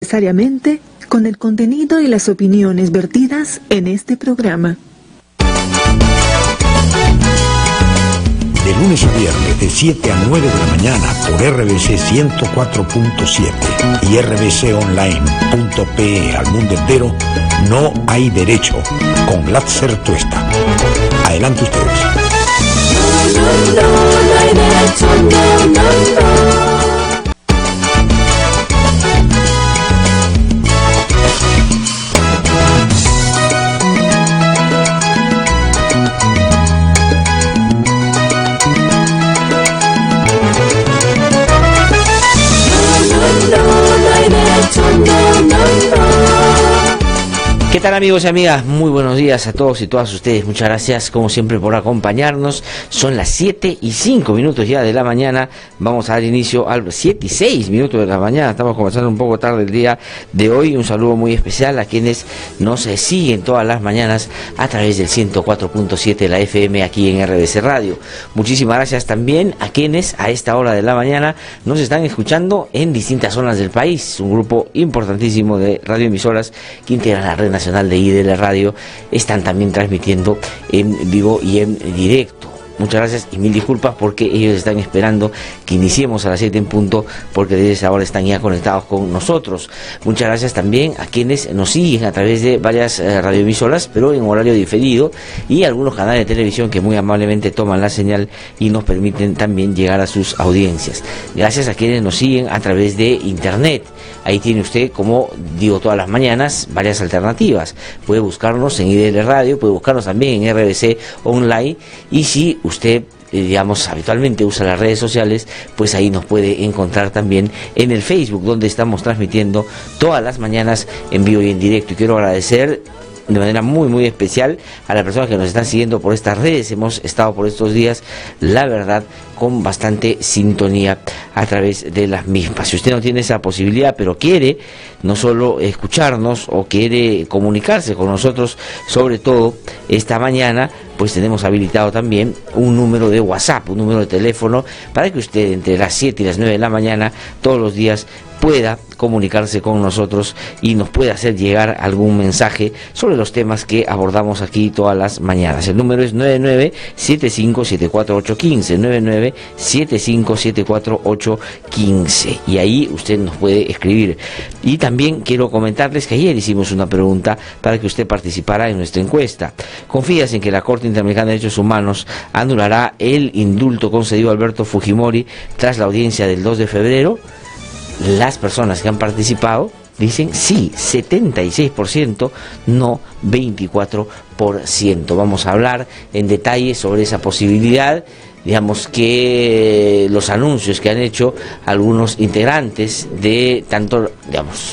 necesariamente con el contenido y las opiniones vertidas en este programa. De lunes a viernes, de 7 a 9 de la mañana, por RBC 104.7 y rbconline.pe al mundo entero, No hay derecho, con Glatzer Tuesta. Adelante ustedes. No hay derecho, no. ¿Qué tal, amigos y amigas? Muy buenos días a todos y todas ustedes. Muchas gracias como siempre por acompañarnos. Son las 7:05 ya de la mañana. Vamos a dar inicio al 7:06 de la mañana. Estamos comenzando un poco tarde el día de hoy. Un saludo muy especial a quienes nos siguen todas las mañanas a través del 104.7 de la FM aquí en RBC Radio. Muchísimas gracias también a quienes a esta hora de la mañana nos están escuchando en distintas zonas del país. Un grupo importantísimo de radioemisoras que integran la red nacional de IDL Radio están también transmitiendo en vivo y en directo. Muchas gracias y mil disculpas porque ellos están esperando que iniciemos a las 7 en punto, porque desde esa hora están ya conectados con nosotros. Muchas gracias también a quienes nos siguen a través de varias radioemisoras, pero en horario diferido, y algunos canales de televisión que muy amablemente toman la señal y nos permiten también llegar a sus audiencias. Gracias a quienes nos siguen a través de internet. Ahí tiene usted, como digo todas las mañanas, varias alternativas. Puede buscarnos en IDL Radio, puede buscarnos también en RBC Online, y si usted habitualmente usa las redes sociales, pues ahí nos puede encontrar también en el Facebook, donde estamos transmitiendo todas las mañanas en vivo y en directo. Y quiero agradecer de manera muy especial a las personas que nos están siguiendo por estas redes. Hemos estado por estos días, la verdad, con bastante sintonía a través de las mismas. Si usted no tiene esa posibilidad, pero quiere no solo escucharnos o quiere comunicarse con nosotros, sobre todo esta mañana, pues tenemos habilitado también un número de WhatsApp, un número de teléfono, para que usted entre las 7 y las 9 de la mañana todos los días pueda comunicarse con nosotros y nos pueda hacer llegar algún mensaje sobre los temas que abordamos aquí todas las mañanas. El número es 99-7574-815, 99-7574-815, y ahí usted nos puede escribir. Y también quiero comentarles que ayer hicimos una pregunta para que usted participara en nuestra encuesta. ¿Confías en que la Corte Interamericana de Derechos Humanos anulará el indulto concedido a Alberto Fujimori tras la audiencia del 2 de febrero? Las personas que han participado dicen sí, 76%, no 24%. Vamos a hablar en detalle sobre esa posibilidad. Digamos que los anuncios que han hecho algunos integrantes de tanto,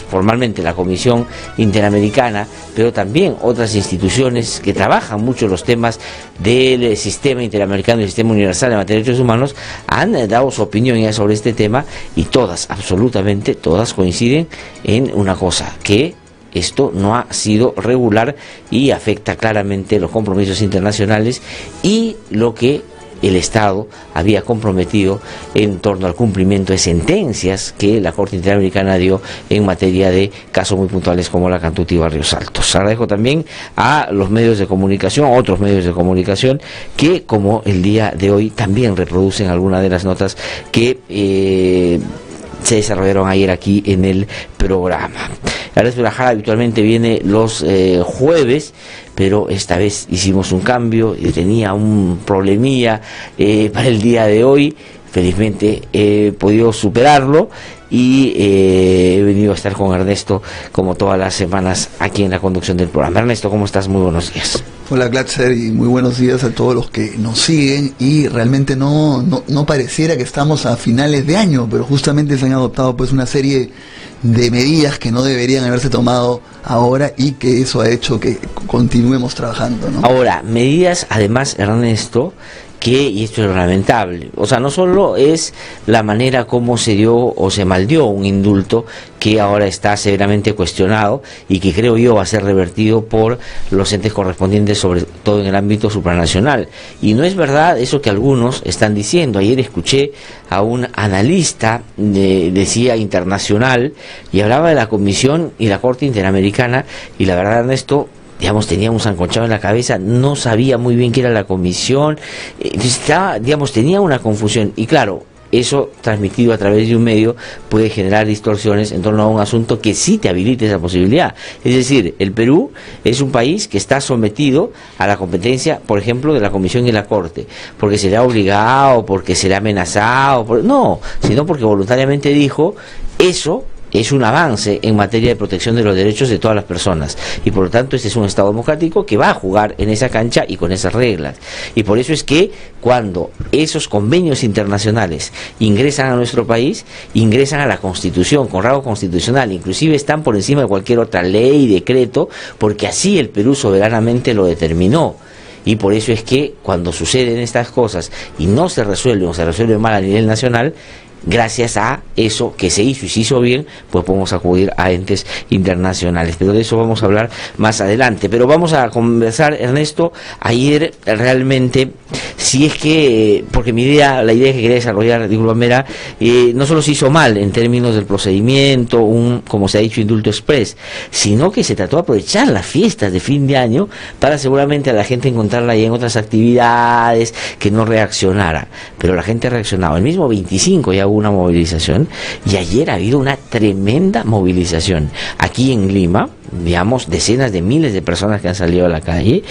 formalmente la Comisión Interamericana, pero también otras instituciones que trabajan mucho los temas del sistema interamericano y el sistema universal en materia de derechos humanos, han dado su opinión ya sobre este tema, y todas, absolutamente todas, coinciden en una cosa: que esto no ha sido regular y afecta claramente los compromisos internacionales y lo que el Estado había comprometido en torno al cumplimiento de sentencias que la Corte Interamericana dio en materia de casos muy puntuales como la Cantuta y Barrios Altos. Agradezco también a los medios de comunicación, a otros medios de comunicación, que como el día de hoy también reproducen algunas de las notas que se desarrollaron ayer aquí en el programa. La Red Relajada habitualmente viene los jueves, pero esta vez hicimos un cambio y tenía un problemilla para el día de hoy. Felizmente he podido superarlo y he venido a estar con Ernesto como todas las semanas aquí en la conducción del programa. Ernesto, ¿cómo estás? Muy buenos días. Hola, Glatzer, y muy buenos días a todos los que nos siguen. Y realmente no pareciera que estamos a finales de año, pero justamente se han adoptado pues una serie de medidas que no deberían haberse tomado ahora, y que eso ha hecho que continuemos trabajando, ¿no? Ahora, medidas, además, Ernesto, y esto es lamentable, o sea, no solo es la manera como se dio o se maldió un indulto que ahora está severamente cuestionado y que creo yo va a ser revertido por los entes correspondientes, sobre todo en el ámbito supranacional. Y no es verdad eso que algunos están diciendo. Ayer escuché a un analista decía internacional y hablaba de la Comisión y la Corte Interamericana, y la verdad, Ernesto, digamos, tenía un sancochado en la cabeza, no sabía muy bien qué era la comisión, estaba, digamos, tenía una confusión, y claro, eso transmitido a través de un medio puede generar distorsiones en torno a un asunto que sí te habilite esa posibilidad. Es decir, el Perú es un país que está sometido a la competencia, por ejemplo, de la Comisión y la Corte, porque será obligado, porque será amenazado, no, sino porque voluntariamente dijo eso. Es un avance en materia de protección de los derechos de todas las personas, y por lo tanto este es un Estado democrático que va a jugar en esa cancha y con esas reglas, y por eso es que cuando esos convenios internacionales ingresan a nuestro país, ingresan a la Constitución con rango constitucional, inclusive están por encima de cualquier otra ley y decreto, porque así el Perú soberanamente lo determinó. Y por eso es que cuando suceden estas cosas y no se resuelven o se resuelven mal a nivel nacional, gracias a eso que se hizo y se hizo bien, pues podemos acudir a entes internacionales, pero de eso vamos a hablar más adelante. Pero vamos a conversar, Ernesto, ayer realmente, si es que, porque la idea que quería desarrollar, discúlpame, era, no solo se hizo mal en términos del procedimiento, como se ha dicho, indulto express, sino que se trató de aprovechar las fiestas de fin de año para seguramente a la gente encontrarla ahí en otras actividades, que no reaccionara, pero la gente ha reaccionado. El mismo 25 ya hubo una movilización, y ayer ha habido una tremenda movilización aquí en Lima, digamos, decenas de miles de personas que han salido a la calle,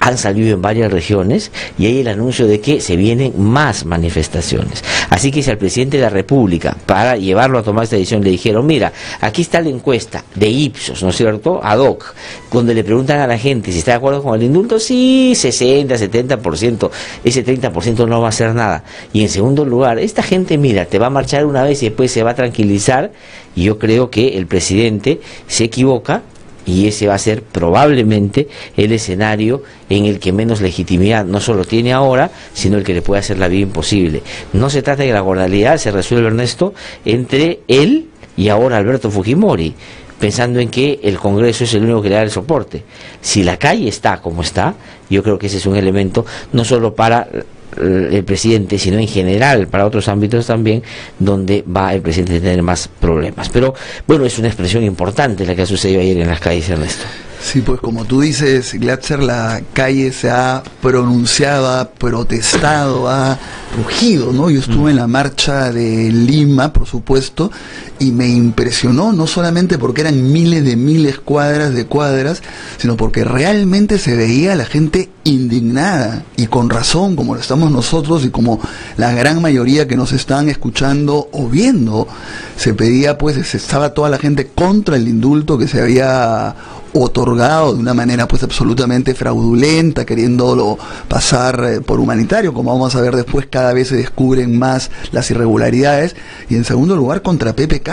han salido en varias regiones, y hay el anuncio de que se vienen más manifestaciones. Así que si al presidente de la República, para llevarlo a tomar esta decisión, le dijeron, mira, aquí está la encuesta de Ipsos, ¿no es cierto?, ad hoc, donde le preguntan a la gente si está de acuerdo con el indulto, sí, 60, 70%, ese 30% no va a hacer nada. Y en segundo lugar, esta gente, mira, te va a marchar una vez y después se va a tranquilizar, y yo creo que el presidente se equivoca, y ese va a ser probablemente el escenario en el que menos legitimidad no solo tiene ahora, sino el que le puede hacer la vida imposible. No se trata de que la gobernabilidad se resuelva, Ernesto, entre él y ahora Alberto Fujimori, pensando en que el Congreso es el único que le da el soporte. Si la calle está como está, yo creo que ese es un elemento no solo para el presidente, sino en general para otros ámbitos también, donde va el presidente a tener más problemas. Pero bueno, es una expresión importante la que ha sucedido ayer en las calles, Ernesto. Sí, pues como tú dices, Glatzer, la calle se ha pronunciado, ha protestado, ha rugido, ¿no? Yo estuve en la marcha de Lima, por supuesto, y me impresionó, no solamente porque eran miles, cuadras de cuadras, sino porque realmente se veía a la gente indignada, y con razón, como lo estamos nosotros y como la gran mayoría que nos están escuchando o viendo. Se pedía, pues, estaba toda la gente contra el indulto que se había otorgado de una manera pues absolutamente fraudulenta, queriéndolo pasar por humanitario, como vamos a ver después. Cada vez se descubren más las irregularidades, y en segundo lugar contra PPK,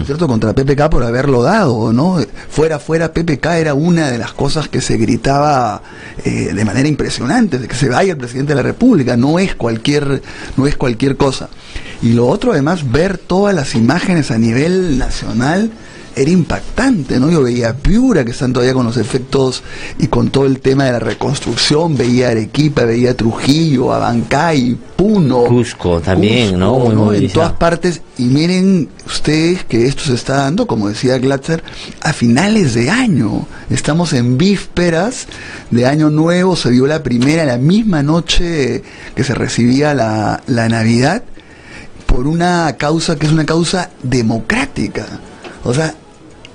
¿cierto? Contra PPK por haberlo dado, ¿no? Fuera PPK era una de las cosas que se gritaba de manera impresionante, de que se vaya el presidente de la República, no es cualquier cosa. Y lo otro, además, ver todas las imágenes a nivel nacional era impactante, ¿no? Yo veía Piura, que están todavía con los efectos y con todo el tema de la reconstrucción, veía Arequipa, veía Trujillo, Abancay, Puno, Cusco también, ¿no? Muy ¿no? En todas partes. Y miren ustedes que esto se está dando, como decía Glatzer, a finales de año. Estamos en vísperas de Año Nuevo, se vio la misma noche que se recibía la Navidad, por una causa que es una causa democrática. O sea,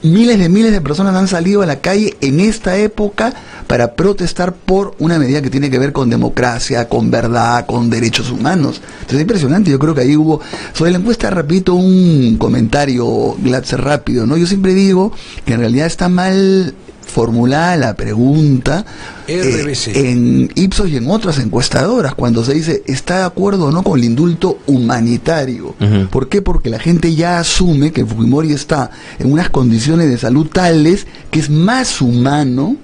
miles de personas han salido a la calle en esta época para protestar por una medida que tiene que ver con democracia, con verdad, con derechos humanos. Entonces es impresionante. Yo creo que ahí hubo, sobre la encuesta, repito un comentario, Glatzer, rápido, ¿no? Yo siempre digo que en realidad está mal formulada la pregunta en Ipsos y en otras encuestadoras, cuando se dice ¿está de acuerdo o no con el indulto humanitario? ¿Por qué? Porque la gente ya asume que Fujimori está en unas condiciones de salud tales que es más humano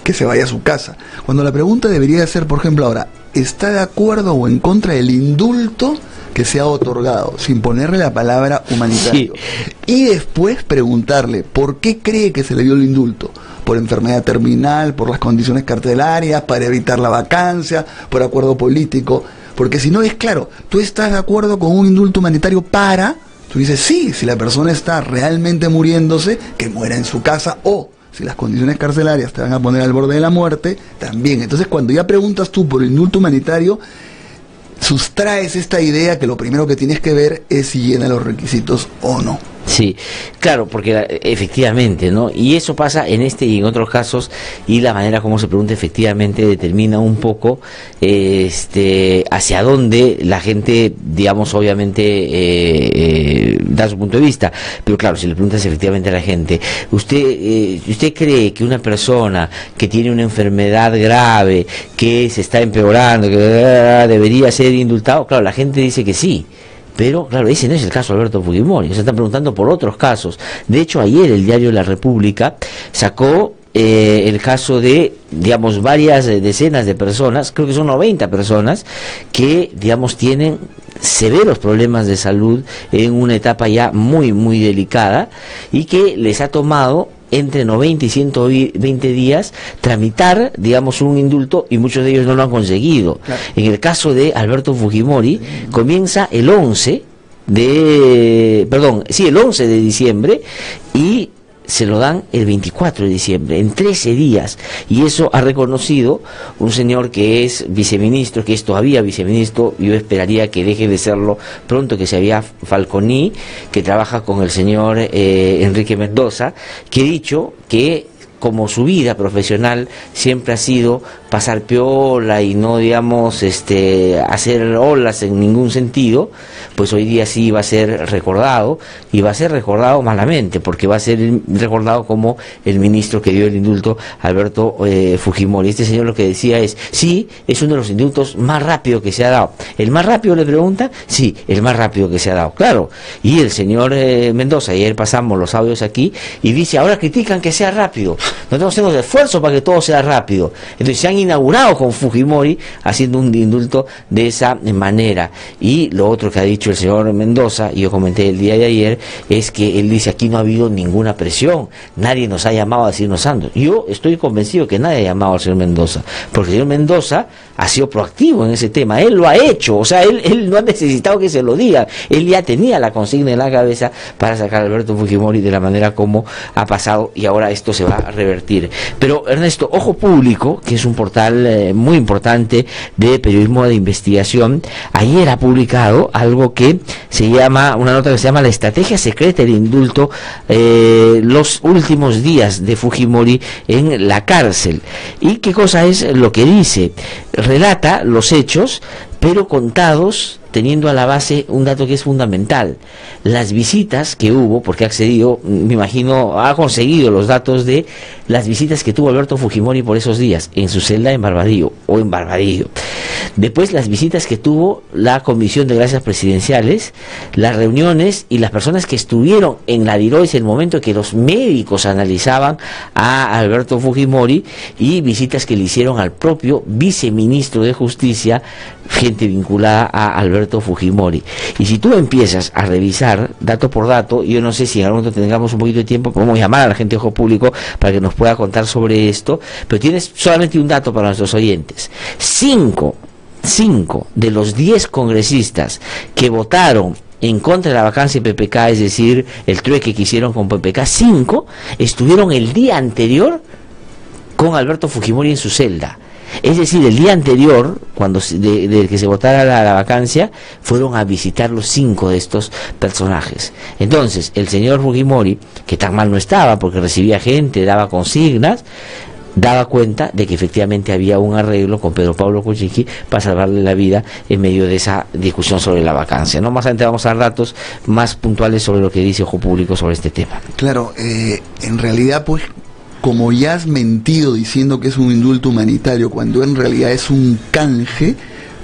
que se vaya a su casa, cuando la pregunta debería ser, por ejemplo, ahora, está de acuerdo o en contra del indulto que se ha otorgado, sin ponerle la palabra humanitario. Sí. Y después preguntarle por qué cree que se le dio el indulto. Por enfermedad terminal, por las condiciones carcelarias, para evitar la vacancia, por acuerdo político. Porque si no es claro, tú estás de acuerdo con un indulto humanitario para, tú dices sí, si la persona está realmente muriéndose, que muera en su casa, o si las condiciones carcelarias te van a poner al borde de la muerte, también. Entonces cuando ya preguntas tú por el indulto humanitario, sustraes esta idea que lo primero que tienes que ver es si llena los requisitos o no. Sí, claro, porque efectivamente, ¿no? Y eso pasa en este y en otros casos, y la manera como se pregunta efectivamente determina un poco hacia dónde la gente, digamos, obviamente da su punto de vista. Pero claro, si le preguntas efectivamente a la gente, ¿usted cree que una persona que tiene una enfermedad grave, que se está empeorando, que debería ser indultado? Claro, la gente dice que sí. Pero, claro, ese no es el caso de Alberto Fujimori. Se están preguntando por otros casos. De hecho, ayer el diario La República sacó el caso de, digamos, varias decenas de personas, creo que son 90 personas, que, digamos, tienen severos problemas de salud en una etapa ya muy, muy delicada, y que les ha tomado entre 90 y 120 días tramitar, digamos, un indulto, y muchos de ellos no lo han conseguido. Claro. En el caso de Alberto Fujimori, comienza el 11 de diciembre, y se lo dan el 24 de diciembre, en 13 días, y eso ha reconocido un señor que es viceministro, que es todavía viceministro, yo esperaría que deje de serlo pronto, que se había Falconi, que trabaja con el señor Enrique Mendoza, que ha dicho que como su vida profesional siempre ha sido pasar piola y no, digamos, hacer olas en ningún sentido, pues hoy día sí va a ser recordado, y va a ser recordado malamente, porque va a ser recordado como el ministro que dio el indulto, Alberto Fujimori. Este señor lo que decía es, sí, es uno de los indultos más rápidos que se ha dado. ¿El más rápido, le pregunta? Sí, el más rápido que se ha dado, claro. Y el señor Mendoza, ayer pasamos los audios aquí, y dice, ahora critican que sea rápido. Nosotros hacemos esfuerzo para que todo sea rápido. Entonces se han inaugurado con Fujimori haciendo un indulto de esa manera. Y lo otro que ha dicho el señor Mendoza, y yo comenté el día de ayer, es que él dice, aquí no ha habido ninguna presión, nadie nos ha llamado a decirnos santos. Yo estoy convencido que nadie ha llamado al señor Mendoza, porque el señor Mendoza ha sido proactivo en ese tema, él lo ha hecho, o sea, él no ha necesitado que se lo diga, él ya tenía la consigna en la cabeza para sacar a Alberto Fujimori de la manera como ha pasado, y ahora esto se va a revertir. Pero Ernesto, Ojo Público, que es un portal muy importante de periodismo de investigación, ayer ha publicado algo que se llama, una nota que se llama La estrategia secreta del indulto, los últimos días de Fujimori en la cárcel. ¿Y qué cosa es lo que dice? Relata los hechos, pero contados teniendo a la base un dato que es fundamental: las visitas que hubo, porque ha accedido, me imagino, ha conseguido los datos de las visitas que tuvo Alberto Fujimori por esos días en su celda en Barbadillo, después las visitas que tuvo la Comisión de Gracias Presidenciales, las reuniones y las personas que estuvieron en la Dirois en el momento que los médicos analizaban a Alberto Fujimori, y visitas que le hicieron al propio viceministro de Justicia, gente vinculada a Alberto Fujimori. Y si tú empiezas a revisar dato por dato, yo no sé si en algún momento tengamos un poquito de tiempo, podemos llamar a la gente de Ojo Público para que nos pueda contar sobre esto, pero tienes solamente un dato para nuestros oyentes: 5 de los 10 congresistas que votaron en contra de la vacancia de PPK, es decir, el trueque que hicieron con PPK, 5 estuvieron el día anterior con Alberto Fujimori en su celda. Es decir, el día anterior, cuando de que se votara la vacancia, fueron a visitar los 5 de estos personajes. Entonces, el señor Fujimori, que tan mal no estaba, porque recibía gente, daba consignas, daba cuenta de que efectivamente había un arreglo con Pedro Pablo Kuczynski para salvarle la vida en medio de esa discusión sobre la vacancia, ¿no? Más adelante vamos a dar datos más puntuales sobre lo que dice Ojo Público sobre este tema. Claro, en realidad, pues, como ya has mentido diciendo que es un indulto humanitario cuando en realidad es un canje,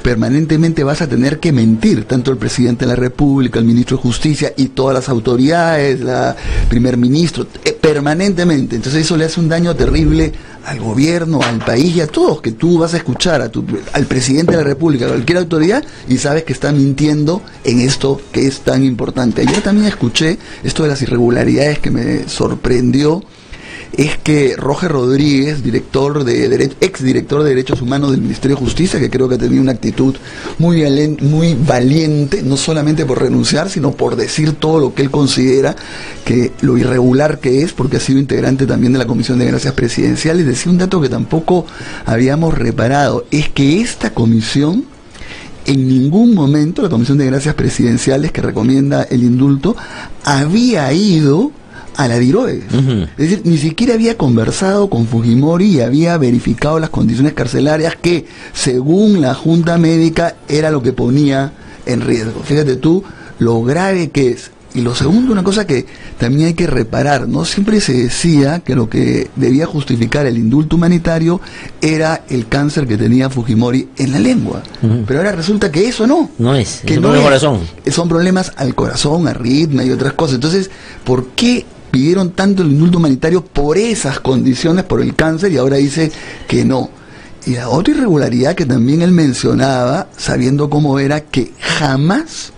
permanentemente vas a tener que mentir, tanto el presidente de la República, el ministro de Justicia y todas las autoridades, la primer ministro, permanentemente. Entonces eso le hace un daño terrible al gobierno, al país y a todos, que tú vas a escuchar al presidente de la República, a cualquier autoridad, y sabes que está mintiendo en esto que es tan importante. Ayer también escuché esto de las irregularidades que me sorprendió, es que Roger Rodríguez, exdirector de Derechos Humanos del Ministerio de Justicia, que creo que ha tenido una actitud muy valiente, no solamente por renunciar, sino por decir todo lo que él considera que lo irregular que es, porque ha sido integrante también de la Comisión de Gracias Presidenciales. Decía un dato que tampoco habíamos reparado, es que esta comisión, en ningún momento, la Comisión de Gracias Presidenciales que recomienda el indulto, había ido a la DIROES. Es decir, ni siquiera había conversado con Fujimori y había verificado las condiciones carcelarias que, según la Junta Médica, era lo que ponía en riesgo. Fíjate tú lo grave que es. Y lo segundo, una cosa que también hay que reparar, ¿no? Siempre se decía que lo que debía justificar el indulto humanitario era el cáncer que tenía Fujimori en la lengua. Pero ahora resulta que eso no. No es, que es un no problema es. corazón. Son problemas al corazón, arritmia y otras cosas. Entonces, ¿por qué pidieron tanto el indulto humanitario por esas condiciones, por el cáncer, y ahora dice que no? Y la otra irregularidad que también él mencionaba, sabiendo cómo era, que jamás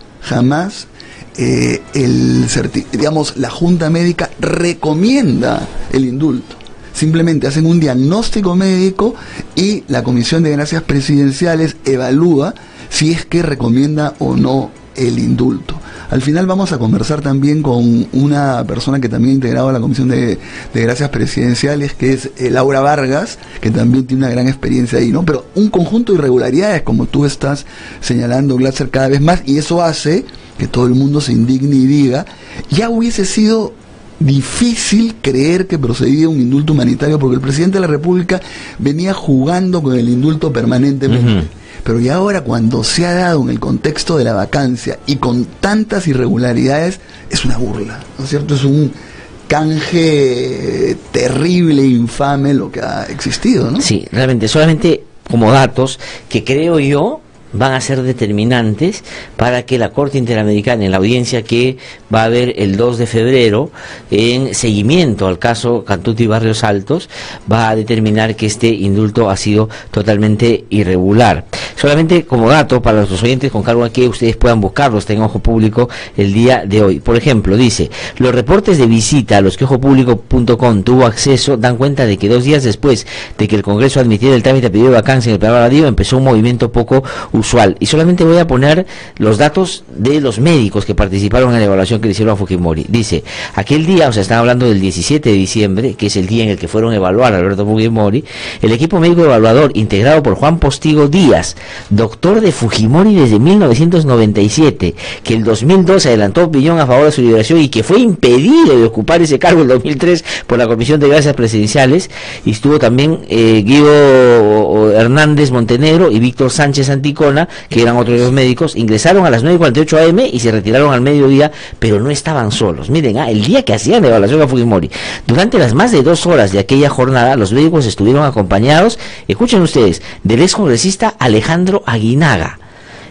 la Junta Médica recomienda el indulto. Simplemente hacen un diagnóstico médico y la Comisión de Gracias Presidenciales evalúa si es que recomienda o no el indulto. Al final vamos a conversar también con una persona que también ha integrado a la Comisión de Gracias Presidenciales, que es Laura Vargas, que también tiene una gran experiencia ahí, ¿no? Pero un conjunto de irregularidades, como tú estás señalando, Glatzer, cada vez más, y eso hace que todo el mundo se indigne y diga, ya hubiese sido difícil creer que procedía un indulto humanitario, porque el presidente de la República venía jugando con el indulto permanentemente. Pero ya ahora, cuando se ha dado en el contexto de la vacancia y con tantas irregularidades, es una burla, ¿no es cierto? Es un canje terrible e infame lo que ha existido, ¿no? Sí, realmente, solamente como datos que creo yo van a ser determinantes para que la Corte Interamericana, en la audiencia que va a haber el 2 de febrero, en seguimiento al caso Cantuto y Barrios Altos, va a determinar que este indulto ha sido totalmente irregular. Solamente como dato para nuestros oyentes, con cargo a que ustedes puedan buscarlo, está en Ojo Público el día de hoy. Por ejemplo, dice, los reportes de visita a los que ojopúblico.com tuvo acceso dan cuenta de que 2 días después de que el Congreso admitiera el trámite de pedido de vacancia en el programa radio, empezó un movimiento poco usual. Y solamente voy a poner los datos de los médicos que participaron en la evaluación que le hicieron a Fujimori. Dice, aquel día, o sea, están hablando del 17 de diciembre, que es el día en el que fueron a evaluar a Alberto Fujimori, el equipo médico evaluador, integrado por Juan Postigo Díaz, doctor de Fujimori desde 1997, que el 2002 adelantó opinión a favor de su liberación y que fue impedido de ocupar ese cargo en 2003 por la Comisión de Gracias Presidenciales, y estuvo también Guido Hernández Montenegro y Víctor Sánchez Anticona, que eran otros dos médicos, ingresaron a las 9:48 am y se retiraron al mediodía, pero no estaban solos. Miren, el día que hacían la evaluación a Fujimori, durante las más de 2 horas de aquella jornada, los médicos estuvieron acompañados, escuchen ustedes, del excongresista Alejandro Aguinaga,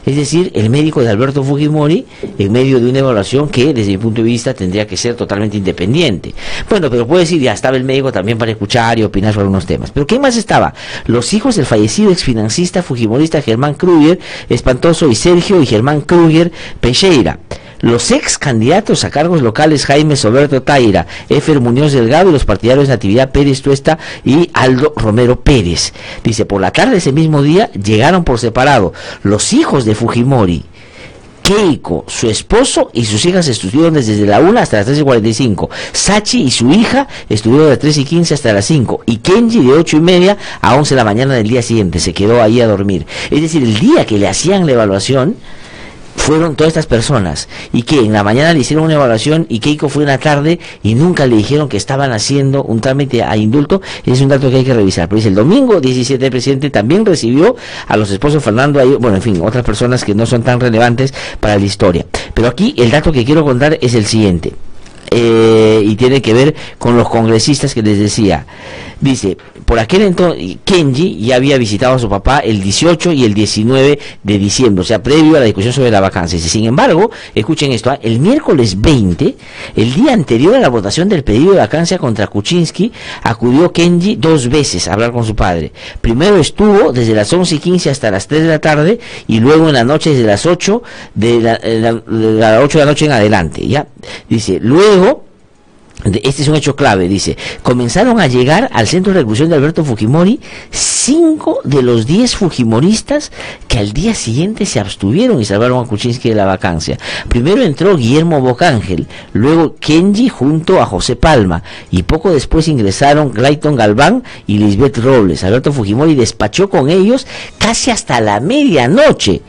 es decir, el médico de Alberto Fujimori, en medio de una evaluación que, desde mi punto de vista, tendría que ser totalmente independiente. Bueno, pero puedo decir, ya estaba el médico también para escuchar y opinar sobre algunos temas. Pero ¿qué más estaba? Los hijos del fallecido exfinancista fujimorista Germán Kruger Espantoso y Sergio y Germán Kruger Pecheira. Los ex candidatos a cargos locales Jaime Soberto Taira, Efer Muñoz Delgado y los partidarios Natividad Pérez Tuesta y Aldo Romero Pérez. Dice, por la tarde ese mismo día llegaron por separado los hijos de Fujimori. Keiko, su esposo y sus hijas estuvieron desde la 1 hasta las 13:45. Sachi y su hija estuvieron de las 3:15 hasta las 5. Y Kenji de 8:30 a 11 de la mañana del día siguiente. Se quedó ahí a dormir. Es decir, el día que le hacían la evaluación, fueron todas estas personas, y que en la mañana le hicieron una evaluación y Keiko fue en la tarde y nunca le dijeron que estaban haciendo un trámite a indulto. Es un dato que hay que revisar. Pero dice, el domingo 17 el presidente también recibió a los esposos Fernando, bueno, en fin, otras personas que no son tan relevantes para la historia. Pero aquí el dato que quiero contar es el siguiente. y tiene que ver con los congresistas que les decía. Dice, por aquel entonces Kenji ya había visitado a su papá el 18 y el 19 de diciembre, o sea, previo a la discusión sobre la vacancia. Sin embargo, escuchen esto, el miércoles 20, el día anterior a la votación del pedido de vacancia contra Kuczynski, acudió Kenji 2 veces a hablar con su padre. Primero estuvo desde las 11:15 hasta las 3 de la tarde y luego en la noche desde las 8 de la 8 de la noche en adelante, ¿ya? Dice, luego, este es un hecho clave, dice, comenzaron a llegar al centro de reclusión de Alberto Fujimori 5 de los 10 fujimoristas que al día siguiente se abstuvieron y salvaron a Kuczynski de la vacancia. Primero entró Guillermo Bocángel, luego Kenji junto a José Palma y poco después ingresaron Clayton Galván y Lisbeth Robles. Alberto Fujimori despachó con ellos casi hasta la medianoche.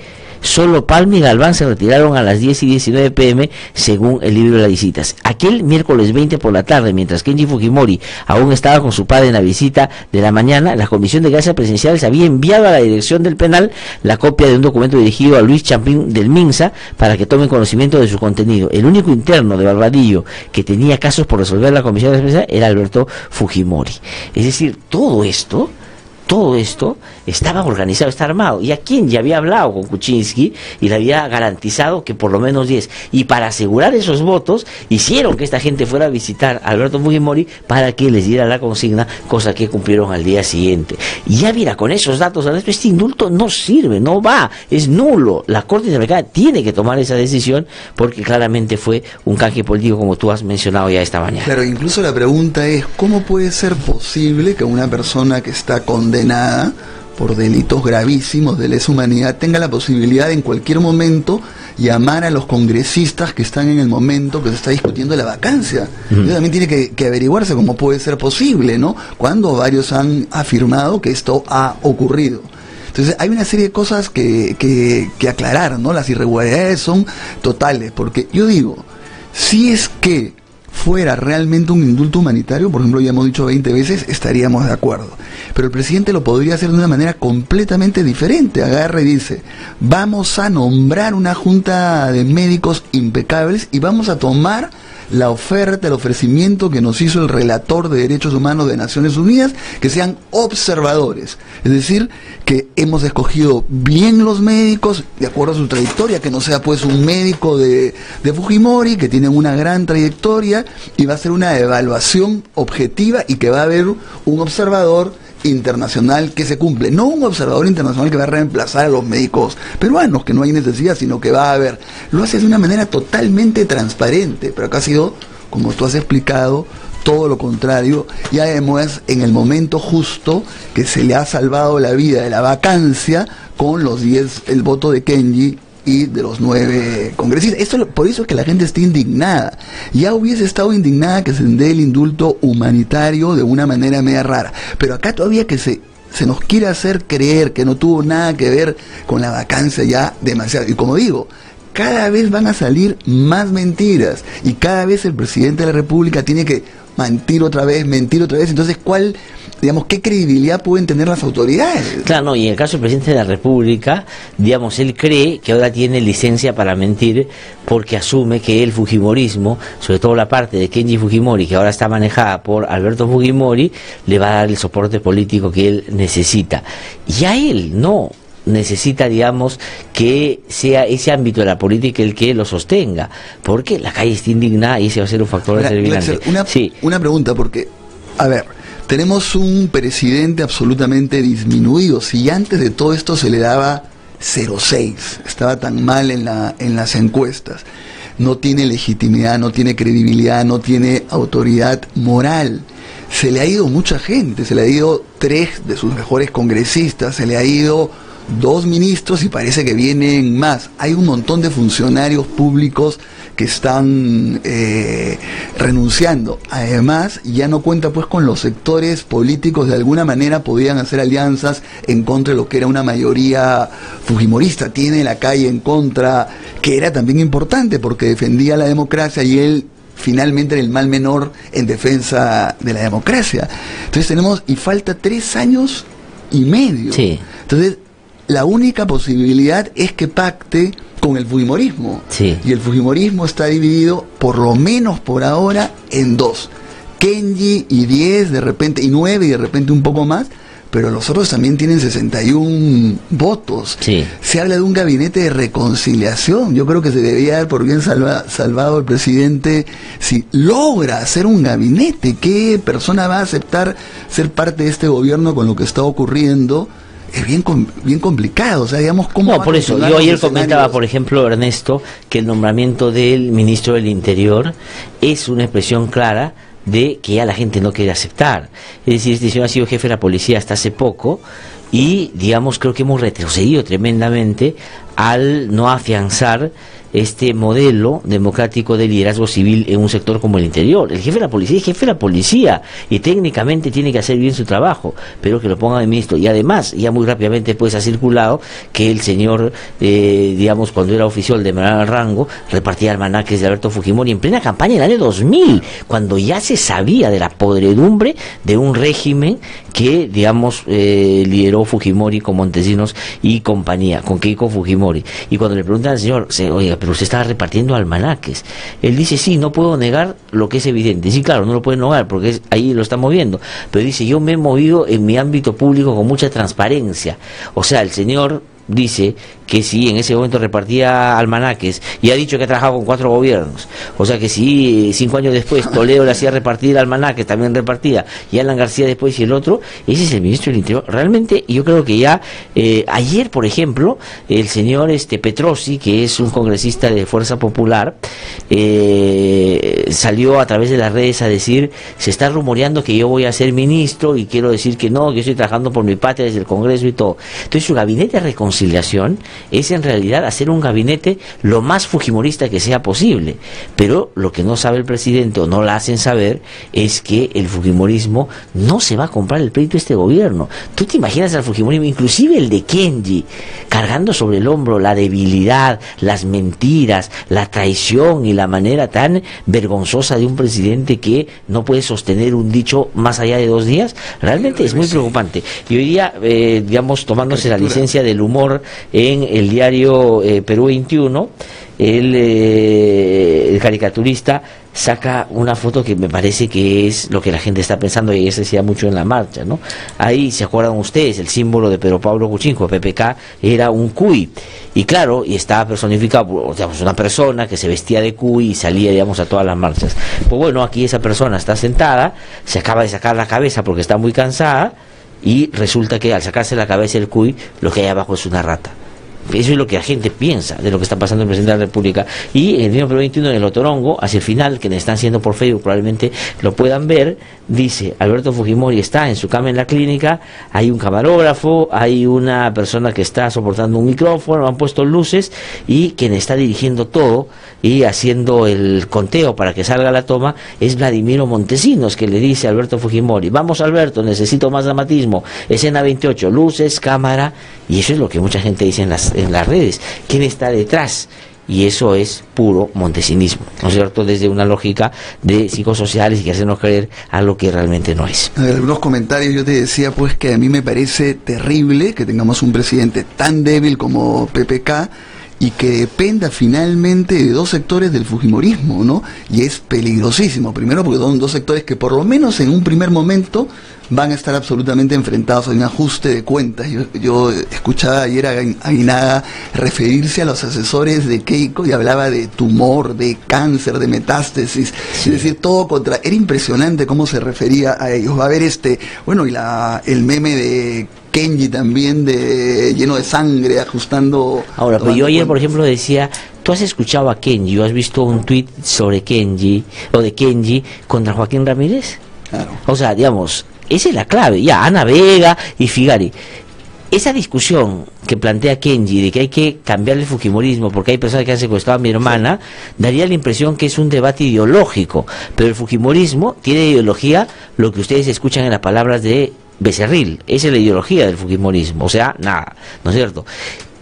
Solo Palma y Galván se retiraron a las 10:19 p.m. según el libro de las visitas. Aquel miércoles 20 por la tarde, mientras Kenji Fujimori aún estaba con su padre en la visita de la mañana, la Comisión de Gracias Presidenciales había enviado a la dirección del penal la copia de un documento dirigido a Luis Champín del Minsa para que tomen conocimiento de su contenido. El único interno de Barbadillo que tenía casos por resolver la Comisión de Gracias era Alberto Fujimori. Es decir, todo esto estaba organizado, está armado. Y a quien ya había hablado con Kuczynski y le había garantizado que por lo menos 10. Y para asegurar esos votos, hicieron que esta gente fuera a visitar a Alberto Fujimori para que les diera la consigna, cosa que cumplieron al día siguiente. Y ya mira, con esos datos, este indulto no sirve, no va, es nulo. La Corte Interamericana tiene que tomar esa decisión porque claramente fue un canje político, como tú has mencionado ya esta mañana. Claro, incluso la pregunta es, ¿cómo puede ser posible que una persona que está condenada por delitos gravísimos de lesa humanidad tenga la posibilidad de en cualquier momento llamar a los congresistas que están en el momento que se está discutiendo la vacancia? Eso también tiene que averiguarse cómo puede ser posible, ¿no? Cuando varios han afirmado que esto ha ocurrido. Entonces hay una serie de cosas que aclarar, ¿no? Las irregularidades son totales, porque yo digo, si es que fuera realmente un indulto humanitario, por ejemplo, ya hemos dicho 20 veces, estaríamos de acuerdo. Pero el presidente lo podría hacer de una manera completamente diferente. Agarra y dice, vamos a nombrar una junta de médicos impecables y vamos a tomar la oferta, el ofrecimiento que nos hizo el relator de Derechos Humanos de Naciones Unidas, que sean observadores. Es decir, que hemos escogido bien los médicos, de acuerdo a su trayectoria, que no sea pues un médico de Fujimori, que tiene una gran trayectoria, y va a ser una evaluación objetiva y que va a haber un observador internacional que se cumple, no un observador internacional que va a reemplazar a los médicos peruanos, que no hay necesidad, sino que va a haber, lo hace de una manera totalmente transparente, pero acá ha sido, como tú has explicado, todo lo contrario, y además en el momento justo que se le ha salvado la vida de la vacancia con los 10, el voto de Kenji y de los 9 congresistas. Por eso es que la gente está indignada. Ya hubiese estado indignada que se dé el indulto humanitario de una manera media rara, pero acá todavía que se nos quiere hacer creer que no tuvo nada que ver con la vacancia, ya demasiado. Y como digo, cada vez van a salir más mentiras y cada vez el presidente de la República tiene que mentir otra vez. Entonces, ¿qué credibilidad pueden tener las autoridades? Claro, no, y en el caso del presidente de la República, él cree que ahora tiene licencia para mentir porque asume que el fujimorismo, sobre todo la parte de Kenji Fujimori, que ahora está manejada por Alberto Fujimori, le va a dar el soporte político que él necesita. Y a él no necesita, que sea ese ámbito de la política el que lo sostenga, porque la calle está indignada y ese va a ser un factor determinante. Una pregunta, porque, a ver, tenemos un presidente absolutamente disminuido. Si antes de todo esto se le daba 0,6, estaba tan mal en las encuestas, no tiene legitimidad, no tiene credibilidad, no tiene autoridad moral. Se le ha ido mucha gente, se le ha ido 3 de sus mejores congresistas, se le ha ido 2 ministros y parece que vienen más. Hay un montón de funcionarios públicos que están renunciando. Además, ya no cuenta pues con los sectores políticos, de alguna manera podían hacer alianzas en contra de lo que era una mayoría fujimorista. Tiene la calle en contra, que era también importante porque defendía la democracia y él finalmente era el mal menor en defensa de la democracia. Entonces falta 3 años y medio. Sí. Entonces, la única posibilidad es que pacte con el fujimorismo. Sí. Y el fujimorismo está dividido, por lo menos por ahora, en dos. Kenji y 10 de repente, y 9 y de repente un poco más, pero los otros también tienen 61 votos. Sí. Se habla de un gabinete de reconciliación. Yo creo que se debería dar por bien salvado el presidente si logra hacer un gabinete. ¿Qué persona va a aceptar ser parte de este gobierno con lo que está ocurriendo? Es bien complicado, o sea, digamos, ¿cómo No, va a por eso, funcionar yo los ayer comentaba, escenarios? por ejemplo, Ernesto, que el nombramiento del ministro del Interior es una expresión clara de que ya la gente no quiere aceptar. Es decir, este señor ha sido jefe de la policía hasta hace poco y, digamos, creo que hemos retrocedido tremendamente al no afianzar este modelo democrático de liderazgo civil en un sector como el interior. El jefe de la policía es jefe de la policía y técnicamente tiene que hacer bien su trabajo, pero que lo pongan de ministro. Y además, ya muy rápidamente pues ha circulado que el señor, digamos, cuando era oficial de menor rango, repartía almanaques de Alberto Fujimori en plena campaña en el año 2000, cuando ya se sabía de la podredumbre de un régimen que, digamos, lideró Fujimori con Montesinos y compañía, con Keiko Fujimori. Y cuando le preguntan al señor, oiga, pero usted estaba repartiendo almanaques, él dice, sí, no puedo negar lo que es evidente. Sí, claro, no lo puede negar porque ahí lo está moviendo, pero dice, yo me he movido en mi ámbito público con mucha transparencia. O sea, el señor dice que si en ese momento repartía almanaques y ha dicho que ha trabajado con 4 gobiernos, o sea que si 5 años después Toledo le hacía repartir almanaques, también repartía, y Alan García después y el otro, ese es el ministro del Interior. Realmente yo creo que ya ayer, por ejemplo, el señor Petrosi, que es un congresista de Fuerza Popular, salió a través de las redes a decir, se está rumoreando que yo voy a ser ministro y quiero decir que no, que yo estoy trabajando por mi patria desde el Congreso y todo. Entonces su gabinete de reconciliación es en realidad hacer un gabinete lo más fujimorista que sea posible, pero lo que no sabe el presidente o no la hacen saber es que el fujimorismo no se va a comprar el pleito de este gobierno. ¿Tú te imaginas al fujimorismo, inclusive el de Kenji, cargando sobre el hombro la debilidad, las mentiras, la traición y la manera tan vergonzosa de un presidente que no puede sostener un dicho más allá de 2 días? Realmente es muy preocupante. Y hoy día, digamos, tomándose la licencia del humor en el diario Perú 21, el caricaturista saca una foto que me parece que es lo que la gente está pensando, y eso decía mucho en la marcha, ¿no? Ahí, ¿se acuerdan ustedes? El símbolo de Pedro Pablo Kuczynski, PPK, era un cuy, y claro, y estaba personificado por, digamos, una persona que se vestía de cuy y salía, digamos, a todas las marchas. Pues bueno, aquí esa persona está sentada, se acaba de sacar la cabeza porque está muy cansada, y resulta que al sacarse la cabeza el cuy, lo que hay abajo es una rata. Eso es lo que la gente piensa de lo que está pasando en el presidente de la República. Y en el mismo Perú 21, en el Otorongo, hacia el final, que le están haciendo por Facebook, probablemente lo puedan ver, dice, Alberto Fujimori está en su cama en la clínica, hay un camarógrafo, hay una persona que está soportando un micrófono, han puesto luces, y quien está dirigiendo todo y haciendo el conteo para que salga la toma es Vladimiro Montesinos, que le dice a Alberto Fujimori, vamos Alberto, necesito más dramatismo, escena 28, luces, cámara, y eso es lo que mucha gente dice en las redes. ¿Quién está detrás? Y eso es puro montesinismo, ¿no es cierto? Desde una lógica de psicosociales y que hacernos creer a lo que realmente no es. A ver, algunos comentarios. Yo te decía pues que a mí me parece terrible que tengamos un presidente tan débil como PPK y que dependa finalmente de 2 sectores del fujimorismo, ¿no? Y es peligrosísimo, primero porque son 2 sectores que por lo menos en un primer momento van a estar absolutamente enfrentados a un ajuste de cuentas. Yo escuchaba ayer a Aguinaga referirse a los asesores de Keiko y hablaba de tumor, de cáncer, de metástasis, sí. Es decir, todo contra... Era impresionante cómo se refería a ellos. Va a haber bueno, y el meme de Kenji también, lleno de sangre, ajustando... Ahora, pero yo ayer, por ejemplo, decía, ¿tú has escuchado a Kenji o has visto un tuit sobre Kenji, o de Kenji, contra Joaquín Ramírez? Claro. O sea, digamos, esa es la clave. Ya, Ana Vega y Figari. Esa discusión que plantea Kenji de que hay que cambiar el fujimorismo porque hay personas que han secuestrado a mi hermana, daría la impresión que es un debate ideológico, pero el fujimorismo tiene ideología, lo que ustedes escuchan en las palabras de Becerril, esa es la ideología del fujimorismo, o sea, nada, ¿no es cierto?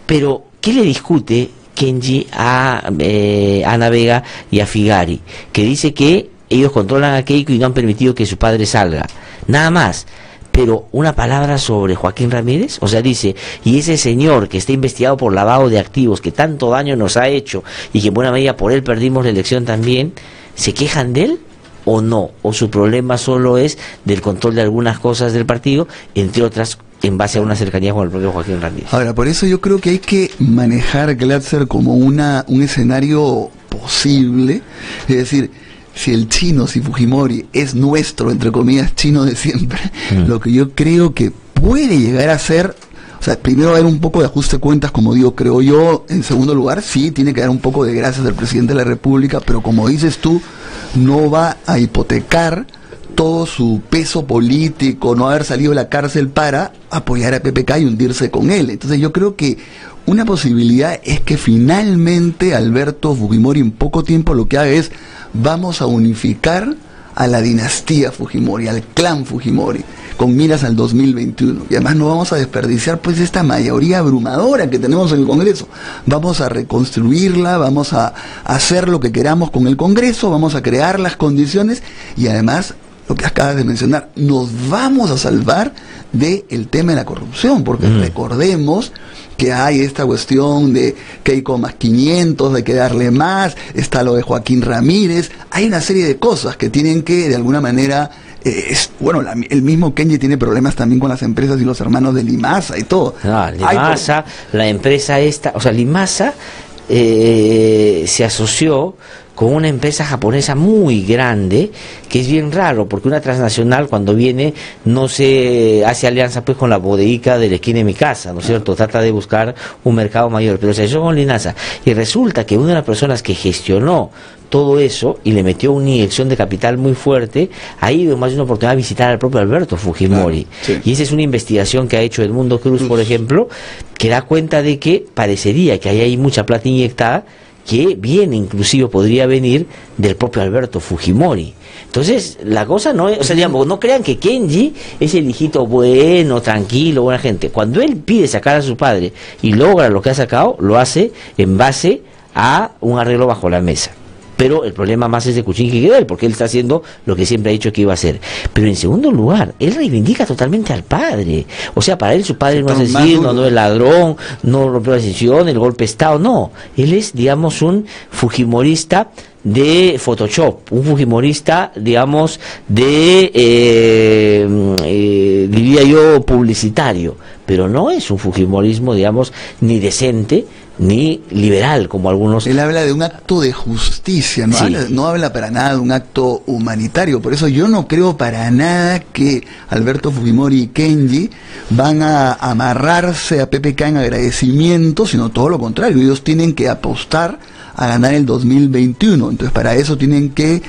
Pero, ¿qué le discute Kenji a Ana Vega y a Figari? Que dice que ellos controlan a Keiko y no han permitido que su padre salga, nada más. pero una palabra sobre Joaquín Ramírez, o sea, dice, y ese señor que está investigado por lavado de activos, que tanto daño nos ha hecho y que en buena medida por él perdimos la elección también, ¿se quejan de él o no? ¿O su problema solo es del control de algunas cosas del partido, entre otras en base a una cercanía con el propio Joaquín Ramírez? Ahora, por eso yo creo que hay que manejar Glatzer como un escenario posible, es decir, si el chino, si Fujimori es nuestro, entre comillas, chino de siempre, lo que yo creo que puede llegar a ser, o sea, primero va a haber un poco de ajuste de cuentas, como digo, creo yo. En segundo lugar, sí, tiene que haber un poco de gracias del presidente de la República, pero como dices tú, no va a hipotecar todo su peso político, no haber salido de la cárcel para apoyar a PPK y hundirse con él. Entonces yo creo que una posibilidad es que finalmente Alberto Fujimori en poco tiempo lo que haga es: vamos a unificar a la dinastía Fujimori, al clan Fujimori, con miras al 2021. Y además no vamos a desperdiciar pues esta mayoría abrumadora que tenemos en el Congreso. Vamos a reconstruirla, vamos a hacer lo que queramos con el Congreso, vamos a crear las condiciones y además, lo que acabas de mencionar, nos vamos a salvar del tema de la corrupción, porque recordemos que hay esta cuestión de Keiko más 500, de que darle más, está lo de Joaquín Ramírez, hay una serie de cosas que tienen que, de alguna manera, el mismo Kenji tiene problemas también con las empresas y los hermanos de Limasa y todo. Limasa, la empresa esta, o sea, Limasa se asoció con una empresa japonesa muy grande, que es bien raro, porque una transnacional cuando viene no se hace alianza pues con la bodeguita de la esquina de mi casa, ¿no es cierto? Trata de buscar un mercado mayor, pero se asoció con Limasa, y resulta que una de las personas que gestionó todo eso y le metió una inyección de capital muy fuerte, ha ido más de una oportunidad a visitar al propio Alberto Fujimori. Sí. Y esa es una investigación que ha hecho Edmundo Cruz, por ejemplo, que da cuenta de que parecería que hay mucha plata inyectada, que viene, inclusive podría venir del propio Alberto Fujimori. Entonces, la cosa no es, o sea, digamos, no crean que Kenji es el hijito bueno, tranquilo, buena gente. Cuando él pide sacar a su padre y logra lo que ha sacado, lo hace en base a un arreglo bajo la mesa. Pero el problema más es de Kuczynski que de él, porque él está haciendo lo que siempre ha dicho que iba a hacer. Pero en segundo lugar, él reivindica totalmente al padre. O sea, para él su padre no es asesino, no es ladrón, no rompió la decisión, el golpe de Estado, no. Él es, digamos, un fujimorista de Photoshop, un fujimorista, digamos, diría yo, publicitario. Pero no es un fujimorismo, digamos, ni decente, ni liberal, como algunos. Él habla de un acto de justicia, no habla para nada de un acto humanitario. Por eso yo no creo para nada que Alberto Fujimori y Kenji van a amarrarse a PPK en agradecimiento, sino todo lo contrario. Ellos tienen que apostar a ganar el 2021. Entonces, para eso tienen que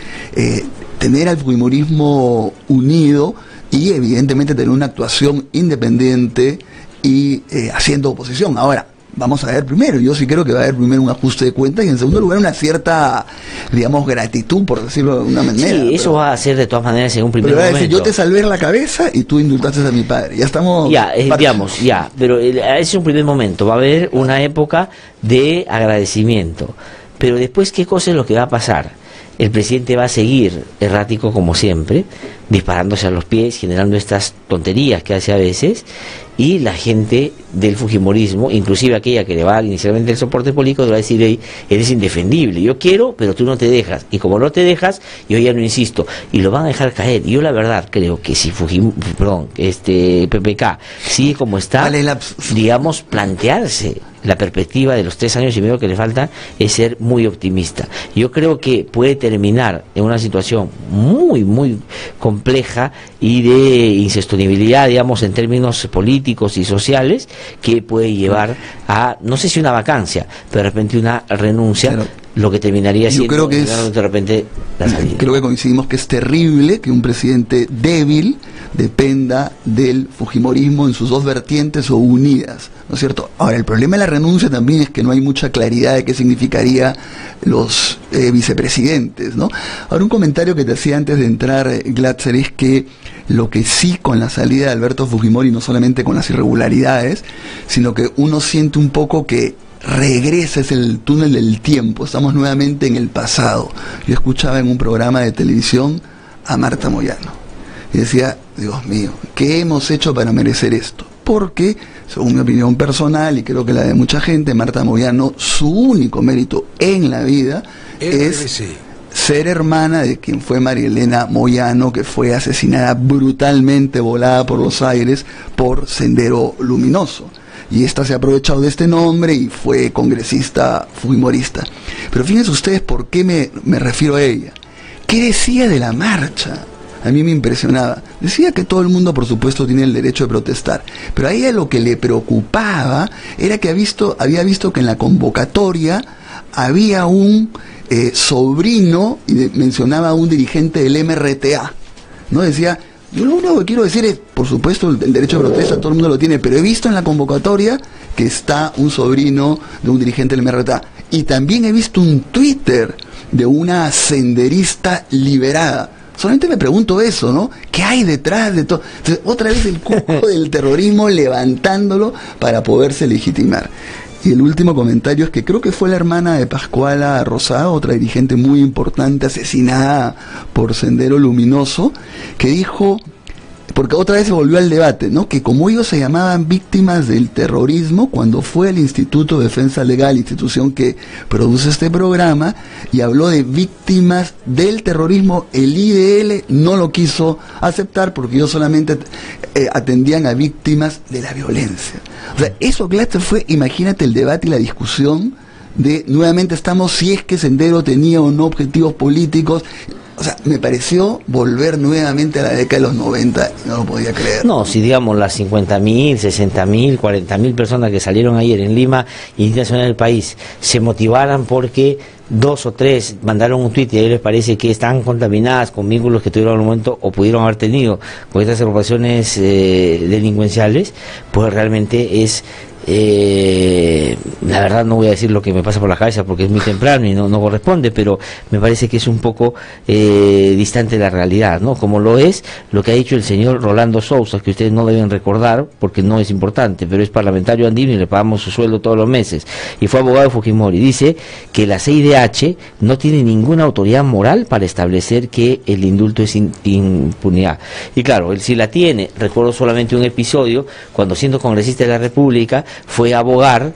tener al fujimorismo unido y evidentemente tener una actuación independiente y haciendo oposición. Ahora, vamos a ver primero, yo sí creo que va a haber primero un ajuste de cuentas y en segundo lugar una cierta, digamos, gratitud, por decirlo de una manera. Sí, eso va a ser de todas maneras en un primer momento. Decir, yo te salvé la cabeza y tú indultaste a mi padre, ya estamos... pero ese es un primer momento, va a haber una época de agradecimiento, pero después, ¿qué cosa es lo que va a pasar? El presidente va a seguir errático como siempre, disparándose a los pies, generando estas tonterías que hace a veces, y la gente del fujimorismo, inclusive aquella que le va a dar inicialmente el soporte político, le va a decir: hey, eres indefendible, yo quiero, pero tú no te dejas, y como no te dejas, yo ya no insisto, y lo van a dejar caer. Y yo la verdad creo que si PPK sigue como está, digamos, plantearse la perspectiva de los 3 años y medio que le faltan es ser muy optimista. Yo creo que puede terminar en una situación muy, muy compleja y de insostenibilidad, digamos, en términos políticos y sociales, que puede llevar a, no sé si una vacancia, pero de repente una renuncia, claro, lo que terminaría siendo, creo que de repente, la salida. Creo que coincidimos que es terrible que un presidente débil dependa del fujimorismo en sus dos vertientes o unidas, ¿no es cierto? Ahora, el problema de la renuncia también es que no hay mucha claridad de qué significaría los vicepresidentes, ¿no? Ahora, un comentario que te hacía antes de entrar, Glatzer, es que lo que sí, con la salida de Alberto Fujimori, no solamente con las irregularidades, sino que uno siente un poco que regresa, es el túnel del tiempo, estamos nuevamente en el pasado. Yo escuchaba en un programa de televisión a Marta Moyano y decía, Dios mío, ¿qué hemos hecho para merecer esto? Porque, según mi opinión personal, y creo que la de mucha gente, Marta Moyano, su único mérito en la vida es ser hermana de quien fue María Elena Moyano, que fue asesinada brutalmente, volada por los aires por Sendero Luminoso. Y esta se ha aprovechado de este nombre y fue congresista fujimorista. Pero fíjense ustedes por qué me refiero a ella. ¿Qué decía de la marcha? A mí me impresionaba. Decía que todo el mundo, por supuesto, tiene el derecho de protestar, pero a ella lo que le preocupaba era que había visto que en la convocatoria había un sobrino, y mencionaba a un dirigente del MRTA, ¿no? Decía, yo lo único que quiero decir es, por supuesto, el derecho de protesta todo el mundo lo tiene, pero he visto en la convocatoria que está un sobrino de un dirigente del MRTA, y también he visto un Twitter de una senderista liberada. Solamente me pregunto eso, ¿no? ¿Qué hay detrás de todo? Entonces, otra vez el cuco del terrorismo levantándolo para poderse legitimar. Y el último comentario es que creo que fue la hermana de Pascuala Rosado, otra dirigente muy importante, asesinada por Sendero Luminoso, que dijo, porque otra vez se volvió al debate, ¿no? Que como ellos se llamaban víctimas del terrorismo, cuando fue el Instituto de Defensa Legal, institución que produce este programa, y habló de víctimas del terrorismo, el IDL no lo quiso aceptar porque ellos solamente atendían a víctimas de la violencia. O sea, eso, claro, fue, imagínate el debate y la discusión de, nuevamente estamos, si es que Sendero tenía o no objetivos políticos. O sea, me pareció volver nuevamente a la década de los 90, no lo podía creer. No, si digamos las 50.000, 60.000, 40.000 personas que salieron ayer en Lima y internacional del país se motivaran porque 2 o 3 mandaron un tuit y a ellos les parece que están contaminadas con vínculos que tuvieron en un momento o pudieron haber tenido con estas agrupaciones delincuenciales, pues realmente es... la verdad no voy a decir lo que me pasa por la cabeza porque es muy temprano y no corresponde, pero me parece que es un poco distante de la realidad, ¿no? Como lo es lo que ha dicho el señor Rolando Sousa, que ustedes no deben recordar porque no es importante, pero es parlamentario andino y le pagamos su sueldo todos los meses y fue abogado de Fujimori. Dice que la CIDH no tiene ninguna autoridad moral para establecer que el indulto es impunidad. Y claro, él sí la tiene. Recuerdo solamente un episodio cuando, siendo congresista de la República, fue a abogar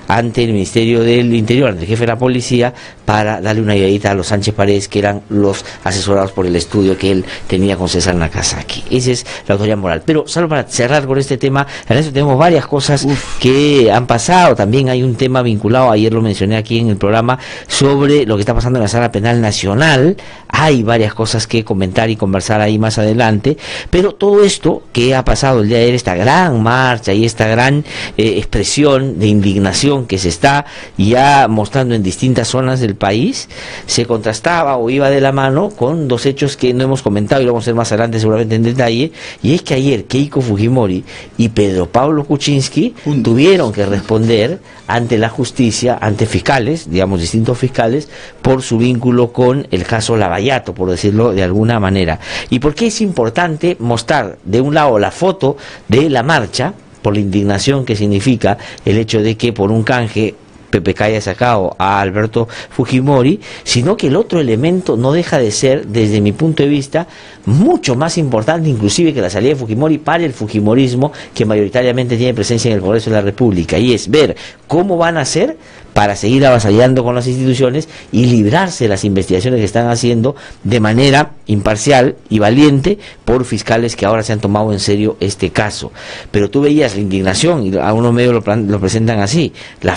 ante el Ministerio del Interior, ante el jefe de la policía, para darle una ayudadita a los Sánchez Paredes, que eran los asesorados por el estudio que él tenía con César Nakazaki. Esa es la autoridad moral. Pero solo para cerrar con este tema, en eso tenemos varias cosas que han pasado. También hay un tema vinculado, ayer lo mencioné aquí en el programa, sobre lo que está pasando en la Sala Penal Nacional. Hay varias cosas que comentar y conversar ahí más adelante, pero todo esto que ha pasado el día de ayer, esta gran marcha y esta gran expresión de indignación que se está ya mostrando en distintas zonas del país, se contrastaba o iba de la mano con 2 hechos que no hemos comentado y lo vamos a hacer más adelante seguramente en detalle, y es que ayer Keiko Fujimori y Pedro Pablo Kuczynski tuvieron que responder ante la justicia, ante fiscales, digamos distintos fiscales, por su vínculo con el caso Lavallato, por decirlo de alguna manera. ¿Y por qué es importante mostrar de un lado la foto de la marcha, por la indignación que significa el hecho de que por un canje PPK haya sacado a Alberto Fujimori, sino que el otro elemento no deja de ser, desde mi punto de vista, mucho más importante inclusive que la salida de Fujimori para el fujimorismo que mayoritariamente tiene presencia en el Congreso de la República, y es ver cómo van a hacer para seguir avasallando con las instituciones y librarse de las investigaciones que están haciendo de manera imparcial y valiente por fiscales que ahora se han tomado en serio este caso. Pero tú veías la indignación, y a unos medios lo presentan así, la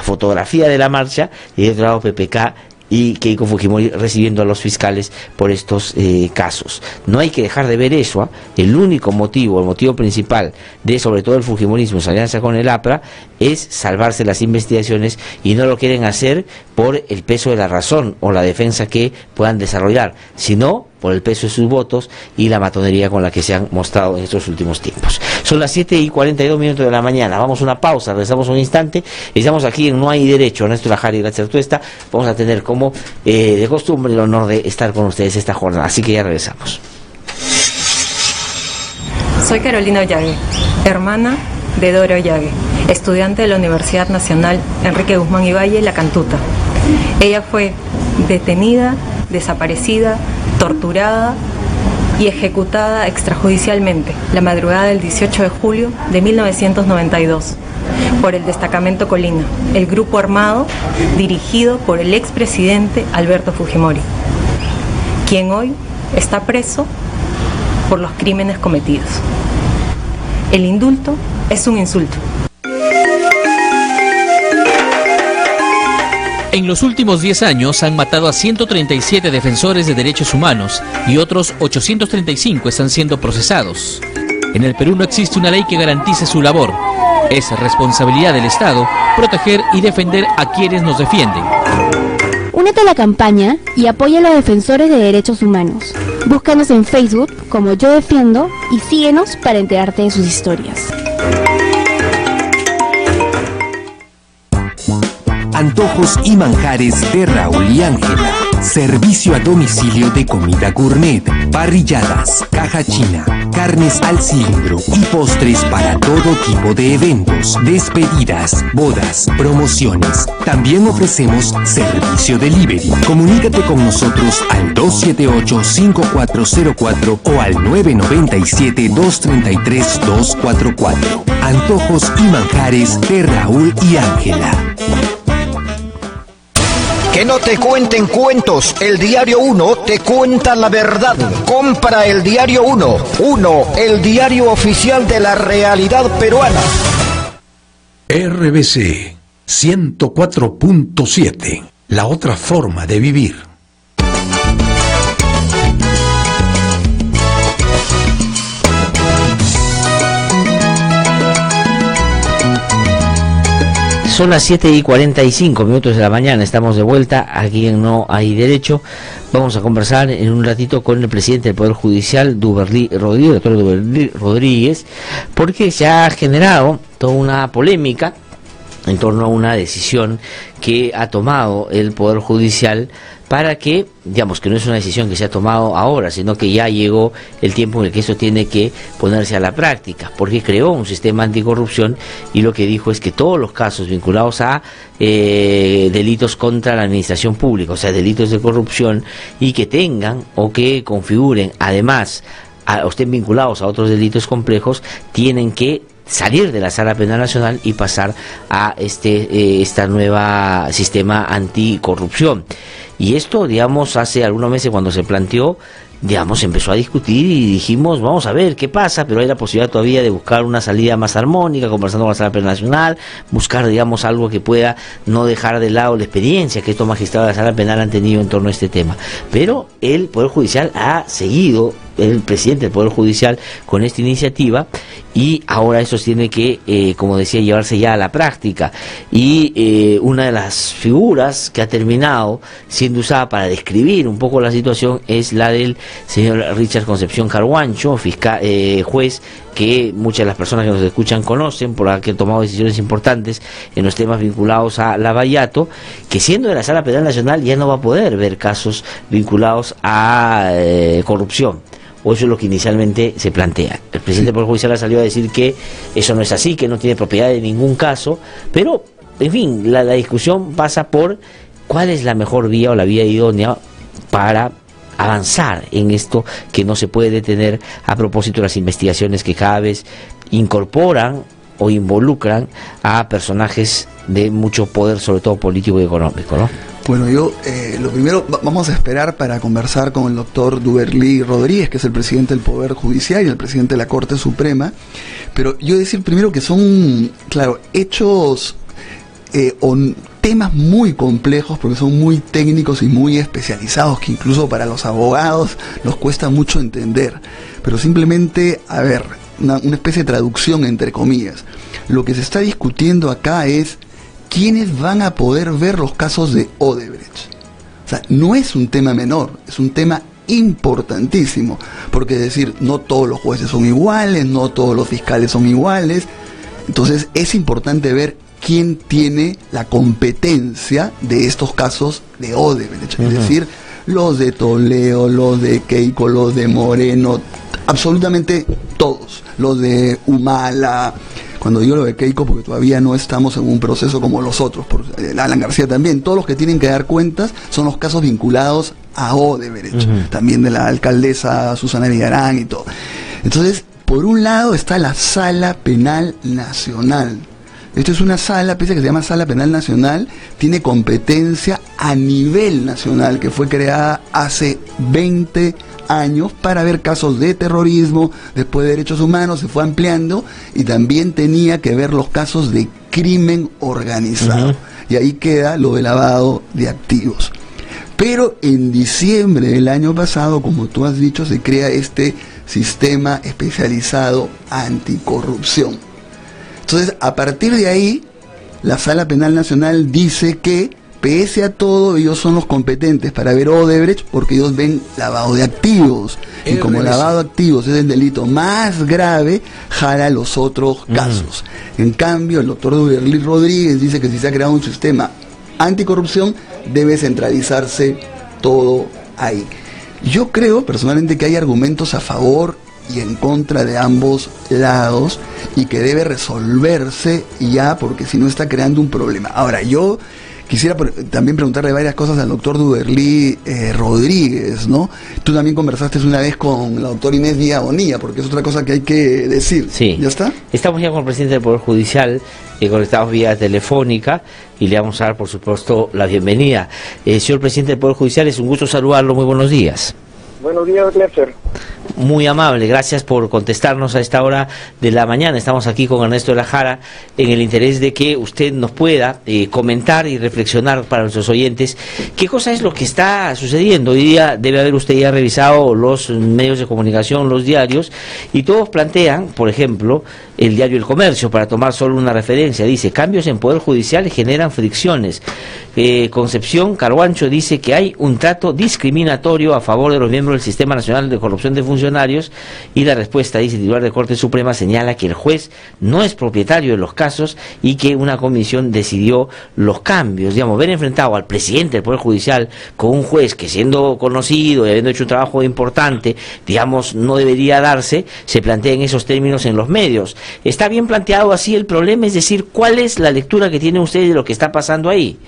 fotografía de la marcha, y de otro lado PPK y Keiko Fujimori recibiendo a los fiscales por estos casos. No hay que dejar de ver eso, el único motivo, el motivo principal de sobre todo el fujimorismo, su alianza con el APRA, es salvarse las investigaciones, y no lo quieren hacer por el peso de la razón o la defensa que puedan desarrollar, sino por el peso de sus votos y la matonería con la que se han mostrado en estos últimos tiempos. Son las 7:42 de la mañana. Vamos a una pausa, regresamos un instante. Estamos aquí en No Hay Derecho. Ernesto Lajari y Graciela Tuesta. Vamos a tener, como de costumbre, el honor de estar con ustedes esta jornada. Así que ya regresamos. Soy Carolina Ollague, hermana de Dora Ollague, estudiante de la Universidad Nacional Enrique Guzmán y Valle, La Cantuta. Ella fue detenida, desaparecida, torturada, y ejecutada extrajudicialmente la madrugada del 18 de julio de 1992 por el Destacamento Colina, el grupo armado dirigido por el expresidente Alberto Fujimori, quien hoy está preso por los crímenes cometidos. El indulto es un insulto. En los últimos 10 años han matado a 137 defensores de derechos humanos y otros 835 están siendo procesados. En el Perú no existe una ley que garantice su labor. Es responsabilidad del Estado proteger y defender a quienes nos defienden. Únete a la campaña y apoya a los defensores de derechos humanos. Búscanos en Facebook como Yo Defiendo y síguenos para enterarte de sus historias. Antojos y manjares de Raúl y Ángela. Servicio a domicilio de comida gourmet, parrilladas, caja china, carnes al cilindro y postres para todo tipo de eventos, despedidas, bodas, promociones. También ofrecemos servicio delivery. Comunícate con nosotros al 278-5404 o al 997-233-244. Antojos y manjares de Raúl y Ángela. Que no te cuenten cuentos, el Diario 1 te cuenta la verdad. Compra el Diario 1, el diario oficial de la realidad peruana. RBC 104.7, la otra forma de vivir. Son las 7:45 de la mañana, estamos de vuelta aquí en No Hay Derecho. Vamos a conversar en un ratito con el presidente del Poder Judicial, Duberlí Rodríguez, doctor Duberlí Rodríguez, porque se ha generado toda una polémica en torno a una decisión que ha tomado el Poder Judicial para que, digamos, que no es una decisión que se ha tomado ahora, sino que ya llegó el tiempo en el que eso tiene que ponerse a la práctica, porque creó un sistema anticorrupción y lo que dijo es que todos los casos vinculados a delitos contra la administración pública, o sea, delitos de corrupción, y que tengan o que configuren además o estén vinculados a otros delitos complejos, tienen que salir de la Sala Penal Nacional y pasar a esta nueva sistema anticorrupción. Y esto, digamos, hace algunos meses cuando se planteó, digamos, empezó a discutir y dijimos, vamos a ver qué pasa, pero hay la posibilidad todavía de buscar una salida más armónica, conversando con la Sala Penal Nacional, buscar, digamos, algo que pueda no dejar de lado la experiencia que estos magistrados de la Sala Penal han tenido en torno a este tema. Pero el Poder Judicial ha seguido, el presidente del Poder Judicial, con esta iniciativa, y ahora eso tiene que, como decía, llevarse ya a la práctica. Y una de las figuras que ha terminado siendo usada para describir un poco la situación es la del señor Richard Concepción Carhuancho, juez que muchas de las personas que nos escuchan conocen por haber tomado decisiones importantes en los temas vinculados a Lavallato, que siendo de la Sala Penal Nacional ya no va a poder ver casos vinculados a corrupción. O eso es lo que inicialmente se plantea. El presidente del Poder Judicial ha salido a decir que eso no es así, que no tiene propiedad de ningún caso, pero, en fin, la discusión pasa por cuál es la mejor vía o la vía idónea para avanzar en esto que no se puede detener a propósito de las investigaciones que cada vez incorporan o involucran a personajes de mucho poder, sobre todo político y económico, ¿no? Bueno, yo lo primero, vamos a esperar para conversar con el doctor Duberlí Rodríguez, que es el presidente del Poder Judicial y el presidente de la Corte Suprema, pero yo decir primero que son, claro, hechos o temas muy complejos, porque son muy técnicos y muy especializados, que incluso para los abogados nos cuesta mucho entender, pero simplemente, a ver, una especie de traducción entre comillas. Lo que se está discutiendo acá es quiénes van a poder ver los casos de Odebrecht. O sea, no es un tema menor, es un tema importantísimo, porque es decir, no todos los jueces son iguales, no todos los fiscales son iguales, entonces es importante ver quién tiene la competencia de estos casos de Odebrecht, es decir, los de Toledo, los de Keiko, los de Moreno, absolutamente todos, los de Humala. Cuando digo lo de Keiko, porque todavía no estamos en un proceso como los otros, por Alan García también, todos los que tienen que dar cuentas son los casos vinculados a Odebrecht, también de la alcaldesa Susana Villarán y todo. Entonces, por un lado está la Sala Penal Nacional. Esto es una sala, pese a que se llama Sala Penal Nacional, tiene competencia a nivel nacional, que fue creada hace 20 años para ver casos de terrorismo, después de derechos humanos, se fue ampliando, y también tenía que ver los casos de crimen organizado. Y ahí queda lo de lavado de activos. Pero en diciembre del año pasado, como tú has dicho, se crea este sistema especializado anticorrupción. Entonces, a partir de ahí, la Sala Penal Nacional dice que, pese a todo, ellos son los competentes para ver Odebrecht, porque ellos ven lavado de activos. Y como lavado de activos es el delito más grave, jala los otros casos. En cambio, el doctor Duberly Rodríguez dice que si se ha creado un sistema anticorrupción, debe centralizarse todo ahí. Yo creo personalmente que hay argumentos a favor y en contra de ambos lados, y que debe resolverse ya, porque si no está creando un problema. Ahora, yo quisiera también preguntarle varias cosas al doctor Duberly Rodríguez, ¿no? Tú también conversaste una vez con la doctora Inés Díaz Bonilla, porque es otra cosa que hay que decir. Sí. ¿Ya está? Estamos ya con el presidente del Poder Judicial, conectados vía telefónica, y le vamos a dar, por supuesto, la bienvenida. Señor presidente del Poder Judicial, es un gusto saludarlo. Muy buenos días. Buenos días, Leffer. Muy amable, gracias por contestarnos a esta hora de la mañana. Estamos aquí con Ernesto de la Jara en el interés de que usted nos pueda comentar y reflexionar para nuestros oyentes qué cosa es lo que está sucediendo. Hoy día debe haber usted ya revisado los medios de comunicación, los diarios, y todos plantean, por ejemplo, el diario El Comercio, para tomar solo una referencia, dice: cambios en Poder Judicial generan fricciones. Concepción Carhuancho dice que hay un trato discriminatorio a favor de los miembros del Sistema Nacional de Corrupción de Funcionarios, y la respuesta, dice el titular de Corte Suprema, señala que el juez no es propietario de los casos y que una comisión decidió los cambios. Digamos, ver enfrentado al presidente del Poder Judicial con un juez que, siendo conocido y habiendo hecho un trabajo importante, digamos, no debería darse, se plantea en esos términos en los medios. ¿Está bien planteado así el problema? Es decir, ¿cuál es la lectura que tiene usted de lo que está pasando ahí?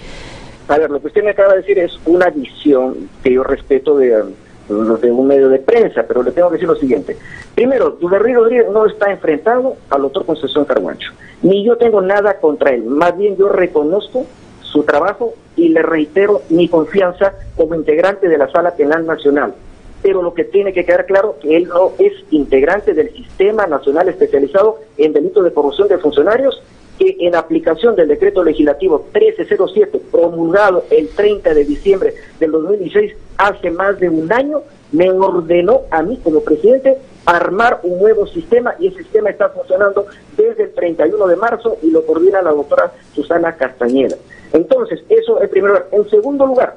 A ver, lo que usted me acaba de decir es una visión que yo respeto de un medio de prensa, pero le tengo que decir lo siguiente. Primero, Duberly Rodríguez no está enfrentado al doctor Concepción Carhuancho, ni yo tengo nada contra él, más bien yo reconozco su trabajo y le reitero mi confianza como integrante de la Sala Penal Nacional. Pero lo que tiene que quedar claro que él no es integrante del Sistema Nacional Especializado en Delitos de Corrupción de Funcionarios, que en aplicación del decreto legislativo 1307, promulgado el 30 de diciembre del 2016, hace más de un año, me ordenó a mí como presidente armar un nuevo sistema, y ese sistema está funcionando desde el 31 de marzo y lo coordina la doctora Susana Castañeda. Entonces, eso en primer lugar. En segundo lugar,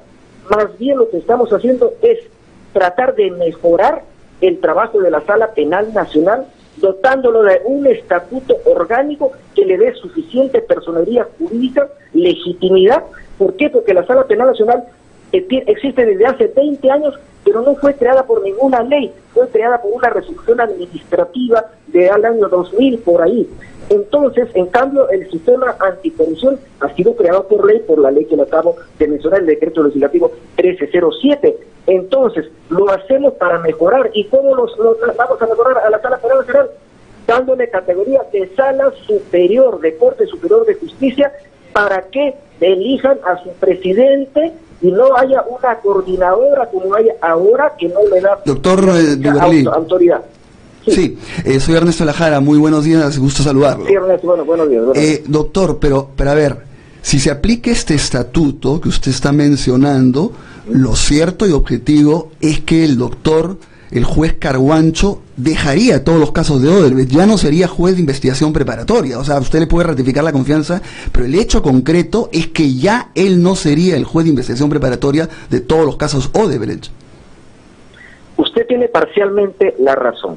más bien lo que estamos haciendo es tratar de mejorar el trabajo de la Sala Penal Nacional, dotándolo de un estatuto orgánico que le dé suficiente personería jurídica, legitimidad. ¿Por qué? Porque la Sala Penal Nacional existe desde hace 20 años, pero no fue creada por ninguna ley, fue creada por una resolución administrativa del año 2000, por ahí. Entonces, en cambio, el sistema anticorrupción ha sido creado por ley, por la ley que le acabo de mencionar, el decreto legislativo 1307. Entonces, lo hacemos para mejorar. ¿Y cómo los vamos a mejorar a la Sala Penal Nacional? Dándole categoría de Sala Superior, de Corte Superior de Justicia, para que elijan a su presidente y no haya una coordinadora como hay ahora, que no le da autoridad. Sí, soy Ernesto de la Jara, muy buenos días, gusto saludarlo. Sí, Ernesto, buenos días. Doctor, pero a ver, si se aplica este estatuto que usted está mencionando, lo cierto y objetivo es que el juez Carhuancho dejaría todos los casos de Odebrecht, ya no sería juez de investigación preparatoria. O sea, usted le puede ratificar la confianza, pero el hecho concreto es que ya él no sería el juez de investigación preparatoria de todos los casos Odebrecht. Usted tiene parcialmente la razón,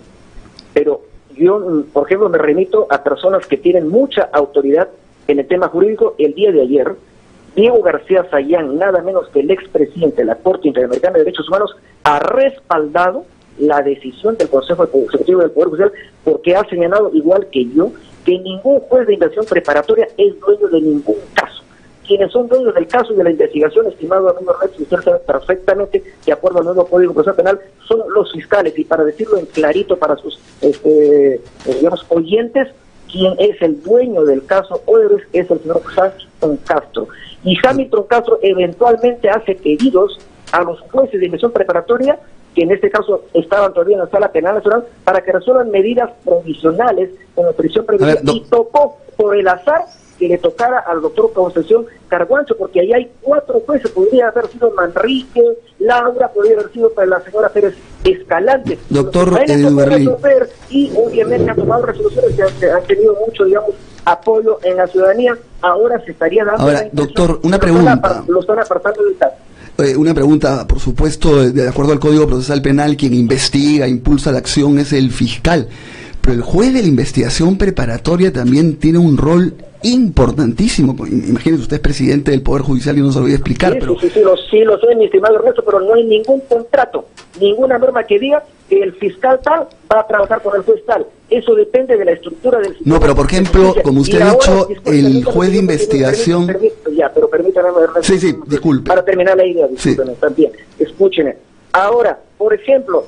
pero yo, por ejemplo, me remito a personas que tienen mucha autoridad en el tema jurídico. El día de ayer, Diego García Sayán, nada menos que el expresidente de la Corte Interamericana de Derechos Humanos, ha respaldado la decisión del Consejo Ejecutivo del Poder Judicial, porque ha señalado, igual que yo, que ningún juez de investigación preparatoria es dueño de ningún caso. quienes son dueños del caso y de la investigación, estimado amigo Ernesto, usted sabe perfectamente, de acuerdo al nuevo Código Procesal Penal, son los fiscales, y para decirlo en clarito para sus digamos, oyentes, quien es el dueño del caso Odebrecht es el señor Hamilton Castro. Y Hamilton Castro eventualmente hace pedidos a los jueces de investigación preparatoria, que en este caso estaban todavía en la Sala Penal Nacional, para que resuelvan medidas provisionales como prisión preventiva, y tocó por el azar que le tocara al doctor Concepción Carguancho, porque ahí hay 4 jueces, podría haber sido Manrique, Laura, podría haber sido para la señora Pérez Escalante. Doctor Duberlí. Y obviamente ha tomado resoluciones que han tenido mucho, digamos, apoyo en la ciudadanía. Ahora se estaría dando... Ahora, doctor, una pregunta. Lo están apartando del caso. Una pregunta, por supuesto, de acuerdo al Código Procesal Penal, quien investiga, impulsa la acción es el fiscal, pero el juez de la investigación preparatoria también tiene un rol importantísimo. Imagínese, usted es presidente del Poder Judicial y no se lo voy a explicar. Sí, pero... sí lo soy, mi estimado Ernesto, pero no hay ningún contrato, ninguna norma que diga que el fiscal tal va a trabajar con el juez tal. Eso depende de la estructura del sistema. No, pero por ejemplo, como usted ha dicho, el juez de investigación... Pero permítame, Ernesto. Sí, disculpe. Para terminar la idea, discúlpenme, también. Escúchenme. Ahora, por ejemplo,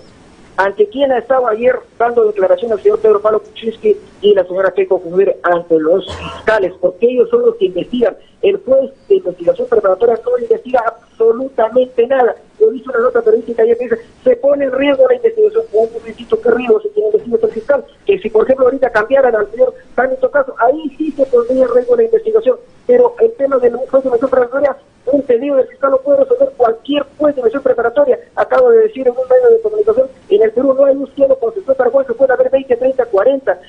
¿ante quién ha estado ayer dando declaración el señor Pedro Pablo Kuczynski y la señora Keiko Fugere? Ante los fiscales, porque ellos son los que investigan. El juez de investigación preparatoria no investiga absolutamente nada. Yo he visto una nota periodística ayer que dice, se pone en riesgo la investigación. Un momentito, ¿qué riesgo se tiene investigación el fiscal? Que si, por ejemplo, ahorita cambiaran al señor Hamilton Castro, ahí sí se pondría en riesgo la investigación. Pero el tema del juez de investigación preparatoria, un pedido del fiscal lo puede resolver cualquier juez de investigación preparatoria. Acabo de decir en un medio de comunicación, en el Perú no hay un cielo concesor para jueces, puede haber 20, 30, 40.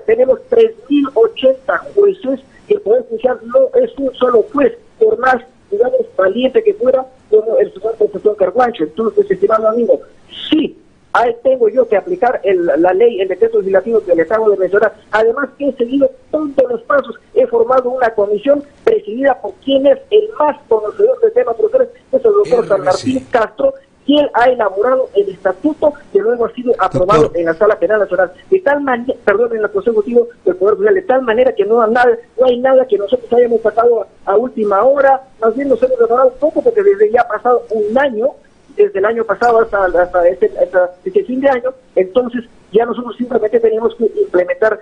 Tenemos 3.080 jueces, y el Poder Judicial no es un solo juez, por más, digamos, valiente que fuera, como el señor Concepción Carguancho. Entonces, estimado amigo, sí, ahí tengo yo que aplicar la ley, el decreto legislativo que le acabo de mencionar. Además que he seguido todos los pasos, he formado una comisión presidida por quien es el más conocedor del tema procesal, es el doctor San Martín Castro, y él ha elaborado el estatuto que luego ha sido aprobado, doctor, en la Sala Penal Nacional, de tal manera, perdón, en el Consejo Ejecutivo del Poder Judicial, de tal manera que no hay nada que nosotros hayamos sacado a última hora, más bien nos hemos demorado un poco, porque desde ya ha pasado un año, desde el año pasado hasta este fin de año, entonces ya nosotros simplemente tenemos que implementar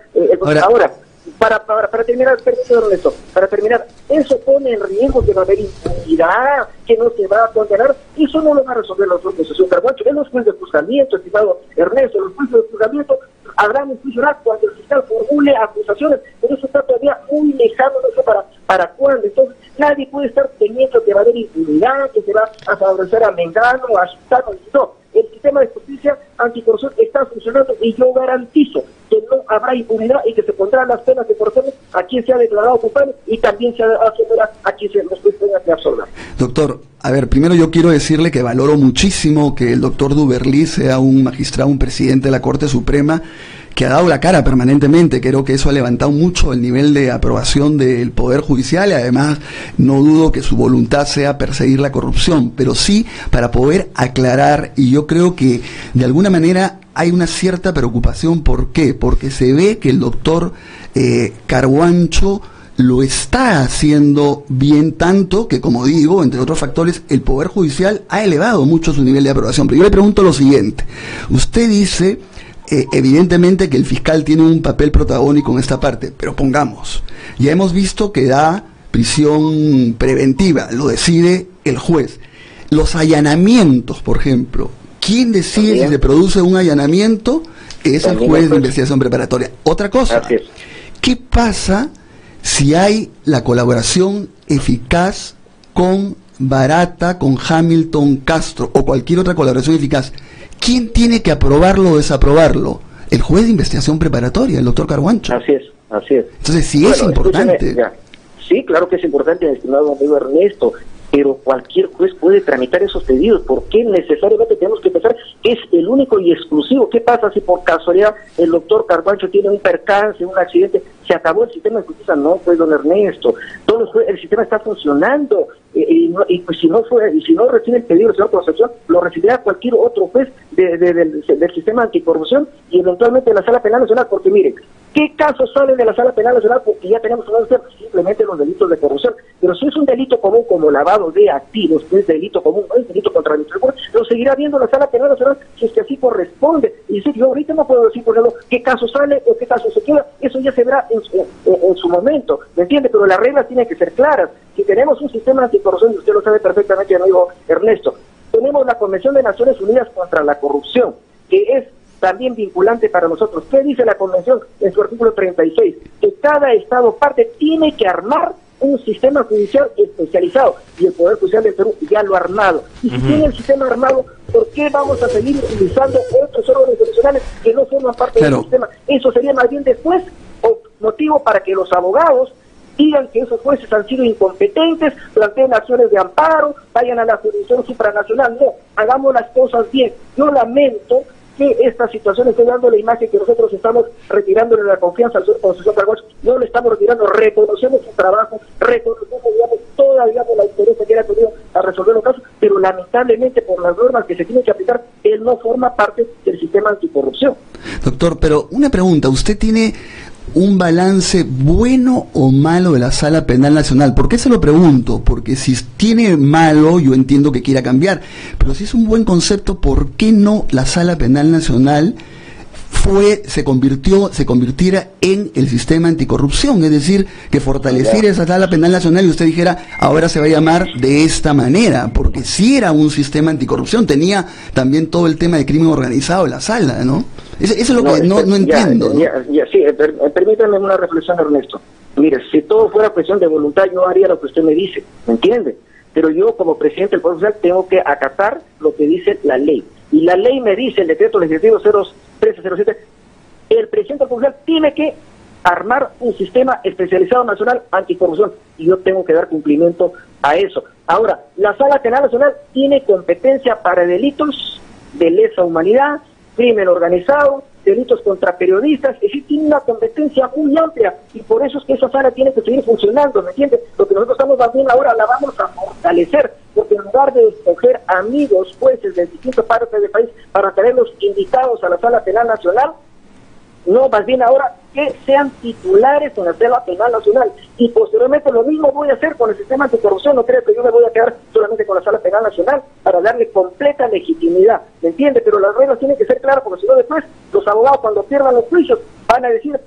ahora. Para terminar, permítame esto, para terminar, eso pone en riesgo que va a haber impunidad, que no se va a condenar. Eso no lo va a resolver la Concepción Carguancho. En los jueces de juzgamiento, estimado Ernesto, los jueces de juzgamiento habrán un juicio oral cuando el fiscal formule acusaciones, pero eso está todavía muy lejano, no sé para cuándo. Entonces, nadie puede estar temiendo que va a haber impunidad, que se va a favorecer a Mengano, a Sutano, no. El sistema de justicia anticorrupción está funcionando y yo garantizo que no habrá impunidad y que se pondrán las penas de corrupción a quien se ha declarado culpable y también se absolverá a quien se después tenga que absolver. Doctor, a ver, primero yo quiero decirle que valoro muchísimo que el doctor Duberlí sea un magistrado, un presidente de la Corte Suprema que ha dado la cara permanentemente. Creo que eso ha levantado mucho el nivel de aprobación del Poder Judicial y además no dudo que su voluntad sea perseguir la corrupción, pero sí para poder aclarar, y yo creo que de alguna manera hay una cierta preocupación. ¿Por qué? Porque se ve que el doctor Carguancho lo está haciendo bien, tanto que, como digo, entre otros factores, el Poder Judicial ha elevado mucho su nivel de aprobación. Pero yo le pregunto lo siguiente. Usted dice, evidentemente, que el fiscal tiene un papel protagónico en esta parte, pero pongamos, ya hemos visto que da prisión preventiva, lo decide el juez. Los allanamientos, por ejemplo, ¿quién decide si se produce un allanamiento? Es el juez de investigación preparatoria. Otra cosa, ¿qué pasa si hay la colaboración eficaz con Barata, con Hamilton Castro o cualquier otra colaboración eficaz? ¿Quién tiene que aprobarlo o desaprobarlo? El juez de investigación preparatoria, el doctor Carguancho. Así es. Entonces, sí, bueno, es importante. Sí, claro que es importante, estimado amigo Ernesto, pero cualquier juez puede tramitar esos pedidos. ¿Por qué necesariamente tenemos que pensar que es el único y exclusivo? ¿Qué pasa si por casualidad el doctor Carguancho tiene un percance, un accidente? ¿Se acabó el sistema de justicia? No, pues, don Ernesto. El sistema está funcionando. Y pues si no recibe el pedido del señor Concepción, lo recibirá cualquier otro juez del sistema anticorrupción y eventualmente la Sala Penal Nacional. Porque miren, ¿Qué casos salen de la Sala Penal Nacional? Porque ya tenemos simplemente los delitos de corrupción. Pero si es un delito común como lavado de activos, que es delito común, no es delito contra el Ministerio Público, lo seguirá viendo la Sala Penal Nacional si es que así corresponde. Y decir, yo ahorita no puedo decir, por ejemplo, qué caso sale o qué caso se queda. Eso ya se verá en su momento, ¿me entiende? Pero las reglas tienen que ser claras. Si tenemos un sistema anticorrupción, y usted lo sabe perfectamente, amigo Ernesto, tenemos la Convención de Naciones Unidas contra la Corrupción, que es también vinculante para nosotros. ¿Qué dice la Convención en su artículo 36? Que cada Estado parte tiene que armar un sistema judicial especializado, y el Poder Judicial del Perú ya lo ha armado. Y si tiene el sistema armado, ¿por qué vamos a seguir utilizando otros órganos institucionales que no forman parte del sistema? Eso sería más bien después motivo para que los abogados digan que esos jueces han sido incompetentes, planteen acciones de amparo, vayan a la jurisdicción supranacional. No, hagamos las cosas bien. Yo lamento que esta situación esté dando la imagen que nosotros estamos retirándole la confianza al señor Concepción Carguacho. No le estamos retirando, reconocemos su trabajo, reconocemos, toda, la interés que él ha tenido a resolver los casos, pero lamentablemente por las normas que se tienen que aplicar, él no forma parte del sistema anticorrupción. Doctor, pero una pregunta, ¿usted tiene un balance bueno o malo de la Sala Penal Nacional? ¿Por qué se lo pregunto? Porque si tiene malo, yo entiendo que quiera cambiar, pero si es un buen concepto, ¿por qué no la Sala Penal Nacional se convirtiera en el sistema anticorrupción? Es decir, que fortaleciera esa Sala Penal Nacional y usted dijera, ahora se va a llamar de esta manera, porque si era un sistema anticorrupción, tenía también todo el tema de crimen organizado en la sala, ¿no? Eso es lo que no entiendo. Sí, permítame una reflexión, Ernesto. Mire, si todo fuera cuestión de voluntad, yo haría lo que usted me dice, ¿me entiende? Pero yo, como presidente del Poder Judicial, tengo que acatar lo que dice la ley. Y la ley me dice, el decreto legislativo 1307, el presidente del Poder Judicial tiene que armar un sistema especializado nacional anticorrupción, y yo tengo que dar cumplimiento a eso. Ahora, la Sala Penal Nacional tiene competencia para delitos de lesa humanidad, crimen organizado, delitos contra periodistas, es decir, tiene una competencia muy amplia, y por eso es que esa sala tiene que seguir funcionando, ¿me entiendes? Lo que nosotros estamos haciendo ahora la vamos a fortalecer, porque en lugar de escoger amigos jueces de distintas partes del país para traerlos invitados a la Sala Penal Nacional, no, más bien ahora que sean titulares en la Sala Penal Nacional, y posteriormente lo mismo voy a hacer con el sistema anticorrupción. No creo que yo me voy a quedar solamente con la Sala Penal Nacional para darle completa legitimidad, ¿me entiende? Pero las reglas tienen que ser claras, porque si no después los abogados, cuando pierdan los juicios, van a decir,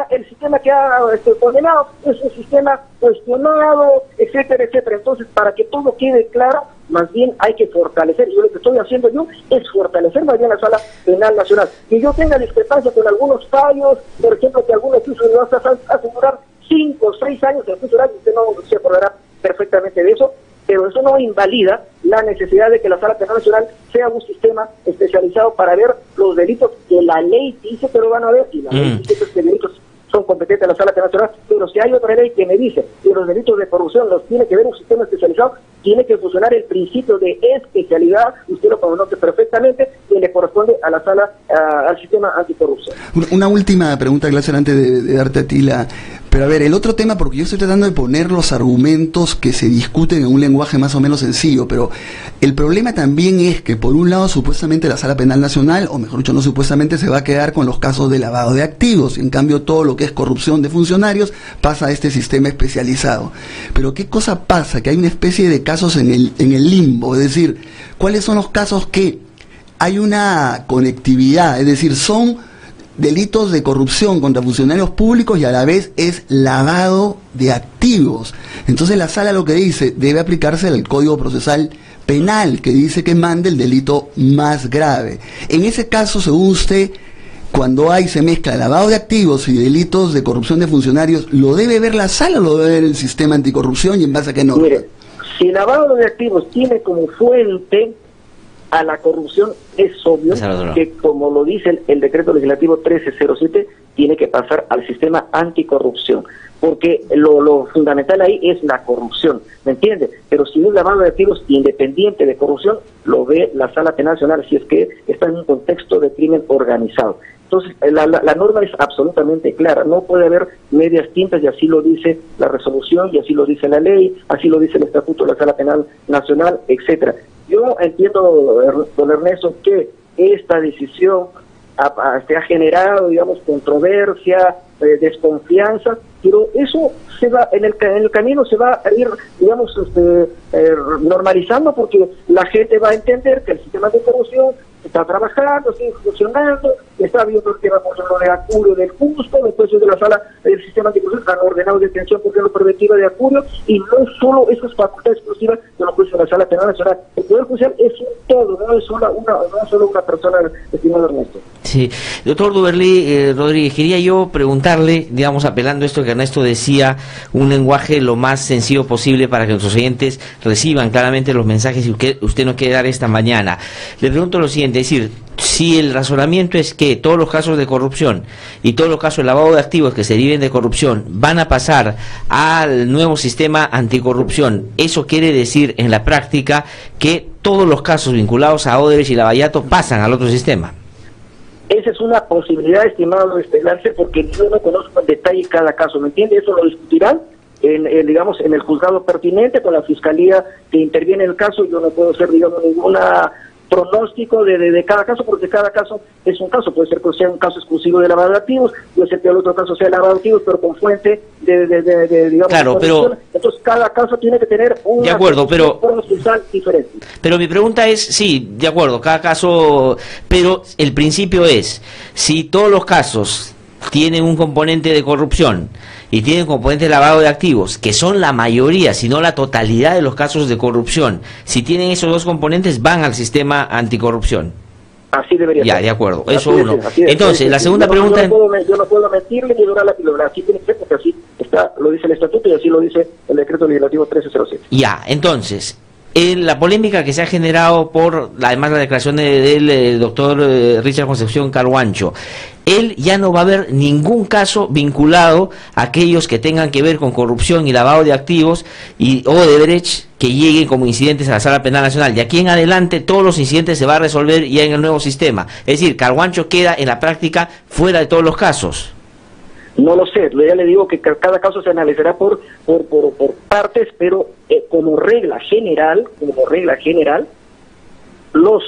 el sistema que ha condenado es un sistema cuestionado, etcétera, etcétera. Entonces, para que todo quede claro, más bien hay que fortalecer, y lo que estoy haciendo yo es fortalecer más bien la Sala Penal Nacional. Que yo tenga discrepancia con algunos fallos, por ejemplo, que algunos juicios me van a asegurar 5 o 6 años de juicio oral, usted no se acordará perfectamente de eso, pero eso no invalida la necesidad de que la Sala Penal Nacional sea un sistema especializado para ver los delitos que la ley dice que lo van a ver, y la ley dice que delitos son competentes de la Sala Penal Nacional, pero si hay otra ley que me dice que los delitos de corrupción los tiene que ver un sistema especializado, tiene que funcionar el principio de especialidad, usted lo conoce perfectamente, que le corresponde a la sala, al sistema anticorrupción. Una última pregunta, Glácer, antes de darte a ti la... Pero a ver, el otro tema, porque yo estoy tratando de poner los argumentos que se discuten en un lenguaje más o menos sencillo, pero el problema también es que, por un lado, supuestamente la Sala Penal Nacional, o mejor dicho, no supuestamente, se va a quedar con los casos de lavado de activos, en cambio todo lo que es corrupción de funcionarios pasa a este sistema especializado. Pero ¿qué cosa pasa? Que hay una especie de casos en el limbo, es decir, ¿cuáles son los casos que hay una conectividad? Es decir, son delitos de corrupción contra funcionarios públicos y a la vez es lavado de activos. Entonces la sala lo que dice, debe aplicarse el Código Procesal Penal, que dice que mande el delito más grave. En ese caso, según usted, cuando se mezcla lavado de activos y delitos de corrupción de funcionarios, ¿lo debe ver la sala o lo debe ver el sistema anticorrupción, y en base a qué no? Mire, si lavado de activos tiene como fuente a la corrupción, es obvio que, como lo dice el decreto legislativo 1307, tiene que pasar al sistema anticorrupción, porque lo fundamental ahí es la corrupción, ¿me entiende? Pero si es lavado de activos independiente de corrupción, lo ve la Sala Penal Nacional si es que está en un contexto de crimen organizado. Entonces, la norma es absolutamente clara, no puede haber medias tintas, y así lo dice la resolución, y así lo dice la ley, así lo dice el Estatuto de la Sala Penal Nacional, etcétera. Yo entiendo, don Ernesto, que esta decisión ha generado, digamos, controversia, desconfianza, pero eso se va en el camino se va a ir, digamos, normalizando, porque la gente va a entender que el sistema de corrupción está trabajando, sigue funcionando, está viendo el tema, por ejemplo, de Acurio, del Cusco, después de la sala del sistema anticorrupción han ordenado detención por lo preventiva de Acurio, y no solo esas facultades exclusivas de los jueces de la Sala Penal Nacional. El Poder Judicial es un todo, no es solo una persona, estimado Ernesto. Sí, doctor Duberlí Rodríguez, quería yo preguntarle, digamos, apelando a esto que Ernesto decía, un lenguaje lo más sencillo posible para que nuestros oyentes reciban claramente los mensajes que usted nos quiere dar esta mañana. Le pregunto lo siguiente, es decir, si el razonamiento es que todos los casos de corrupción y todos los casos de lavado de activos que se deriven de corrupción van a pasar al nuevo sistema anticorrupción, eso quiere decir en la práctica que todos los casos vinculados a Odebrecht y Lavallato pasan al otro sistema. Esa es una posibilidad, estimado Estelarse, porque yo no conozco en detalle cada caso, ¿me entiende? Eso lo discutirán digamos, en el juzgado pertinente con la fiscalía que interviene en el caso. Yo no puedo hacer, digamos, ninguna pronóstico de cada caso, porque cada caso es un caso. Puede ser que sea un caso exclusivo de lavado de activos, puede ser que el otro caso sea lavado de activos, pero con fuente digamos, claro, pero entonces cada caso tiene que tener un de acuerdo, pero procesal diferente. Pero mi pregunta es, sí, de acuerdo, cada caso, pero el principio es, si todos los casos tienen un componente de corrupción y tienen un componente de lavado de activos, que son la mayoría, si no la totalidad de los casos de corrupción, si tienen esos dos componentes, van al sistema anticorrupción. Así debería ser. Ya, de acuerdo, Así eso uno. Entonces, la segunda pregunta... Yo no puedo mentirle ni dorar la píldora, así tiene que ser, porque así está, lo dice el estatuto y así lo dice el decreto legislativo 1307. Ya, entonces... la polémica que se ha generado por, además, la declaración del doctor Richard Concepción Carhuancho, él ya no va a haber ningún caso vinculado a aquellos que tengan que ver con corrupción y lavado de activos y Odebrecht que lleguen como incidentes a la Sala Penal Nacional. De aquí en adelante todos los incidentes se van a resolver ya en el nuevo sistema. Es decir, Carhuancho queda en la práctica fuera de todos los casos. No lo sé, ya le digo que cada caso se analizará por partes, pero como regla general, los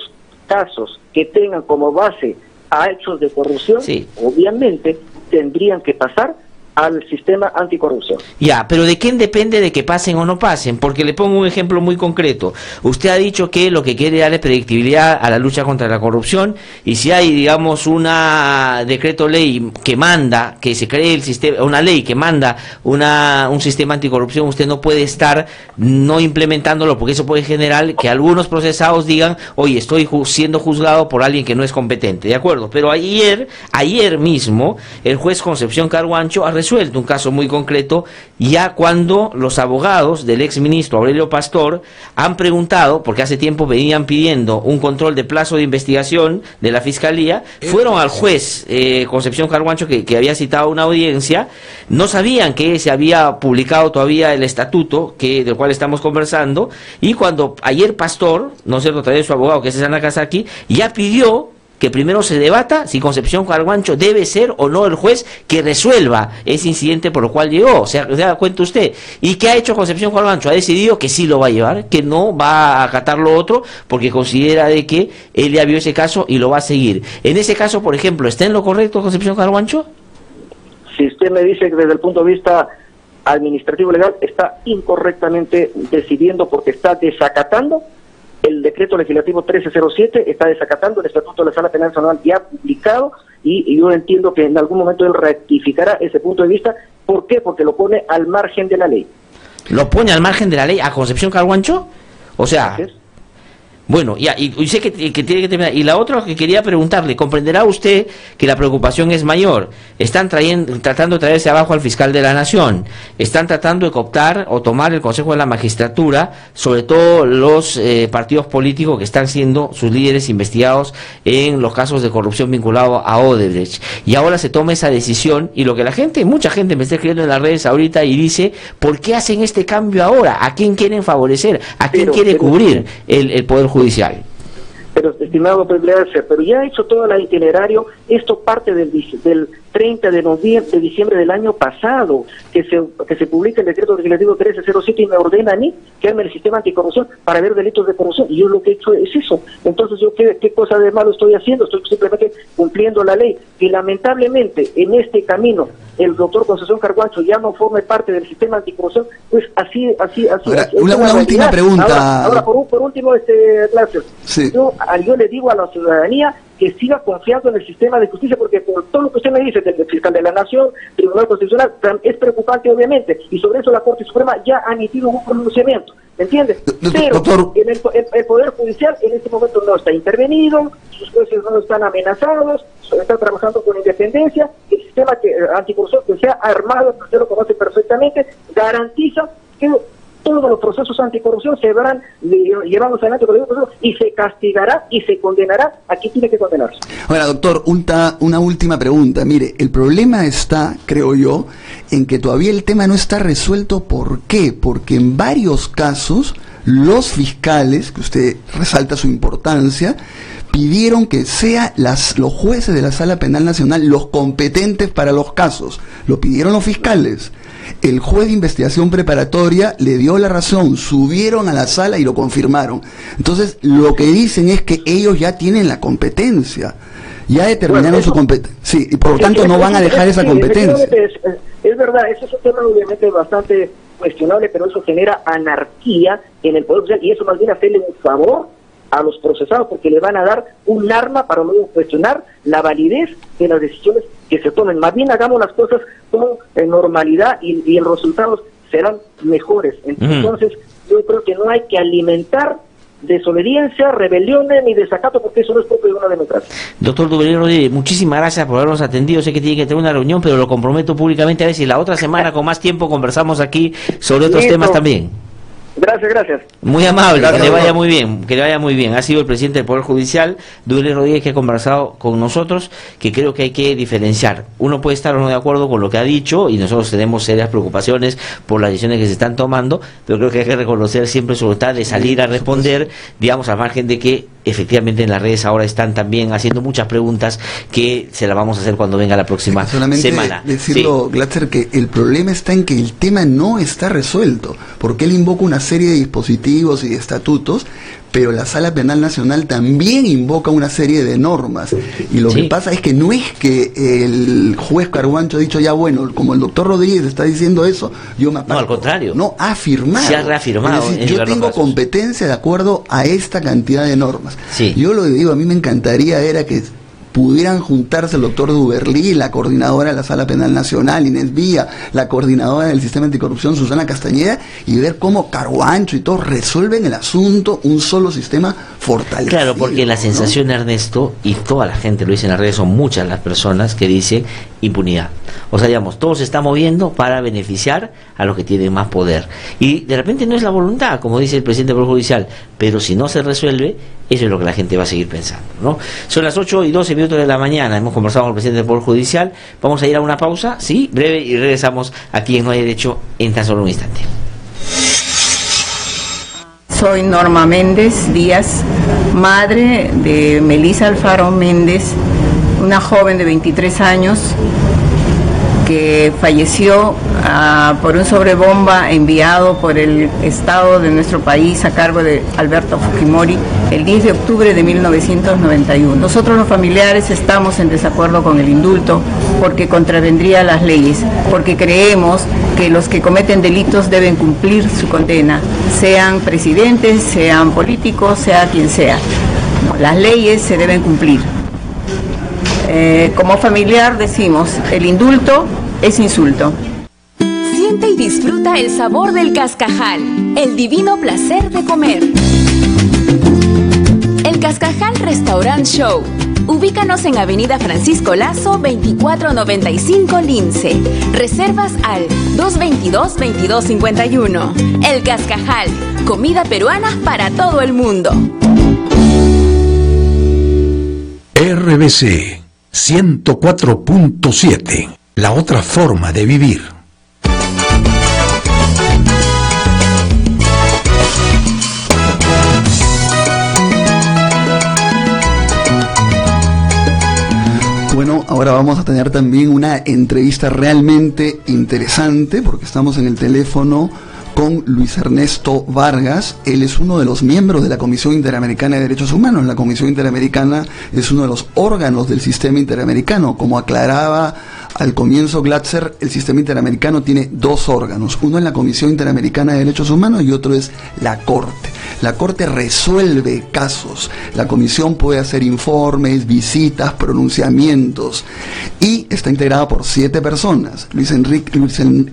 casos que tengan como base a hechos de corrupción, sí, obviamente tendrían que pasar al sistema anticorrupción. Ya, pero ¿de quién depende de que pasen o no pasen? Porque le pongo un ejemplo muy concreto. Usted ha dicho que lo que quiere darle predictibilidad a la lucha contra la corrupción, y si hay, digamos, una decreto ley que manda, que se cree el sistema, una ley que manda un sistema anticorrupción, usted no puede estar no implementándolo, porque eso puede generar que algunos procesados digan, oye, estoy siendo juzgado por alguien que no es competente, ¿de acuerdo? Pero ayer mismo, el juez Concepción Carhuancho ha resuelto un caso muy concreto, ya cuando los abogados del ex ministro Aurelio Pastor han preguntado, porque hace tiempo venían pidiendo un control de plazo de investigación de la Fiscalía, fueron al juez Concepción Carhuancho, que había citado una audiencia, no sabían que se había publicado todavía el estatuto del cual estamos conversando, y cuando ayer Pastor, no sé, trae su abogado, que es Ana Kazaki, ya pidió que primero se debata si Concepción Carhuancho debe ser o no el juez que resuelva ese incidente por lo cual llegó. O sea, ¿se da cuenta usted? ¿Y qué ha hecho Concepción Carhuancho? Ha decidido que sí lo va a llevar, que no va a acatar lo otro, porque considera de que él ya vio ese caso y lo va a seguir. En ese caso, por ejemplo, ¿está en lo correcto Concepción Carhuancho? Si usted me dice que desde el punto de vista administrativo legal está incorrectamente decidiendo, porque está desacatando el decreto legislativo 1307, está desacatando el estatuto de la Sala Penal Nacional ya publicado, y yo entiendo que en algún momento él rectificará ese punto de vista. ¿Por qué? Porque lo pone al margen de la ley. ¿Lo pone al margen de la ley a Concepción Carhuancho? O sea... Bueno, ya, y sé que tiene que terminar. Y la otra que quería preguntarle, comprenderá usted que la preocupación es mayor. Están tratando de traerse abajo al fiscal de la Nación. Están tratando de cooptar o tomar el Consejo de la Magistratura, sobre todo los partidos políticos que están siendo sus líderes investigados en los casos de corrupción vinculados a Odebrecht. Y ahora se toma esa decisión, y lo que mucha gente me está escribiendo en las redes ahorita y dice, ¿por qué hacen este cambio ahora? ¿A quién quieren favorecer? ¿A quién quiere cubrir el Poder Judicial? Pero, estimado Bleaser, pero ya ha hecho todo el itinerario. Esto parte del 30 de diciembre del año pasado, que se publica el decreto legislativo 1307 y me ordena a mí que arme el sistema anticorrupción para ver delitos de corrupción. Y yo lo que he hecho es eso. Entonces, ¿yo qué cosa de malo estoy haciendo? Estoy simplemente cumpliendo la ley. Y lamentablemente, en este camino, el doctor Concepción Carguancho ya no forme parte del sistema anticorrupción, pues así. Ahora, una última pregunta. Ahora por último, Glaser, sí. yo le digo a la ciudadanía que siga confiando en el sistema de justicia, porque por todo lo que usted me dice, del fiscal de la Nación, Tribunal Constitucional, es preocupante obviamente, y sobre eso la Corte Suprema ya ha emitido un pronunciamiento, ¿me entiendes? Pero el Poder Judicial en este momento no está intervenido, sus jueces no están amenazados, están trabajando con independencia, el sistema anticorrupción que se ha armado, usted lo conoce perfectamente, garantiza que todos los procesos anticorrupción se verán llevados adelante y se castigará y se condenará a quien tiene que condenarse. Ahora, doctor, una última pregunta. Mire, el problema está, creo yo, en que todavía el tema no está resuelto. ¿Por qué? Porque en varios casos los fiscales, que usted resalta su importancia, pidieron que sean los jueces de la Sala Penal Nacional los competentes para los casos. Lo pidieron los fiscales. El juez de investigación preparatoria le dio la razón, subieron a la sala y lo confirmaron. Entonces, lo que dicen es que ellos ya tienen la competencia, ya determinaron su competencia, sí, y por lo tanto no van a dejar esa competencia. Es verdad, ese es un tema obviamente bastante cuestionable, pero eso genera anarquía en el Poder Judicial y eso más bien hacerle un favor a los procesados, porque le van a dar un arma para luego cuestionar la validez de las decisiones que se tomen. Más bien hagamos las cosas con normalidad y los resultados serán mejores. Entonces, yo creo que no hay que alimentar desobediencia, rebeliones ni desacato, porque eso no es propio de una democracia. Doctor Duverly Rodríguez, muchísimas gracias por habernos atendido. Sé que tiene que tener una reunión, pero lo comprometo públicamente a ver si la otra semana con más tiempo conversamos aquí sobre otros temas también. Gracias. Muy amable, gracias, que le vaya muy bien, Ha sido el presidente del Poder Judicial, Duverly Rodríguez, que ha conversado con nosotros, que creo que hay que diferenciar. Uno puede estar o no de acuerdo con lo que ha dicho, y nosotros tenemos serias preocupaciones por las decisiones que se están tomando, pero creo que hay que reconocer siempre su voluntad de salir a responder, digamos, al margen de que efectivamente en las redes ahora están también haciendo muchas preguntas que se las vamos a hacer cuando venga la próxima semana. Decirlo, sí. Glatzer, que el problema está en que el tema no está resuelto, porque él invoca una serie de dispositivos y de estatutos, pero la Sala Penal Nacional también invoca una serie de normas, y lo que pasa es que no es que el juez Carguancho ha dicho ya, bueno, como el doctor Rodríguez está diciendo eso, yo me aparto. No, al contrario. No, ha afirmado. Se ha reafirmado. Es decir, yo tengo competencia de acuerdo a esta cantidad de normas. Sí. Yo lo que digo, a mí me encantaría era que pudieran juntarse el doctor Duverly, la coordinadora de la Sala Penal Nacional, Inés Villa, la coordinadora del Sistema Anticorrupción, Susana Castañeda, y ver cómo Carguancho y todos resuelven el asunto, un solo sistema fortalecido. Claro, porque la sensación, Ernesto, y toda la gente lo dice en las redes, son muchas las personas que dicen impunidad. O sea, digamos, todo se está moviendo para beneficiar a los que tienen más poder. Y de repente no es la voluntad, como dice el presidente del Poder Judicial, pero si no se resuelve, eso es lo que la gente va a seguir pensando, ¿no? Son las 8:12 de la mañana, hemos conversado con el presidente del Poder Judicial, vamos a ir a una pausa, sí, breve, y regresamos aquí en No hay Derecho en tan solo un instante. Soy Norma Méndez Díaz, madre de Melissa Alfaro Méndez, una joven de 23 años que falleció por un sobrebomba enviado por el Estado de nuestro país a cargo de Alberto Fujimori el 10 de octubre de 1991. Nosotros los familiares estamos en desacuerdo con el indulto porque contravendría las leyes, porque creemos que los que cometen delitos deben cumplir su condena, sean presidentes, sean políticos, sea quien sea. No, las leyes se deben cumplir. Como familiar decimos, el indulto es insulto. Siente y disfruta el sabor del Cascajal, el divino placer de comer. El Cascajal Restaurant Show. Ubícanos en Avenida Francisco Lazo, 2495 Lince. Reservas al 222-2251. El Cascajal, comida peruana para todo el mundo. RBC 104.7, la otra forma de vivir. Ahora vamos a tener también una entrevista realmente interesante porque estamos en el teléfono con Luis Ernesto Vargas. Él es uno de los miembros de la Comisión Interamericana de Derechos Humanos. La Comisión Interamericana es uno de los órganos del sistema interamericano. Como aclaraba al comienzo Glatzer, el sistema interamericano tiene dos órganos. Uno es la Comisión Interamericana de Derechos Humanos y otro es la Corte. La Corte resuelve casos. La Comisión puede hacer informes, visitas, pronunciamientos y está integrada por 7 personas. Luis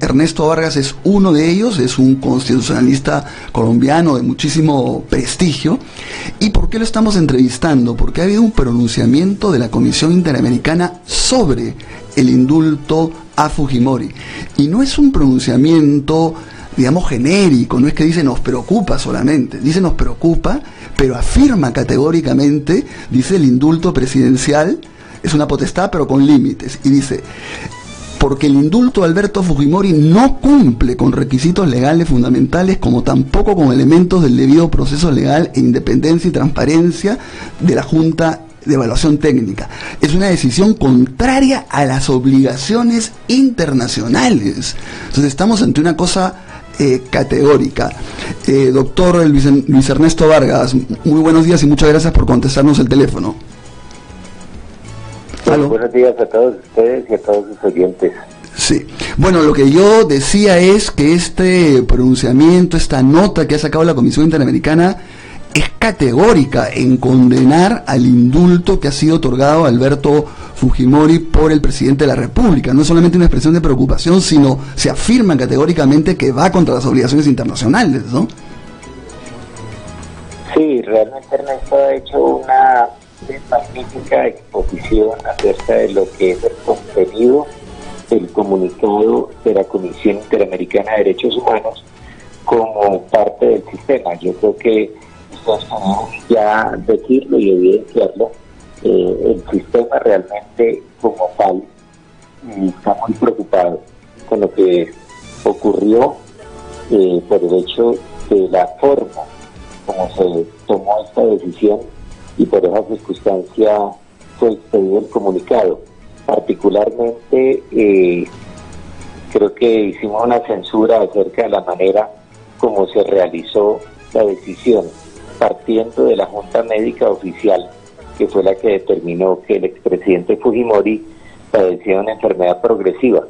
Ernesto Vargas es uno de ellos, es un constitucionalista colombiano de muchísimo prestigio. ¿Y por qué lo estamos entrevistando? Porque ha habido un pronunciamiento de la Comisión Interamericana sobre el indulto a Fujimori. Y no es un pronunciamiento, digamos, genérico, no es que dice nos preocupa solamente, dice nos preocupa, pero afirma categóricamente, dice el indulto presidencial es una potestad pero con límites, y dice, porque el indulto de Alberto Fujimori no cumple con requisitos legales fundamentales como tampoco con elementos del debido proceso legal e independencia y transparencia de la Junta de Evaluación Técnica. Es una decisión contraria a las obligaciones internacionales. Entonces estamos ante una cosa categórica. Doctor Luis Ernesto Vargas, muy buenos días y muchas gracias por contestarnos el teléfono. Bueno, buenos días a todos ustedes y a todos sus oyentes. Sí. Bueno, lo que yo decía es que este pronunciamiento, esta nota que ha sacado la Comisión Interamericana es categórica en condenar al indulto que ha sido otorgado a Alberto Fujimori por el presidente de la República. No es solamente una expresión de preocupación, sino se afirma categóricamente que va contra las obligaciones internacionales, ¿no? Sí, realmente Ernesto ha hecho una magnífica exposición acerca de lo que es el contenido del comunicado de la Comisión Interamericana de Derechos Humanos como parte del sistema. Yo creo que podemos ya decirlo y evidenciarlo, el sistema realmente como tal está muy preocupado con lo que ocurrió por el hecho de la forma como se tomó esta decisión y por esa circunstancia fue expedido el comunicado. Particularmente creo que hicimos una censura acerca de la manera como se realizó la decisión, partiendo de la Junta Médica Oficial, que fue la que determinó que el expresidente Fujimori padecía una enfermedad progresiva,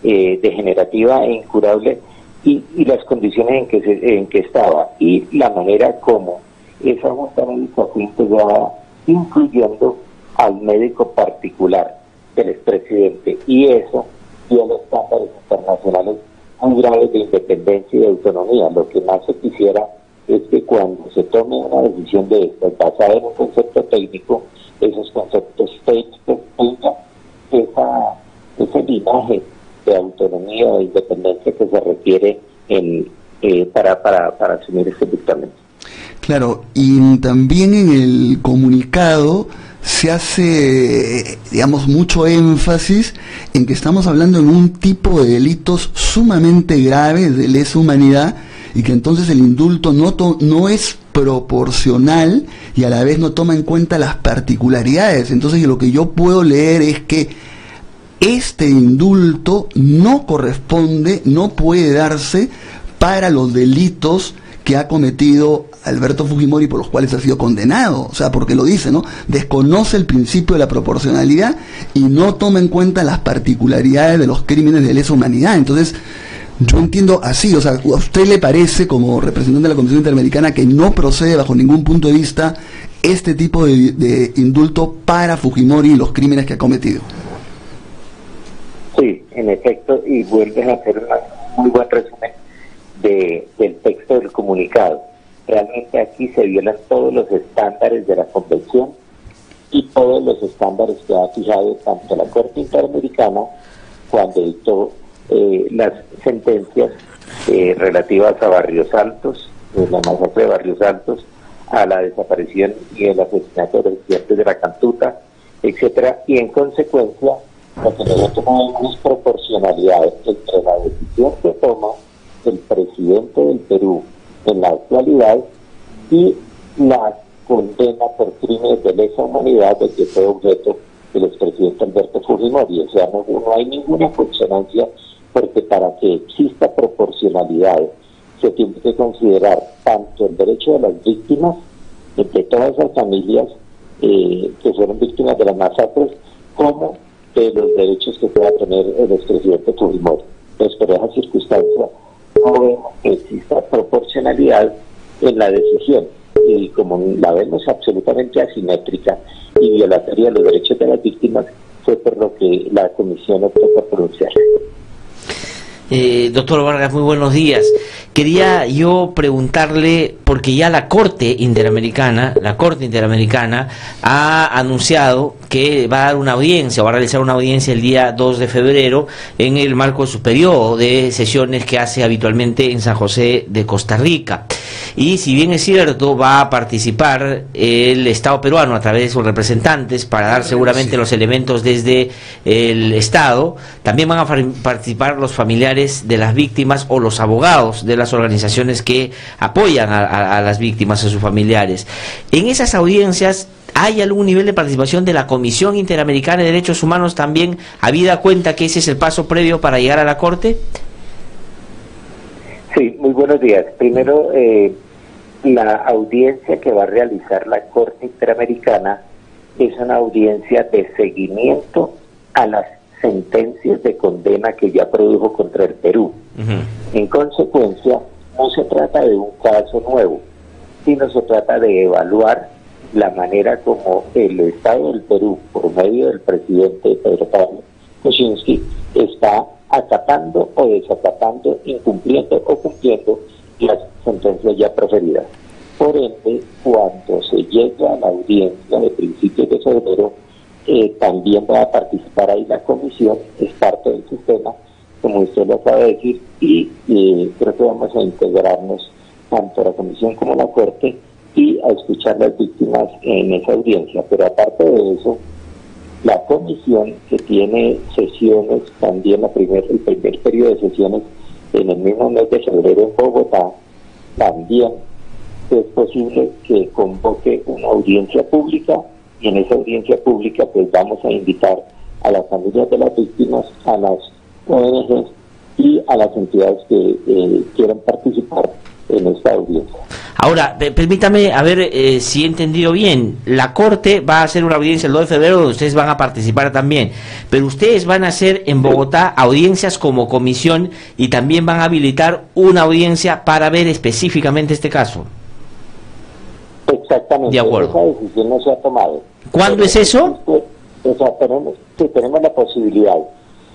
degenerativa e incurable, y las condiciones en que estaba, y la manera como esa Junta Médica fue integrada, incluyendo al médico particular del expresidente, y eso dio los estándares internacionales muy graves de independencia y de autonomía. Lo que más se quisiera es que cuando se tome una decisión de esta, basada en un concepto técnico, esos conceptos técnicos tengan ese linaje de autonomía o de independencia que se requiere para asumir este dictamen. Claro, y también en el comunicado se hace, digamos, mucho énfasis en que estamos hablando en un tipo de delitos sumamente graves de lesa humanidad, y que entonces el indulto no es proporcional y a la vez no toma en cuenta las particularidades. Entonces lo que yo puedo leer es que este indulto no corresponde, no puede darse para los delitos que ha cometido Alberto Fujimori por los cuales ha sido condenado. O sea, porque lo dice, ¿no? Desconoce el principio de la proporcionalidad y no toma en cuenta las particularidades de los crímenes de lesa humanidad. Entonces, yo entiendo así, o sea, ¿a usted le parece, como representante de la Comisión Interamericana, que no procede bajo ningún punto de vista este tipo de indulto para Fujimori y los crímenes que ha cometido? Sí, en efecto, y vuelves a hacer un muy buen resumen del texto del comunicado. Realmente aquí se violan todos los estándares de la Convención y todos los estándares que ha fijado tanto la Corte Interamericana cuando dictó las sentencias relativas a Barrios Altos, la masacre de Barrios Altos, a la desaparición y el asesinato de los estudiantes de la Cantuta, etcétera, y en consecuencia lo que nosotros vemos es proporcionalidad entre la decisión que toma el presidente del Perú en la actualidad y la condena por crímenes de lesa humanidad de que fue objeto el expresidente Alberto Fujimori. O sea, no hay ninguna consonancia, porque para que exista proporcionalidad se tiene que considerar tanto el derecho de las víctimas, de todas esas familias que fueron víctimas de las masacres, como de los derechos que pueda tener el expresidente Fujimori. Entonces, por esa circunstancia, no vemos que exista proporcionalidad en la decisión, y como la vemos absolutamente asimétrica y violatoria de los derechos de las víctimas, fue por lo que la comisión optó por pronunciarse. Doctor Vargas, muy buenos días. Quería yo preguntarle, porque ya la Corte Interamericana ha anunciado que va a dar una audiencia, va a realizar una audiencia el día 2 de febrero en el marco de su periodo de sesiones que hace habitualmente en San José de Costa Rica. Y si bien es cierto, va a participar el Estado peruano a través de sus representantes para dar seguramente los elementos desde el Estado, también van a participar los familiares de las víctimas o los abogados de las organizaciones que apoyan a las víctimas, a sus familiares. En esas audiencias, ¿hay algún nivel de participación de la Comisión Interamericana de Derechos Humanos también, habida cuenta que ese es el paso previo para llegar a la Corte? Sí, muy buenos días. Primero, la audiencia que va a realizar la Corte Interamericana es una audiencia de seguimiento a las sentencias de condena que ya produjo contra el Perú. En consecuencia, no se trata de un caso nuevo, sino se trata de evaluar la manera como el Estado del Perú, por medio del presidente Pedro Pablo Kuczynski, está acatando o desacatando, incumpliendo o cumpliendo las sentencias ya proferidas. Por ende, cuando se llega a la audiencia de principios de febrero, también va a participar ahí la comisión, es parte del sistema, como usted lo acaba de decir, y creo que vamos a integrarnos tanto la comisión como la Corte y a escuchar las víctimas en esa audiencia. Pero aparte de eso, la comisión, que tiene sesiones también, el primer periodo de sesiones en el mismo mes de febrero en Bogotá, también es posible que convoque una audiencia pública, y en esa audiencia pública pues vamos a invitar a las familias de las víctimas, a las ONGs y a las entidades que quieran participar en esta audiencia. Ahora, permítame, a ver si he entendido bien. La Corte va a hacer una audiencia el 2 de febrero donde ustedes van a participar también, pero ustedes van a hacer en Bogotá audiencias como comisión y también van a habilitar una audiencia para ver específicamente este caso. Exactamente. De acuerdo. Esa decisión no se ha tomado. ¿Cuándo es eso? Tenemos la posibilidad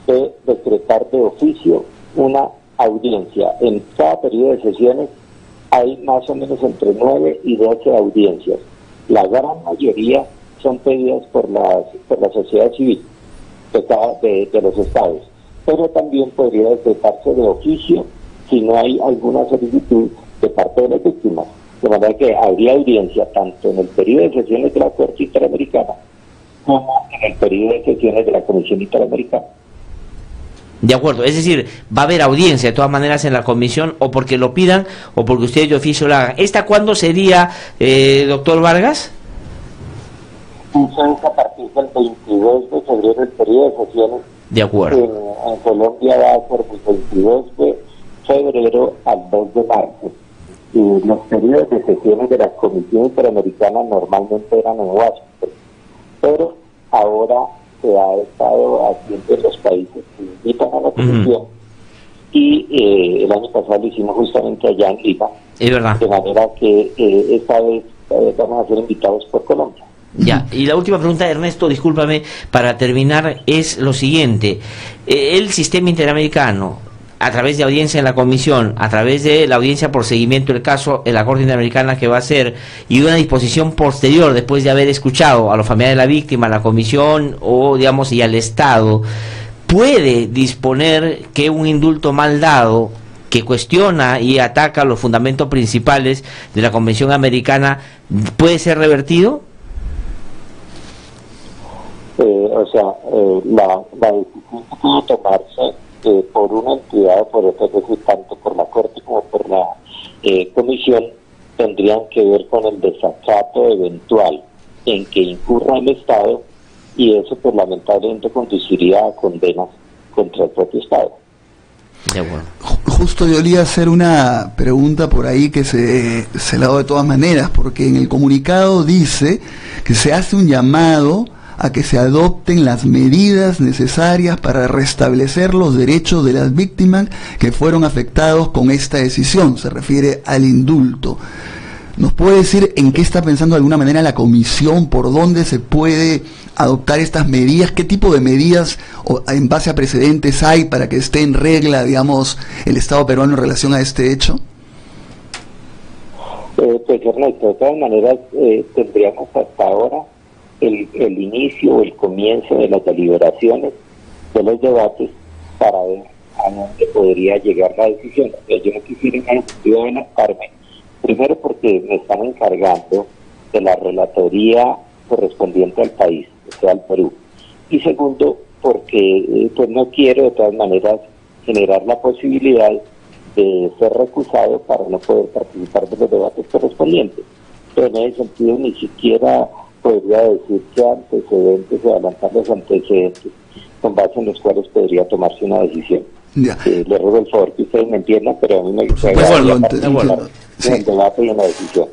de decretar de oficio una audiencia. En cada periodo de sesiones hay más o menos entre 9 y 12 audiencias. La gran mayoría son pedidas por la sociedad civil de los estados, pero también podría decretarse de oficio si no hay alguna solicitud de parte de las víctimas. De manera que habría audiencia tanto en el periodo de sesiones de la Corte Interamericana como en el periodo de sesiones de la Comisión Interamericana. De acuerdo, es decir, va a haber audiencia de todas maneras en la comisión, o porque lo pidan o porque ustedes de oficio lo hagan. ¿Esta cuándo sería, doctor Vargas? Eso es a partir del 22 de febrero, el periodo de sesiones. De acuerdo. En Colombia va a ser del 22 de febrero al 2 de marzo. Y los periodos de sesiones de la Comisión Interamericana normalmente eran en Washington, pero ahora se ha estado haciendo en los países que invitan a la comisión, y el año pasado lo hicimos justamente allá en Lima. Es verdad. De manera que esta vez vamos a ser invitados por Colombia. Ya, y la última pregunta, Ernesto, discúlpame, para terminar, es lo siguiente. El sistema interamericano, a través de audiencia en la comisión, a través de la audiencia por seguimiento del caso en la Corte Interamericana que va a hacer, y una disposición posterior después de haber escuchado a los familiares de la víctima, a la comisión o digamos y al Estado, puede disponer que un indulto mal dado que cuestiona y ataca los fundamentos principales de la Convención Americana puede ser revertido. La decisión puede tomarse por una entidad o por otra, es decir, tanto por la Corte como por la Comisión, tendrían que ver con el desacato eventual en que incurra el Estado y eso pues lamentablemente conduciría a condenas contra el propio Estado. De acuerdo. Justo yo le iba a hacer una pregunta por ahí que se la hago de todas maneras, porque en el comunicado dice que se hace un llamado a que se adopten las medidas necesarias para restablecer los derechos de las víctimas que fueron afectados con esta decisión. Se refiere al indulto. ¿Nos puede decir en qué está pensando de alguna manera la comisión? ¿Por dónde se puede adoptar estas medidas? ¿Qué tipo de medidas en base a precedentes hay para que esté en regla, digamos, el Estado peruano en relación a este hecho? Pues Ernesto, de todas maneras tendríamos hasta ahora el inicio o el comienzo de las deliberaciones, de los debates, para ver a dónde podría llegar la decisión. Yo no quisiera en el sentido de adelantarme, primero porque me están encargando de la relatoría correspondiente al país, o sea, al Perú, y segundo porque pues no quiero de todas maneras generar la posibilidad de ser recusado para no poder participar de los debates correspondientes. Pero en ese sentido ni siquiera podría decir que antecedentes o adelantar los antecedentes con base en los cuales podría tomarse una decisión. Le ruego el favor que ustedes me entiendan, pero a mí me gustaría participar en el debate y en la decisión.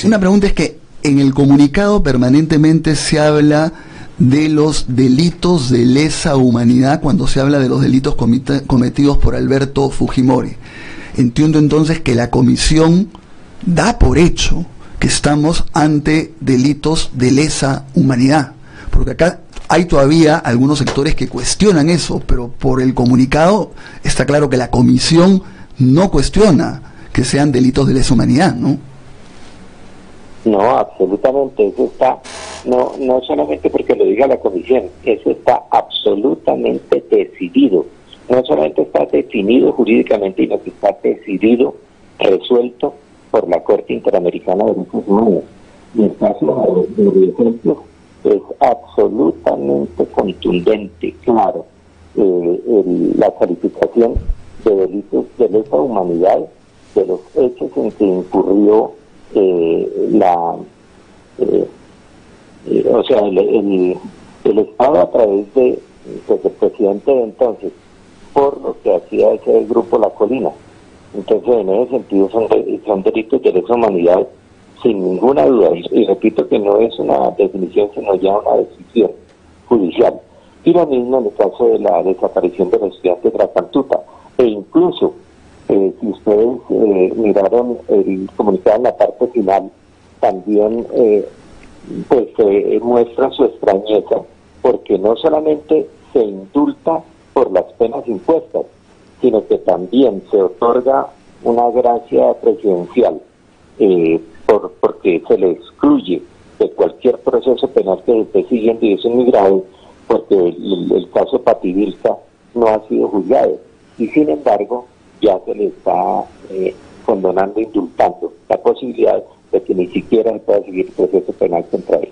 Una pregunta es que en el comunicado permanentemente se habla de los delitos de lesa humanidad cuando se habla de los delitos cometidos por Alberto Fujimori. Entiendo entonces que la comisión da por hecho que estamos ante delitos de lesa humanidad, porque acá hay todavía algunos sectores que cuestionan eso, pero por el comunicado está claro que la comisión no cuestiona que sean delitos de lesa humanidad, ¿no? No, absolutamente, eso está, no solamente porque lo diga la comisión, eso está absolutamente decidido, no solamente está definido jurídicamente, sino que está decidido, resuelto por la Corte Interamericana de Derechos Humanos. Y el caso de ejemplo es absolutamente contundente, claro, la calificación de delitos de lesa humanidad, de los hechos en que incurrió el Estado a través de el presidente de entonces, por lo que hacía ese grupo La Colina. Entonces, en ese sentido son delitos de lesa humanidad sin ninguna duda, y repito que no es una definición sino ya una decisión judicial. Y lo mismo en el caso de la desaparición de los estudiantes de la Cantuta, e incluso si ustedes miraron el comunicado en la parte final, también muestra su extrañeza, porque no solamente se indulta por las penas impuestas, sino que también se otorga una gracia presidencial porque se le excluye de cualquier proceso penal que esté siguiendo, y eso es muy grave porque el caso Pativilca no ha sido juzgado y sin embargo ya se le está condonando, indultando la posibilidad de que ni siquiera se pueda seguir el proceso penal contra él.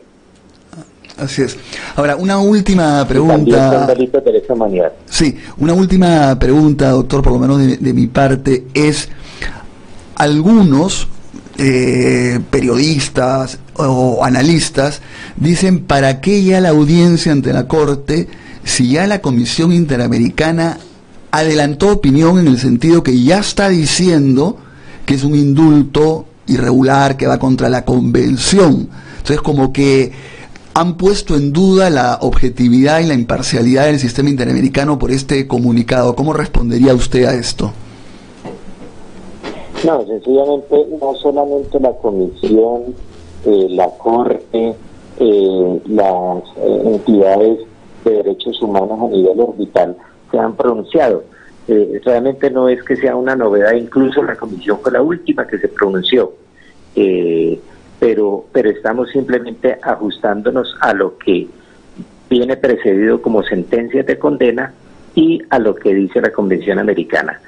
Así es. Ahora, una última pregunta. También son delitos de lesa humanidad. Sí, una última pregunta, doctor, por lo menos de mi parte, es algunos periodistas o analistas dicen, ¿para qué ya la audiencia ante la Corte si ya la Comisión Interamericana adelantó opinión en el sentido que ya está diciendo que es un indulto irregular que va contra la Convención? Entonces, como que han puesto en duda la objetividad y la imparcialidad del sistema interamericano por este comunicado. ¿Cómo respondería usted a esto? No, sencillamente no solamente la Comisión, la Corte, las entidades de derechos humanos a nivel orbital se han pronunciado. Realmente no es que sea una novedad, incluso la Comisión fue la última que se pronunció. Pero estamos simplemente ajustándonos a lo que viene precedido como sentencias de condena y a lo que dice la Convención Americana.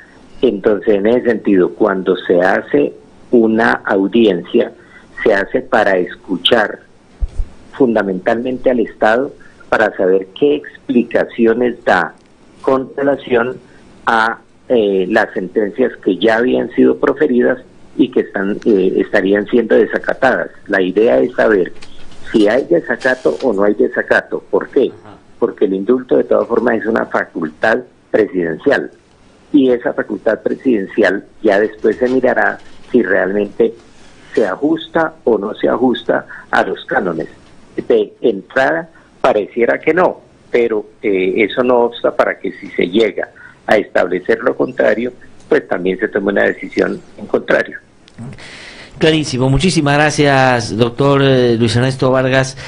Entonces, en ese sentido, cuando se hace una audiencia, se hace para escuchar fundamentalmente al Estado, para saber qué explicaciones da con relación a las sentencias que ya habían sido proferidas y que estarían siendo desacatadas. La idea es saber si hay desacato o no hay desacato. ¿Por qué? Porque el indulto de todas formas es una facultad presidencial, y esa facultad presidencial ya después se mirará si realmente se ajusta o no se ajusta a los cánones. De entrada pareciera que no, pero eso no obsta para que si se llega a establecer lo contrario, pues también se tome una decisión en contrario. Clarísimo. Muchísimas gracias, doctor Luis Ernesto Vargas,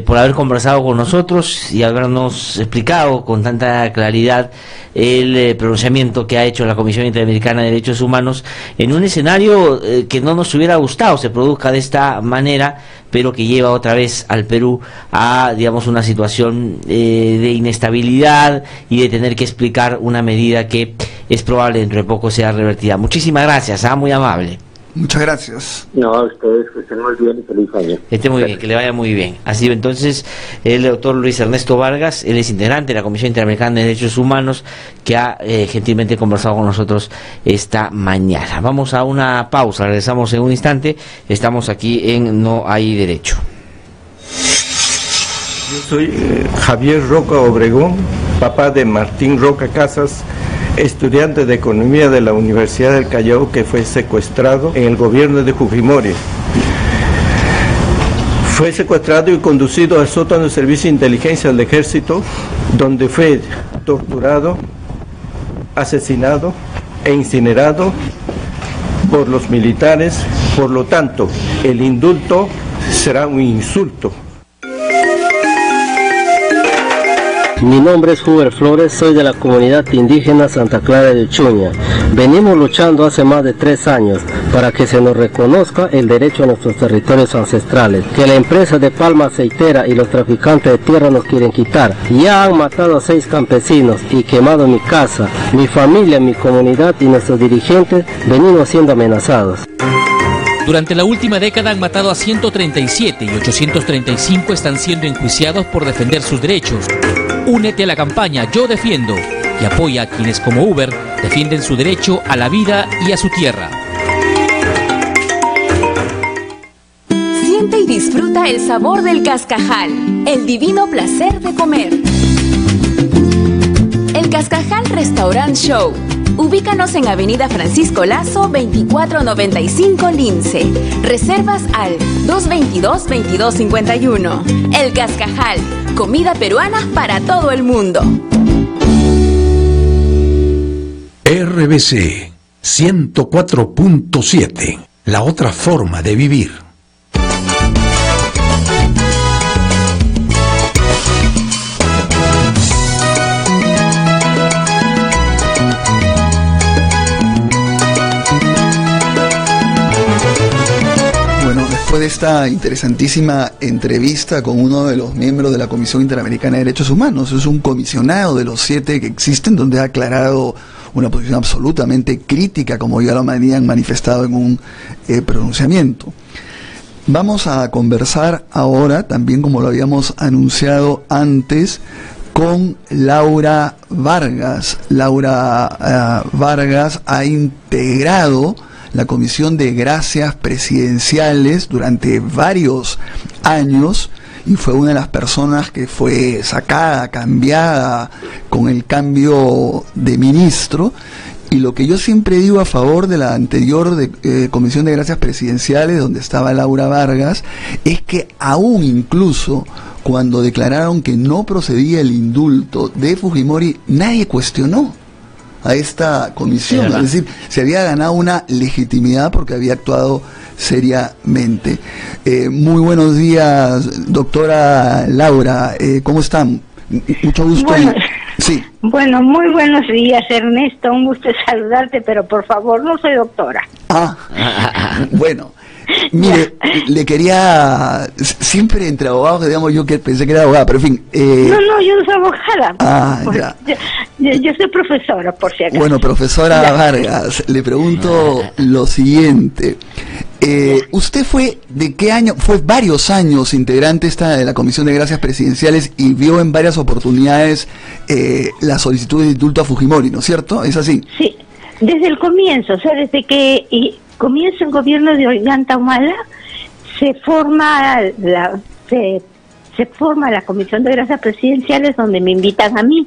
por haber conversado con nosotros y habernos explicado con tanta claridad el pronunciamiento que ha hecho la Comisión Interamericana de Derechos Humanos en un escenario que no nos hubiera gustado se produzca de esta manera, pero que lleva otra vez al Perú a, digamos, una situación de inestabilidad y de tener que explicar una medida que es probable dentro de poco sea revertida. Muchísimas gracias, muy amable. Muchas gracias. No, a ustedes, que estén muy bien y feliz año. Esté muy bien, que le vaya muy bien. Ha sido entonces el doctor Luis Ernesto Vargas, él es integrante de la Comisión Interamericana de Derechos Humanos, que ha gentilmente conversado con nosotros esta mañana. Vamos a una pausa, regresamos en un instante. Estamos aquí en No Hay Derecho. Yo soy Javier Roca Obregón, papá de Martín Roca Casas, estudiante de Economía de la Universidad del Callao, que fue secuestrado en el gobierno de Fujimori. Fue secuestrado y conducido al sótano del Servicio de Inteligencia del Ejército, donde fue torturado, asesinado e incinerado por los militares. Por lo tanto, el indulto será un insulto. Mi nombre es Huber Flores, soy de la comunidad indígena Santa Clara de Uchuña. Venimos luchando hace más de 3 años para que se nos reconozca el derecho a nuestros territorios ancestrales, que la empresa de palma aceitera y los traficantes de tierra nos quieren quitar. Ya han matado a 6 campesinos y quemado mi casa, mi familia, mi comunidad, y nuestros dirigentes venimos siendo amenazados. Durante la última década han matado a 137 y 835 están siendo enjuiciados por defender sus derechos. Únete a la campaña Yo Defiendo y apoya a quienes como Uber defienden su derecho a la vida y a su tierra. Siente y disfruta el sabor del cascajal, el divino placer de comer. El Cascajal Restaurant Show. Ubícanos en Avenida Francisco Lazo, 2495 Lince. Reservas al 222-2251. El Cascajal, comida peruana para todo el mundo. RBC 104.7, la otra forma de vivir. Después de esta interesantísima entrevista con uno de los miembros de la Comisión Interamericana de Derechos Humanos, es un comisionado de los 7 que existen, donde ha aclarado una posición absolutamente crítica, como ya lo habían manifestado en un pronunciamiento. Vamos a conversar ahora, también como lo habíamos anunciado antes, con Laura Vargas. Laura Vargas ha integrado la Comisión de Gracias Presidenciales durante varios años y fue una de las personas que fue sacada, cambiada con el cambio de ministro. Y lo que yo siempre digo a favor de la anterior Comisión de Gracias Presidenciales, donde estaba Laura Vargas, es que aún incluso cuando declararon que no procedía el indulto de Fujimori, nadie cuestionó a esta comisión, es decir, se había ganado una legitimidad porque había actuado seriamente. Muy buenos días, doctora Laura, ¿cómo están? Mucho gusto. Bueno, sí. Bueno, muy buenos días, Ernesto, un gusto saludarte, pero por favor, no soy doctora. Bueno. Mire, le quería, siempre entre abogados, digamos, yo que pensé que era abogada, pero en fin. No, yo no soy abogada. Yo soy profesora, por si acaso. Bueno, profesora Vargas, le pregunto lo siguiente. Usted fue, ¿de qué año? Fue varios años integrante de la Comisión de Gracias Presidenciales y vio en varias oportunidades la solicitud de indulto a Fujimori, ¿no es cierto? ¿Es así? Sí, desde el comienzo, o sea, desde que comienza el gobierno de Ollanta Humala, se forma se forma la Comisión de Gracias Presidenciales, donde me invitan a mí.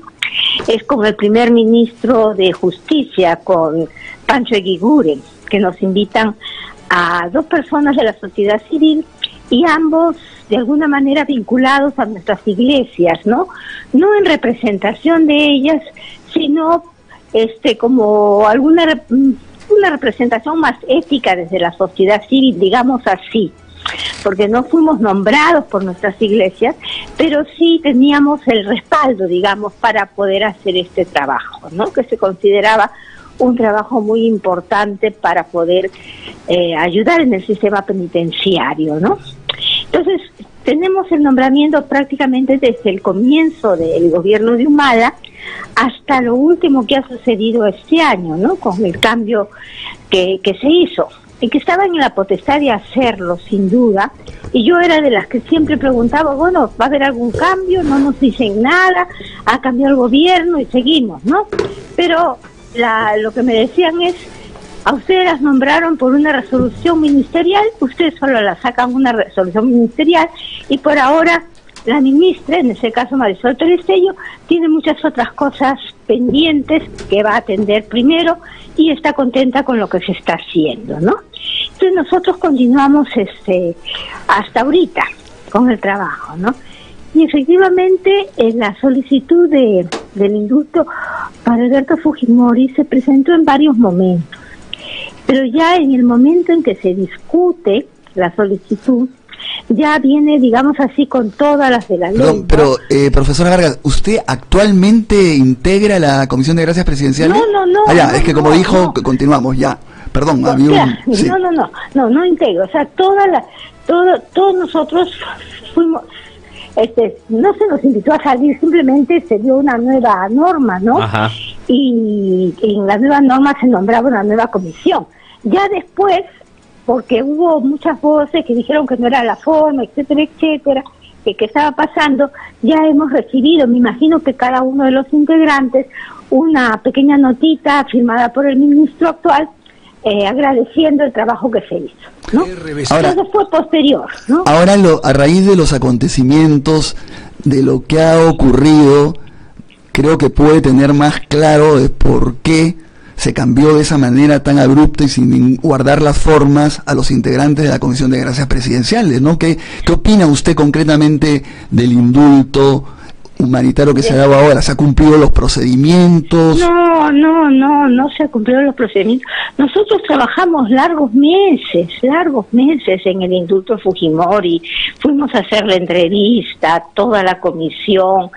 Es con el primer ministro de Justicia, con Pancho Eguiguren, que nos invitan a 2 personas de la sociedad civil, y ambos de alguna manera vinculados a nuestras iglesias, ¿no? No en representación de ellas, sino como una representación más ética desde la sociedad civil, digamos así, porque no fuimos nombrados por nuestras iglesias, pero sí teníamos el respaldo, digamos, para poder hacer este trabajo, ¿no? Que se consideraba un trabajo muy importante para poder ayudar en el sistema penitenciario, ¿no? Entonces, tenemos el nombramiento prácticamente desde el comienzo del gobierno de Humala hasta lo último que ha sucedido este año, ¿no? Con el cambio que se hizo, y que estaban en la potestad de hacerlo, sin duda, y yo era de las que siempre preguntaba, bueno, ¿va a haber algún cambio? No nos dicen nada, ha cambiado el gobierno y seguimos, ¿no? Pero lo que me decían es, a ustedes las nombraron por una resolución ministerial, ustedes solo la sacan una resolución ministerial, y por ahora la ministra, en ese caso Marisol Tolestello, tiene muchas otras cosas pendientes que va a atender primero y está contenta con lo que se está haciendo, ¿no? Entonces nosotros continuamos hasta ahorita con el trabajo, ¿no? Y efectivamente la solicitud del indulto para Alberto Fujimori se presentó en varios momentos, pero ya en el momento en que se discute la solicitud, ya viene, digamos así, con todas las de la ley. Perdón, pero, profesora Vargas, ¿usted actualmente integra la Comisión de Gracias Presidenciales? No. Es que como dijo, continuamos, ya. Perdón, había un... Sí. No integro. O sea, todos nosotros fuimos... no se nos invitó a salir, simplemente se dio una nueva norma, ¿no? Ajá. Y en la nueva norma se nombraba una nueva comisión. Ya después, porque hubo muchas voces que dijeron que no era la forma, etcétera, que estaba pasando, ya hemos recibido, me imagino que cada uno de los integrantes, una pequeña notita firmada por el ministro actual, agradeciendo el trabajo que se hizo, ¿no? Ahora, eso fue posterior, ¿no? Ahora, a raíz de los acontecimientos, de lo que ha ocurrido, creo que puede tener más claro de por qué se cambió de esa manera tan abrupta y sin guardar las formas a los integrantes de la Comisión de Gracias Presidenciales, ¿no? ¿Qué opina usted concretamente del indulto humanitario que se ha dado ahora? ¿Se ha cumplido los procedimientos? No se han cumplido los procedimientos. Nosotros trabajamos largos meses en el indulto Fujimori. Fuimos a hacer la entrevista, toda la comisión,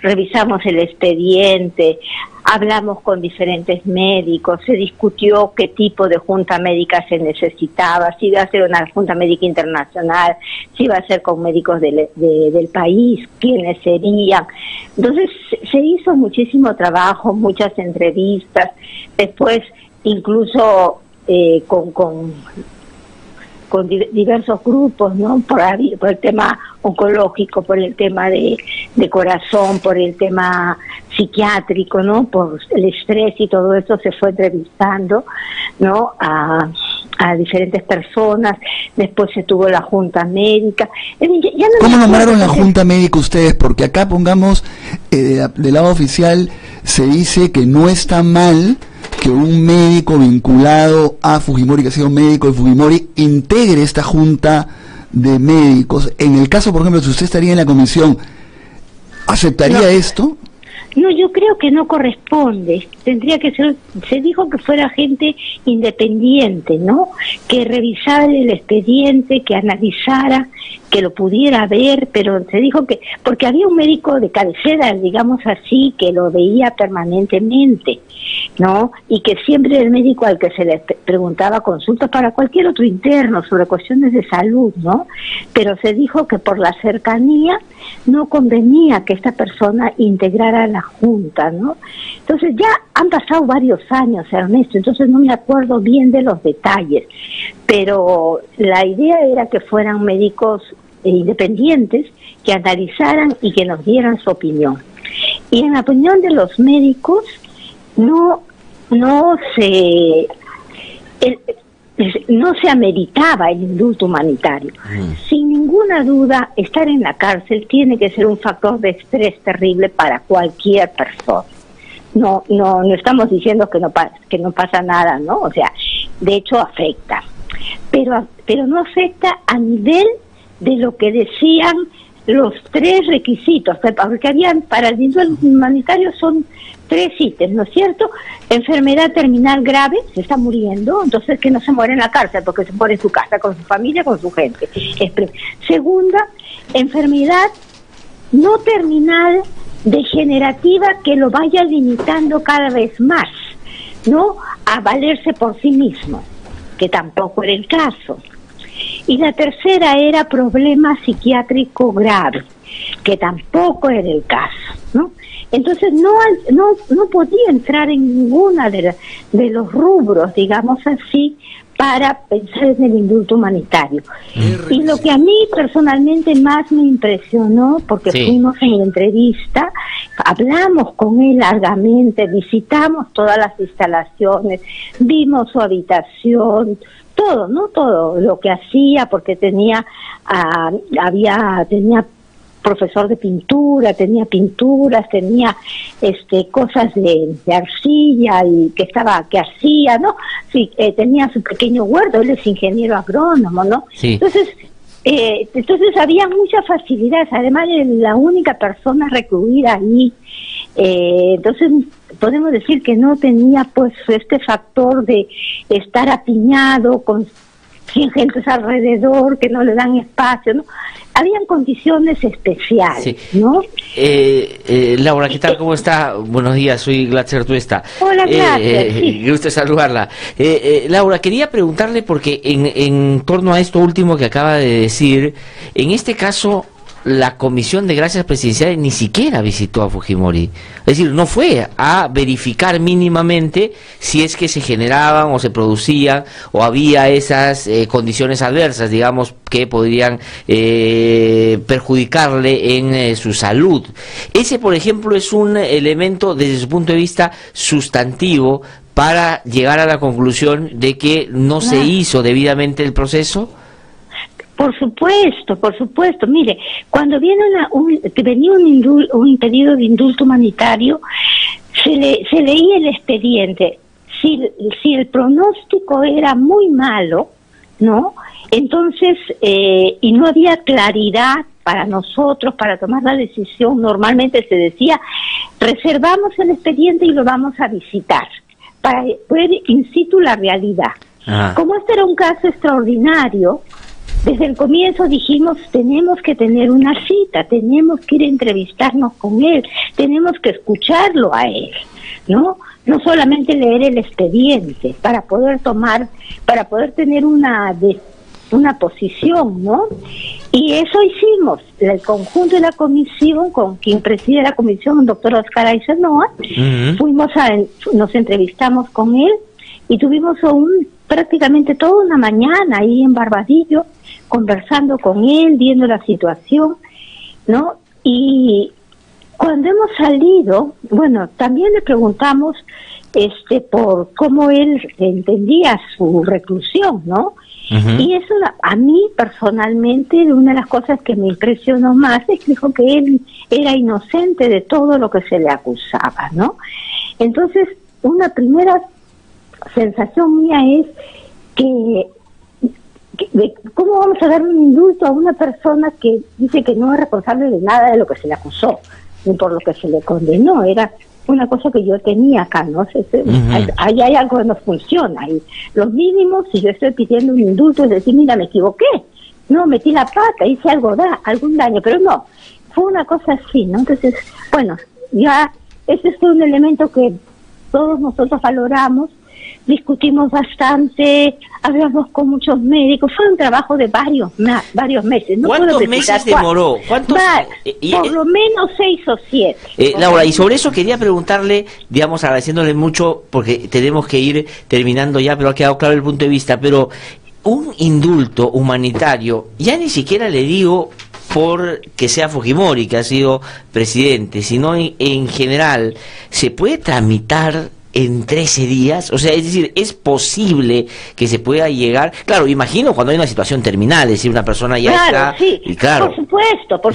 revisamos el expediente, hablamos con diferentes médicos, se discutió qué tipo de junta médica se necesitaba, si iba a ser una junta médica internacional, si iba a ser con médicos del país, quiénes serían. Entonces se hizo muchísimo trabajo, muchas entrevistas, después incluso con diversos grupos, ¿no? Por el tema oncológico, por el tema de corazón, por el tema psiquiátrico, ¿no? Por el estrés y todo eso se fue entrevistando, ¿no? A diferentes personas. Después se tuvo la junta médica. ¿Cómo nombraron la junta médica ustedes? Porque acá, pongamos, del lado oficial se dice que no está mal que un médico vinculado a Fujimori, que ha sido médico de Fujimori, integre esta junta de médicos. En el caso, por ejemplo, si usted estaría en la comisión, ¿aceptaría esto? No, yo creo que no corresponde. Tendría que ser, se dijo que fuera gente independiente, ¿no? Que revisara el expediente, que analizara, que lo pudiera ver, pero se dijo que, porque había un médico de cabecera, digamos así, que lo veía permanentemente, ¿no? Y que siempre el médico al que se le preguntaba consultas para cualquier otro interno sobre cuestiones de salud, ¿no? Pero se dijo que por la cercanía no convenía que esta persona integrara la junta, ¿no? Entonces ya han pasado varios años, Ernesto, entonces no me acuerdo bien de los detalles, pero la idea era que fueran médicos independientes, que analizaran y que nos dieran su opinión. Y en la opinión de los médicos, no se ameritaba el indulto humanitario. Sin ninguna duda, estar en la cárcel tiene que ser un factor de estrés terrible para cualquier persona. No estamos diciendo que no pasa nada, ¿no? O sea, de hecho afecta. Pero no afecta a nivel de lo que decían los 3 requisitos, porque habían para el indulto humanitario son 3 ítems, ¿no es cierto? Enfermedad terminal grave, se está muriendo, entonces que no se muere en la cárcel, porque se muere en su casa, con su familia, con su gente. Segunda, enfermedad no terminal degenerativa que lo vaya limitando cada vez más, ¿no? A valerse por sí mismo, que tampoco era el caso. Y la tercera era problema psiquiátrico grave, que tampoco era el caso, ¿no? Entonces no podía entrar en ninguna de los rubros, digamos así, para pensar en el indulto humanitario. Y lo que a mí personalmente más me impresionó, porque fuimos en la entrevista, hablamos con él largamente, visitamos todas las instalaciones, vimos su habitación, todo, ¿no? Todo lo que hacía, porque tenía profesor de pintura, tenía pinturas, tenía cosas de arcilla y que hacía, ¿no? Sí, tenía su pequeño huerto, él es ingeniero agrónomo, ¿no? Sí. Entonces había muchas facilidades, además de la única persona recluida ahí, entonces podemos decir que no tenía pues este factor de estar apiñado con 100 gentes alrededor que no le dan espacio, ¿no? Habían condiciones especiales, ¿no? Laura, ¿qué tal? ¿Cómo está? Buenos días, soy Glatzer Tuesta. Hola, Glatzer. Gusto saludarla. Laura, quería preguntarle, porque en torno a esto último que acaba de decir, en este caso, la Comisión de Gracias Presidenciales ni siquiera visitó a Fujimori. Es decir, no fue a verificar mínimamente si es que se generaban o se producían o había esas condiciones adversas, digamos, que podrían perjudicarle en su salud. Ese, por ejemplo, es un elemento desde su punto de vista sustantivo para llegar a la conclusión de que no se hizo debidamente el proceso. Por supuesto. Mire, cuando venía un pedido de indulto humanitario, se leía el expediente. Si el pronóstico era muy malo, ¿no? Entonces, y no había claridad para nosotros, para tomar la decisión, normalmente se decía, reservamos el expediente y lo vamos a visitar, para ver in situ la realidad. Como este era un caso extraordinario, desde el comienzo dijimos, tenemos que tener una cita, tenemos que ir a entrevistarnos con él, tenemos que escucharlo a él, ¿no? No solamente leer el expediente, para poder tener una posición, ¿no? Y eso hicimos, el conjunto de la comisión, con quien preside la comisión, el doctor Oscar Aycenoa, nos entrevistamos con él y tuvimos prácticamente toda una mañana ahí en Barbadillo, conversando con él, viendo la situación, ¿no? Y cuando hemos salido, bueno, también le preguntamos por cómo él entendía su reclusión, ¿no? Y eso a mí personalmente, una de las cosas que me impresionó más es que dijo que él era inocente de todo lo que se le acusaba, ¿no? Entonces, una primera sensación mía es que ¿cómo vamos a dar un indulto a una persona que dice que no es responsable de nada de lo que se le acusó, ni por lo que se le condenó? Era una cosa que yo tenía acá, ¿no? Ahí hay algo que no funciona. Y los mínimos, si yo estoy pidiendo un indulto, es decir, mira, me equivoqué, no, metí la pata, hice algún daño, pero no, fue una cosa así, ¿no? Entonces, bueno, ya ese fue un elemento que todos nosotros valoramos, discutimos bastante, hablamos con muchos médicos, fue un trabajo de varios meses. No ¿Cuántos meses demoró? Por lo menos 6 o 7. Laura, y sobre eso quería preguntarle, digamos, agradeciéndole mucho, porque tenemos que ir terminando ya, pero ha quedado claro el punto de vista, pero un indulto humanitario, ya ni siquiera le digo por que sea Fujimori, que ha sido presidente, sino en general, ¿se puede tramitar en 13 días? O sea, es decir, ¿es posible que se pueda llegar? Claro, imagino cuando hay una situación terminal, es decir, una persona ya está... Sí, y claro, por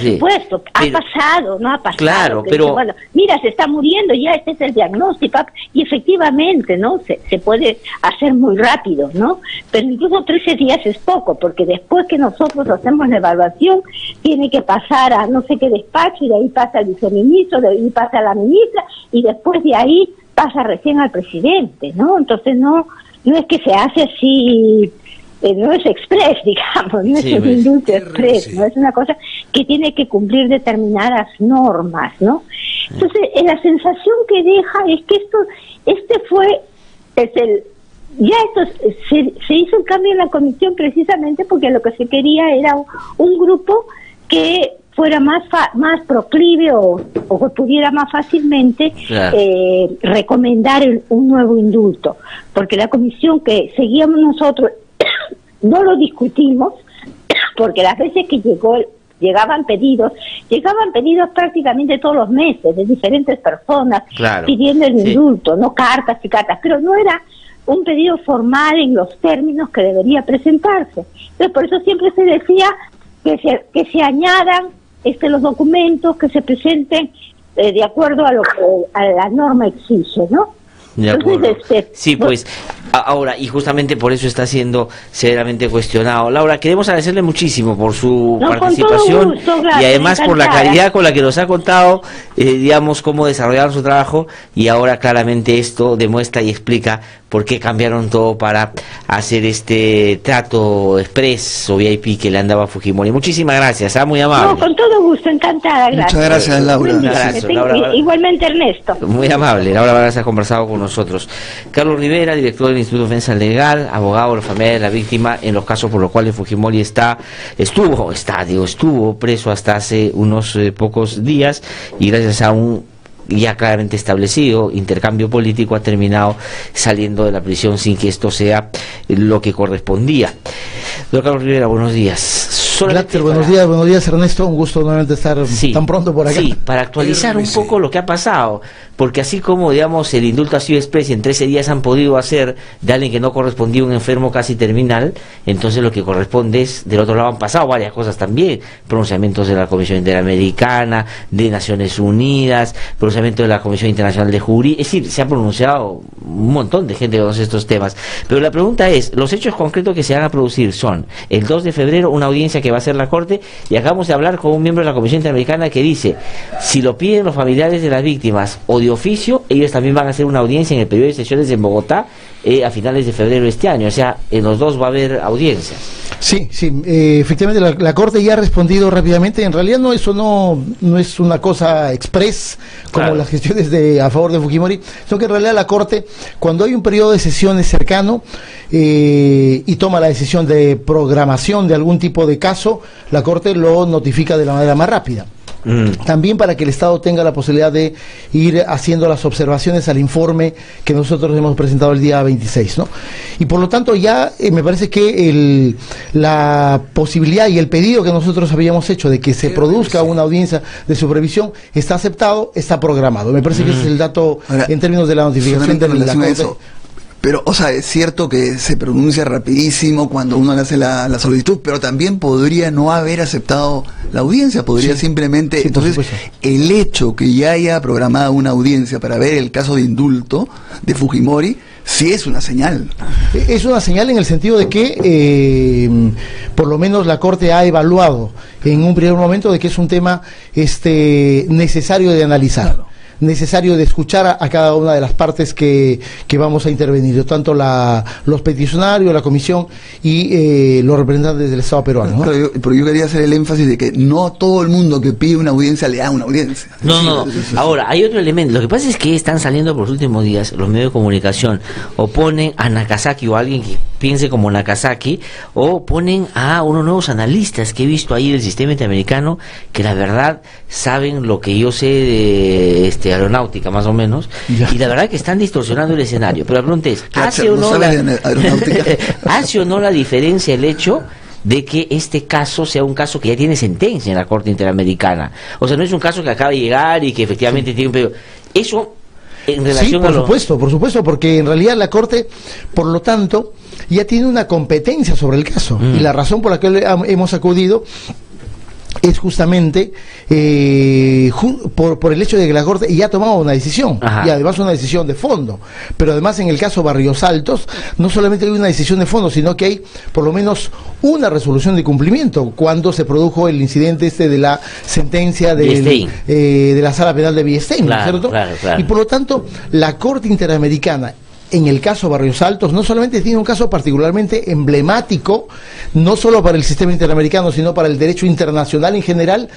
supuesto, ha pasado, no ha pasado. Claro, que pero... dice, bueno, mira, se está muriendo, ya este es el diagnóstico, y efectivamente, ¿no? Se puede hacer muy rápido, ¿no? Pero incluso 13 días es poco, porque después que nosotros hacemos la evaluación, tiene que pasar a no sé qué despacho, y de ahí pasa al viceministro, de ahí pasa a la ministra, y después de ahí pasa recién al presidente, ¿no? Entonces no es que se hace así, no es express, digamos, no es un indulto express, no es una cosa que tiene que cumplir determinadas normas, ¿no? Entonces la sensación que deja es que se hizo el cambio en la comisión precisamente porque lo que se quería era un grupo que fuera más proclive o que pudiera más fácilmente recomendar un nuevo indulto, porque la comisión que seguíamos nosotros no lo discutimos, porque las veces que llegaban pedidos prácticamente todos los meses de diferentes personas pidiendo el indulto, no cartas y cartas, pero no era un pedido formal en los términos que debería presentarse. Entonces, por eso siempre se decía que se añadan los documentos, que se presenten de acuerdo a lo que a la norma exige, ¿no? De acuerdo. Entonces, sí, pues ahora, y justamente por eso está siendo severamente cuestionado. Laura, queremos agradecerle muchísimo por su participación gusto, gracias, y además por la encantada. claridad con la que nos ha contado, digamos, cómo desarrollaron su trabajo, y ahora claramente esto demuestra y explica por qué cambiaron todo para hacer este trato express o VIP que le andaba a Fujimori. Muchísimas gracias, muy amable. No, con todo gusto, encantada, gracias. Muchas gracias, Laura. Un abrazo, Laura. Igualmente, Ernesto. Muy amable, Laura Vargas ha conversado con nosotros. Carlos Rivera, director del Instituto de Defensa Legal, abogado de la familia de la víctima en los casos por los cuales Fujimori estuvo preso hasta hace unos pocos días, y gracias a un ya claramente establecido intercambio político ha terminado saliendo de la prisión sin que esto sea lo que correspondía. Don Carlos Rivera, buenos días. Gracias, buenos días Ernesto, un gusto nuevamente estar tan pronto por acá. Sí, para actualizar un poco lo que ha pasado, porque así como, digamos, el indulto ha sido expreso y en 13 días han podido hacer de alguien que no correspondía a un enfermo casi terminal, entonces lo que corresponde es, del otro lado han pasado varias cosas también, pronunciamientos de la Comisión Interamericana, de Naciones Unidas, pronunciamiento de la Comisión Internacional de Justicia, es decir, se ha pronunciado un montón de gente con estos temas, pero la pregunta es, los hechos concretos que se van a producir son, el 2 de febrero, una audiencia que va a hacer la Corte, y acabamos de hablar con un miembro de la Comisión Interamericana que dice, si lo piden los familiares de las víctimas o de oficio, ellos también van a hacer una audiencia en el periodo de sesiones en Bogotá a finales de febrero de este año, o sea, en los dos va a haber audiencias. Sí, efectivamente la Corte ya ha respondido rápidamente. En realidad eso no es una cosa express como las gestiones a favor de Fujimori, sino que en realidad la Corte, cuando hay un periodo de sesiones cercano y toma la decisión de programación de algún tipo de caso, la Corte lo notifica de la manera más rápida. También para que el Estado tenga la posibilidad de ir haciendo las observaciones al informe que nosotros hemos presentado el día 26, ¿no? Y por lo tanto ya me parece que la posibilidad y el pedido que nosotros habíamos hecho de que se produzca una audiencia de supervisión está aceptado, está programado. Me parece que ese es el dato en términos de la notificación de la Corte. Pero, o sea, es cierto que se pronuncia rapidísimo cuando uno le hace la solicitud, pero también podría no haber aceptado la audiencia, podría simplemente... entonces, el hecho que ya haya programada una audiencia para ver el caso de indulto de Fujimori, sí es una señal. Es una señal en el sentido de que, por lo menos la Corte ha evaluado en un primer momento de que es un tema necesario de analizar. Necesario de escuchar a cada una de las partes que vamos a intervenir, tanto los peticionarios, la comisión y los representantes del Estado peruano, ¿no? Pero yo quería hacer el énfasis de que no todo el mundo que pide una audiencia le da una audiencia. No. Ahora, hay otro elemento. Lo que pasa es que están saliendo por los últimos días los medios de comunicación, o ponen a Nakazaki o a alguien que piense como Nakazaki, o ponen a unos nuevos analistas que he visto ahí del sistema interamericano, que la verdad saben lo que yo sé de aeronáutica más o menos, y la verdad que están distorsionando el escenario. Pero la pregunta es, ¿hace o no la diferencia el hecho de que este caso sea un caso que ya tiene sentencia en la Corte Interamericana? O sea, no es un caso que acaba de llegar y que efectivamente tiene un periodo. Eso en relación por supuesto, porque en realidad la Corte, por lo tanto, ya tiene una competencia sobre el caso. Y la razón por la que hemos acudido es justamente por el hecho de que la Corte ya ha tomado una decisión, y además una decisión de fondo. Pero además en el caso Barrios Altos no solamente hay una decisión de fondo, sino que hay por lo menos una resolución de cumplimiento cuando se produjo el incidente de la sentencia de la Sala Penal de Biestein, ¿no es cierto? Y por lo tanto la Corte Interamericana en el caso Barrios Altos no solamente tiene un caso particularmente emblemático, no solo para el sistema interamericano, sino para el derecho internacional en general,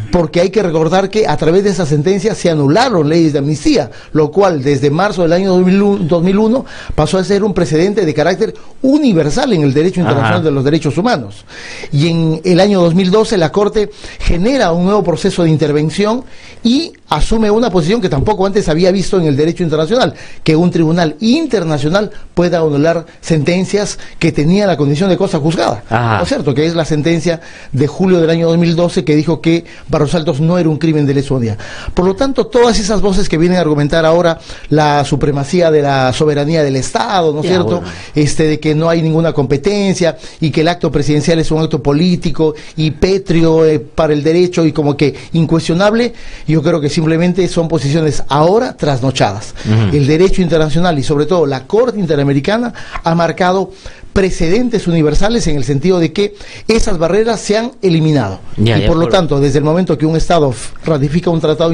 porque hay que recordar que a través de esa sentencia se anularon leyes de amnistía, lo cual desde marzo del año 2001 pasó a ser un precedente de carácter universal en el derecho internacional de los derechos humanos. Y en el año 2012 la Corte genera un nuevo proceso de intervención y asume una posición que tampoco antes había visto en el derecho internacional, que un tribunal internacional pueda anular sentencias que tenía la condición de cosa juzgada, ¿no es cierto? Que es la sentencia de julio del año 2012 que dijo que Barrios Altos no era un crimen de lesa humanidad. Por lo tanto, todas esas voces que vienen a argumentar ahora la supremacía de la soberanía del Estado, ¿no es cierto? De que no hay ninguna competencia y que el acto presidencial es un acto político y pétreo para el derecho y como que incuestionable, yo creo que simplemente son posiciones ahora trasnochadas. El derecho internacional y sobre todo la Corte Interamericana ha marcado precedentes universales en el sentido de que esas barreras se han eliminado. Y por lo tanto, desde el momento que un Estado ratifica un tratado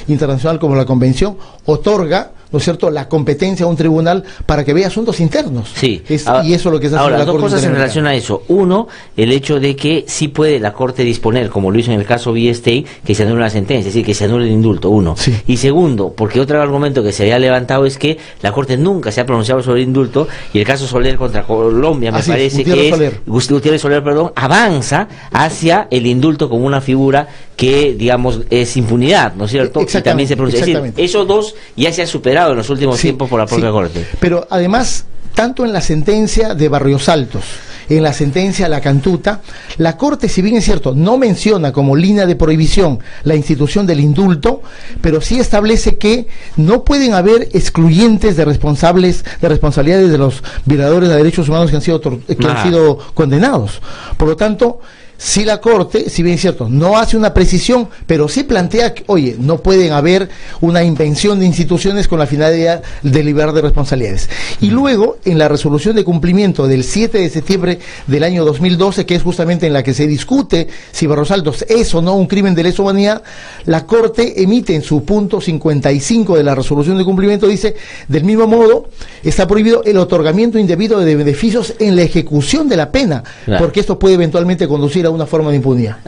internacional como la Convención, otorga, ¿no es cierto?, la competencia a un tribunal para que vea asuntos internos. Sí. Y eso es lo que está haciendo ahora, la dos Corte cosas en Interamericana. relación a eso. Uno, el hecho de que sí puede la Corte disponer, como lo hizo en el caso Biestein, que se anule la sentencia, es decir, que se anule el indulto, uno. Y segundo, porque otro argumento que se había levantado es que la Corte nunca se ha pronunciado sobre el indulto, y el caso Soler contra Colombia, me parece que es Gutiérrez Soler, avanza hacia el indulto como una figura que, digamos, es impunidad, ¿no es cierto? Y también se pronuncia. Es decir, esos dos ya se han superado en los últimos tiempos por la propia Corte. Pero además, tanto en la sentencia de Barrios Altos, en la sentencia La Cantuta, la Corte, si bien es cierto, no menciona como línea de prohibición la institución del indulto, pero sí establece que no pueden haber excluyentes de responsabilidades de los violadores de derechos humanos que han sido condenados. Por lo tanto, si la Corte, si bien es cierto, no hace una precisión, pero sí plantea que, oye, no pueden haber una invención de instituciones con la finalidad de liberar de responsabilidades. Y luego, en la resolución de cumplimiento del 7 de septiembre del año 2012, que es justamente en la que se discute si Barrios Altos es o no un crimen de lesa humanidad, la Corte emite en su punto 55 de la resolución de cumplimiento, dice, del mismo modo, está prohibido el otorgamiento indebido de beneficios en la ejecución de la pena, porque esto puede eventualmente conducir a una forma de impunidad.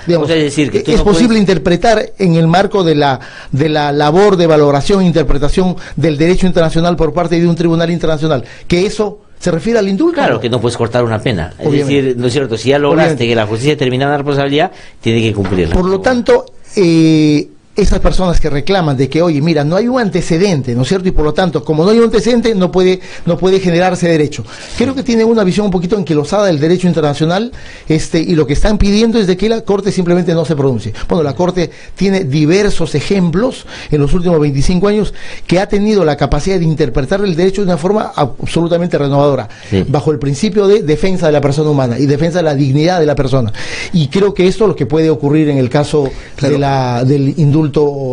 Digamos, es decir, que es posible interpretar en el marco de la labor de valoración e interpretación del derecho internacional por parte de un tribunal internacional, que eso se refiere al indulto. Claro, que no puedes cortar una pena. Es decir, ¿no es cierto? Si ya lograste que la justicia determine una responsabilidad, tiene que cumplirla. Por lo tanto, esas personas que reclaman de que, oye, mira, no hay un antecedente, ¿no es cierto? Y por lo tanto, como no hay un antecedente, no puede generarse derecho. Creo que tienen una visión un poquito enquilosada del derecho internacional, y lo que están pidiendo es de que la Corte simplemente no se pronuncie. Bueno, la Corte tiene diversos ejemplos en los últimos 25 años que ha tenido la capacidad de interpretar el derecho de una forma absolutamente renovadora, bajo el principio de defensa de la persona humana y defensa de la dignidad de la persona. Y creo que esto es lo que puede ocurrir en el caso del indulto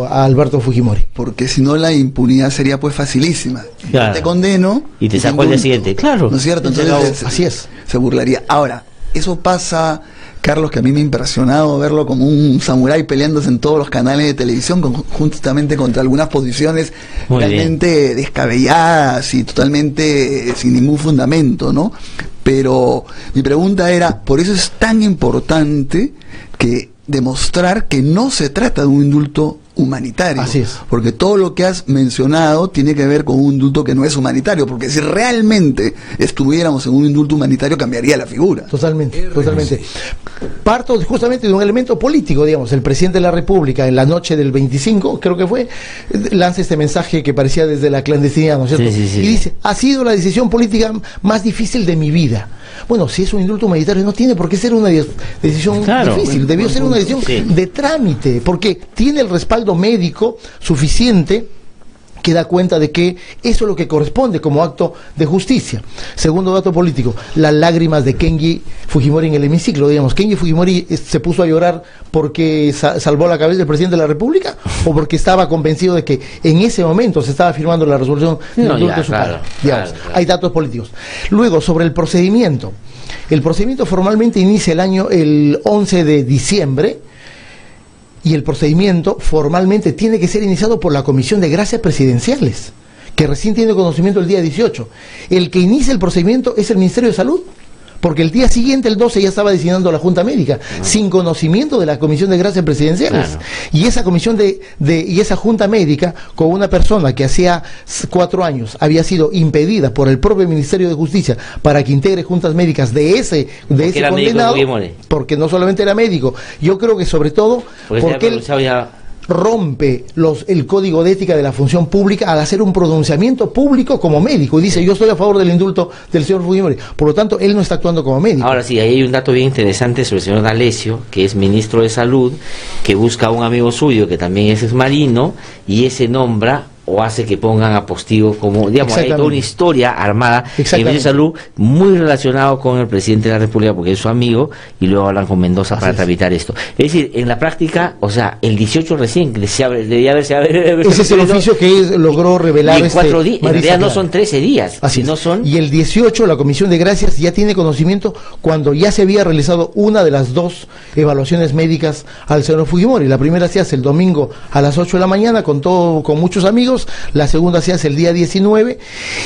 a Alberto Fujimori. Porque si no, la impunidad sería pues facilísima. Yo te condeno y te saco el día siguiente. Claro. ¿No es cierto? Entonces, así es. Se burlaría. Ahora, eso pasa, Carlos, que a mí me ha impresionado verlo como un samurái peleándose en todos los canales de televisión, justamente contra algunas posiciones realmente descabelladas y totalmente sin ningún fundamento, ¿no? Pero mi pregunta era, por eso es tan importante que demostrar que no se trata de un indulto humanitario. Así es. Porque todo lo que has mencionado tiene que ver con un indulto que no es humanitario, porque si realmente estuviéramos en un indulto humanitario cambiaría la figura. Totalmente. Parto justamente de un elemento político, digamos, el presidente de la República en la noche del 25, creo que fue, lanza este mensaje que parecía desde la clandestinidad, ¿no es cierto? Y dice, ha sido la decisión política más difícil de mi vida. Bueno, si es un indulto humanitario, no tiene por qué ser una decisión difícil, debió ser una decisión de trámite, porque tiene el respaldo médico suficiente que da cuenta de que eso es lo que corresponde como acto de justicia. Segundo dato político, las lágrimas de Kenji Fujimori en el hemiciclo. Digamos, Kenji Fujimori se puso a llorar porque salvó la cabeza del presidente de la República o porque estaba convencido de que en ese momento se estaba firmando la resolución del indulto de su padre. Digamos, hay datos políticos. Luego, sobre el procedimiento. El procedimiento formalmente inicia el 11 de diciembre. Y el procedimiento formalmente tiene que ser iniciado por la Comisión de Gracias Presidenciales, que recién tiene conocimiento el día 18. El que inicia el procedimiento es el Ministerio de Salud, porque el día siguiente, el 12, ya estaba designando la Junta Médica, sin conocimiento de la Comisión de Gracias Presidenciales. Claro. Y esa comisión y esa Junta Médica, con una persona que hacía 4 años había sido impedida por el propio Ministerio de Justicia para que integre juntas médicas de ese condenado, porque no solamente era médico, yo creo que sobre todo porque él rompe el código de ética de la función pública al hacer un pronunciamiento público como médico y dice yo estoy a favor del indulto del señor Fujimori. Por lo tanto, él no está actuando como médico. Ahora sí, ahí hay un dato bien interesante sobre el señor D'Alessio, que es ministro de Salud, que busca a un amigo suyo que también es exmarino y ese nombra o hace que pongan a Postigo como, digamos, hay toda una historia armada en el Ministerio de Salud muy relacionado con el presidente de la República porque es su amigo y luego hablan con Mendoza para tramitar esto. Es decir, en la práctica, o sea, el 18 recién debía haberse... Ese es el oficio que logró revelar en 4 días, en realidad no son 13 días. Así no son... Y el 18 la Comisión de Gracias ya tiene conocimiento cuando ya se había realizado una de las 2 evaluaciones médicas al señor Fujimori. La primera se hace el domingo a las 8 de la mañana con muchos amigos. La segunda se hace el día 19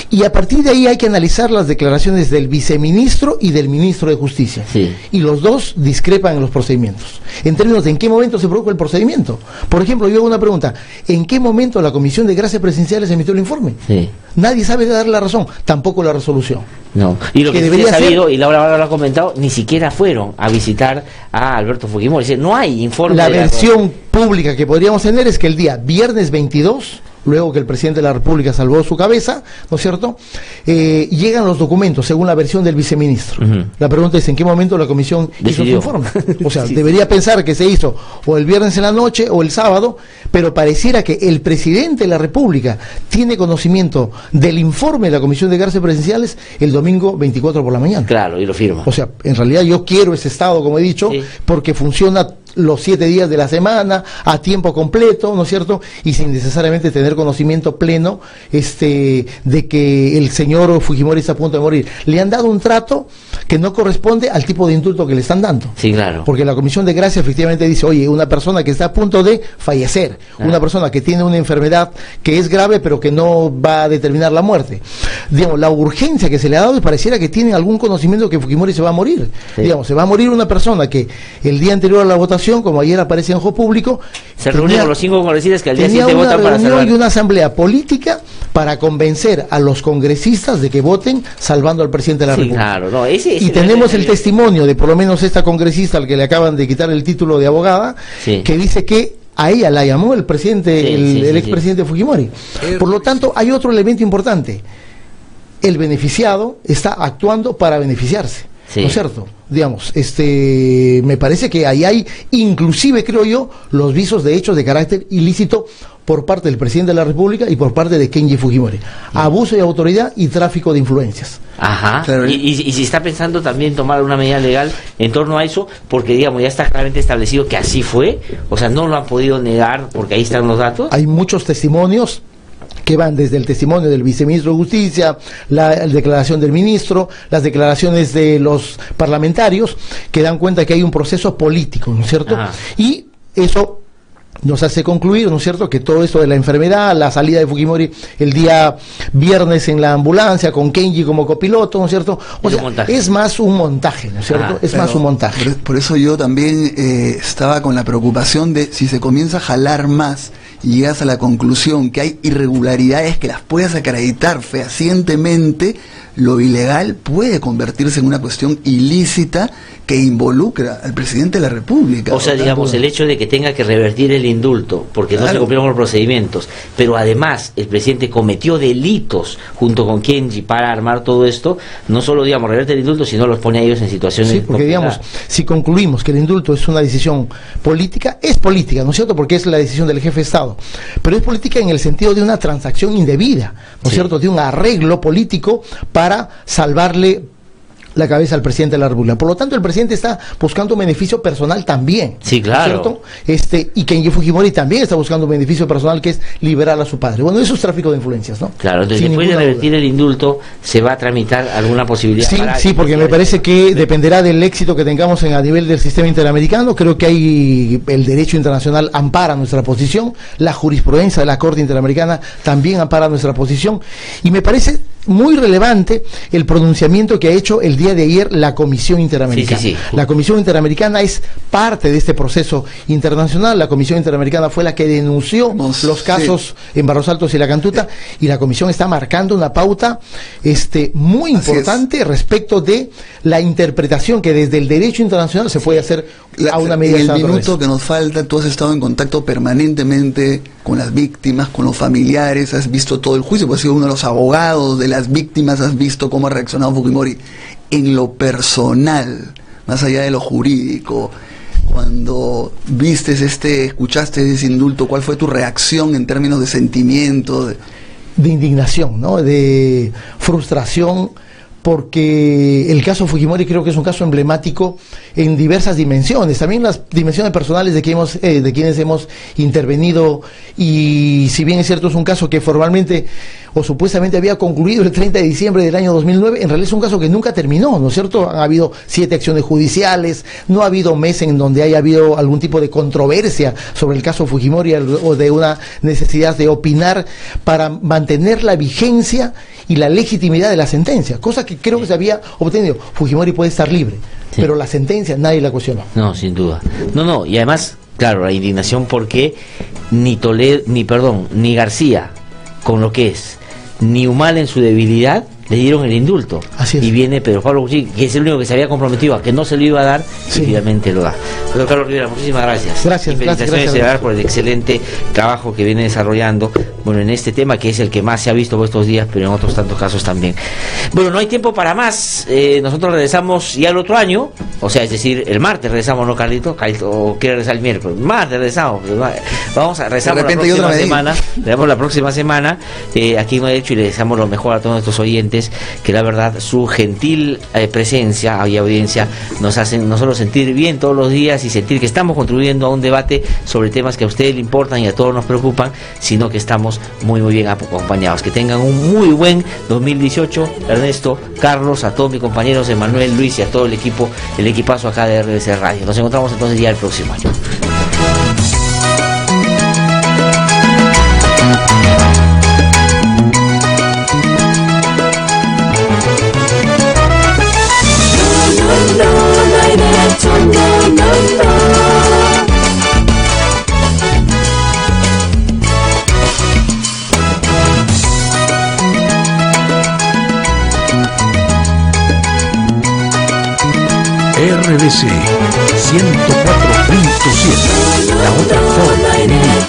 y a partir de ahí hay que analizar las declaraciones del viceministro y del ministro de Justicia. Sí. Y los dos discrepan en los procedimientos. En términos de en qué momento se produjo el procedimiento. Por ejemplo, yo hago una pregunta. ¿En qué momento la Comisión de Gracias Presidenciales emitió el informe? Sí. Nadie sabe dar la razón, tampoco la resolución. No. Y lo que debería sabido, y Laura lo ha comentado, ni siquiera fueron a visitar a Alberto Fujimori. Es decir, no hay informe. La versión pública que podríamos tener es que el día viernes 22... luego que el presidente de la República salvó su cabeza, ¿no es cierto? Llegan los documentos según la versión del viceministro. La pregunta es, ¿en qué momento la comisión hizo su informe? O sea, debería pensar que se hizo o el viernes en la noche o el sábado, pero pareciera que el presidente de la República tiene conocimiento del informe de la Comisión de Gracias Presidenciales el domingo 24 por la mañana. Claro, y lo firma. O sea, en realidad yo quiero ese Estado, como he dicho, porque funciona los 7 días de la semana, a tiempo completo, ¿no es cierto? Y sin necesariamente tener conocimiento pleno de que el señor Fujimori está a punto de morir. Le han dado un trato que no corresponde al tipo de indulto que le están dando. Sí, claro. Porque la Comisión de Gracia efectivamente dice, oye, una persona que está a punto de fallecer, una persona que tiene una enfermedad que es grave pero que no va a determinar la muerte. Digamos, la urgencia que se le ha dado pareciera que tienen algún conocimiento que Fujimori se va a morir. Sí. Digamos, se va a morir una persona que el día anterior a la votación, como ayer aparece en ojo público, se reunió con los 5 congresistas que al día siguiente votan para salvar. Y una asamblea política para convencer a los congresistas de que voten salvando al presidente de la República. Claro, no, y tenemos el testimonio de por lo menos esta congresista al que le acaban de quitar el título de abogada, que dice que a ella la llamó el presidente, el expresidente Fujimori. Por lo tanto, hay otro elemento importante. El beneficiado está actuando para beneficiarse. ¿No es cierto? Digamos, me parece que ahí hay, inclusive creo yo, los visos de hechos de carácter ilícito por parte del presidente de la República y por parte de Kenji Fujimori. Abuso de autoridad y tráfico de influencias. Ajá. Claro. Y si está pensando también tomar una medida legal en torno a eso, porque digamos ya está claramente establecido que así fue, o sea, no lo han podido negar porque ahí están los datos. Hay muchos testimonios que van desde el testimonio del viceministro de Justicia, la declaración del ministro, las declaraciones de los parlamentarios, que dan cuenta que hay un proceso político, ¿no es cierto? Y eso nos hace concluir, ¿no es cierto?, que todo esto de la enfermedad, la salida de Fujimori el día viernes en la ambulancia, con Kenji como copiloto, ¿no es cierto? O sea, es más un montaje, ¿no es cierto? Es más un montaje. Por eso yo también estaba con la preocupación de si se comienza a jalar más y llegas a la conclusión que hay irregularidades que las puedes acreditar fehacientemente, lo ilegal puede convertirse en una cuestión ilícita que involucra al presidente de la República. O sea, digamos, el hecho de que tenga que revertir el indulto porque no se cumplieron los procedimientos, pero además el presidente cometió delitos junto con Kenji para armar todo esto, no solo, digamos, revierte el indulto, sino los pone a ellos en situaciones porque, digamos, si concluimos que el indulto es una decisión política, es política, ¿no es cierto? Porque es la decisión del jefe de Estado. Estado. Pero es política en el sentido de una transacción indebida, ¿no es cierto?, de un arreglo político para salvarle la cabeza al presidente de la República. Por lo tanto, el presidente está buscando un beneficio personal también. Sí, claro. ¿Cierto? Y Kenji Fujimori también está buscando un beneficio personal, que es liberar a su padre. Bueno, eso es tráfico de influencias, ¿no? Claro, entonces después de revertir el indulto, ¿se va a tramitar alguna posibilidad? Sí, porque me parece que dependerá del éxito que tengamos a nivel del sistema interamericano. Creo que hay el derecho internacional ampara nuestra posición, la jurisprudencia de la Corte Interamericana también ampara nuestra posición, y me parece muy relevante el pronunciamiento que ha hecho el día de ayer la Comisión Interamericana. Sí. La Comisión Interamericana es parte de este proceso internacional. La Comisión Interamericana fue la que denunció los casos en Barros Altos y La Cantuta, y la Comisión está marcando una pauta muy importante respecto de la interpretación que desde el derecho internacional se puede hacer a una medida. En el minuto que nos falta, tú has estado en contacto permanentemente con las víctimas, con los familiares, has visto todo el juicio, pues has sido uno de los abogados de las víctimas, has visto cómo ha reaccionado Fujimori. En lo personal, más allá de lo jurídico, cuando escuchaste ese indulto, ¿cuál fue tu reacción en términos de sentimiento? De indignación, ¿no? De frustración, porque el caso Fujimori creo que es un caso emblemático en diversas dimensiones, también las dimensiones personales de quienes hemos intervenido, y si bien es cierto es un caso que formalmente o supuestamente había concluido el 30 de diciembre del año 2009, en realidad es un caso que nunca terminó, ¿no es cierto? Han habido 7 acciones judiciales, no ha habido mes en donde haya habido algún tipo de controversia sobre el caso Fujimori o de una necesidad de opinar para mantener la vigencia y la legitimidad de la sentencia, cosa que creo que se había obtenido. Fujimori puede estar libre, pero la sentencia nadie la cuestionó. No, sin duda. No, y además, claro, la indignación porque ni García, con lo que es, ni Humala en su debilidad, le dieron el indulto. Así es. Y viene Pedro Pablo Kuczynski, que es el único que se había comprometido a que no se lo iba a dar, y finalmente lo da. Pedro Carlos Rivera, muchísimas gracias. Gracias. Gracias por el excelente trabajo que viene desarrollando, bueno, en este tema que es el que más se ha visto por estos días, pero en otros tantos casos también. Bueno, no hay tiempo para más. Nosotros regresamos ya el otro año, o sea, es decir, el martes regresamos, ¿no, Carlito? ¿O quiere regresar el miércoles? Martes regresamos. Vamos a regresar la próxima semana. Regresamos la próxima semana aquí en No Derecho, y le deseamos lo mejor a todos nuestros oyentes, que la verdad su gentil presencia y audiencia nos hacen no solo sentir bien todos los días y sentir que estamos contribuyendo a un debate sobre temas que a ustedes le importan y a todos nos preocupan, sino que estamos muy bien acompañados. Que tengan un muy buen 2018, Ernesto, Carlos, a todos mis compañeros, Emanuel, Luis, y a todo el equipazo acá de RBC Radio. Nos encontramos entonces ya el próximo año. RBC 104.7, la otra forma de vivir.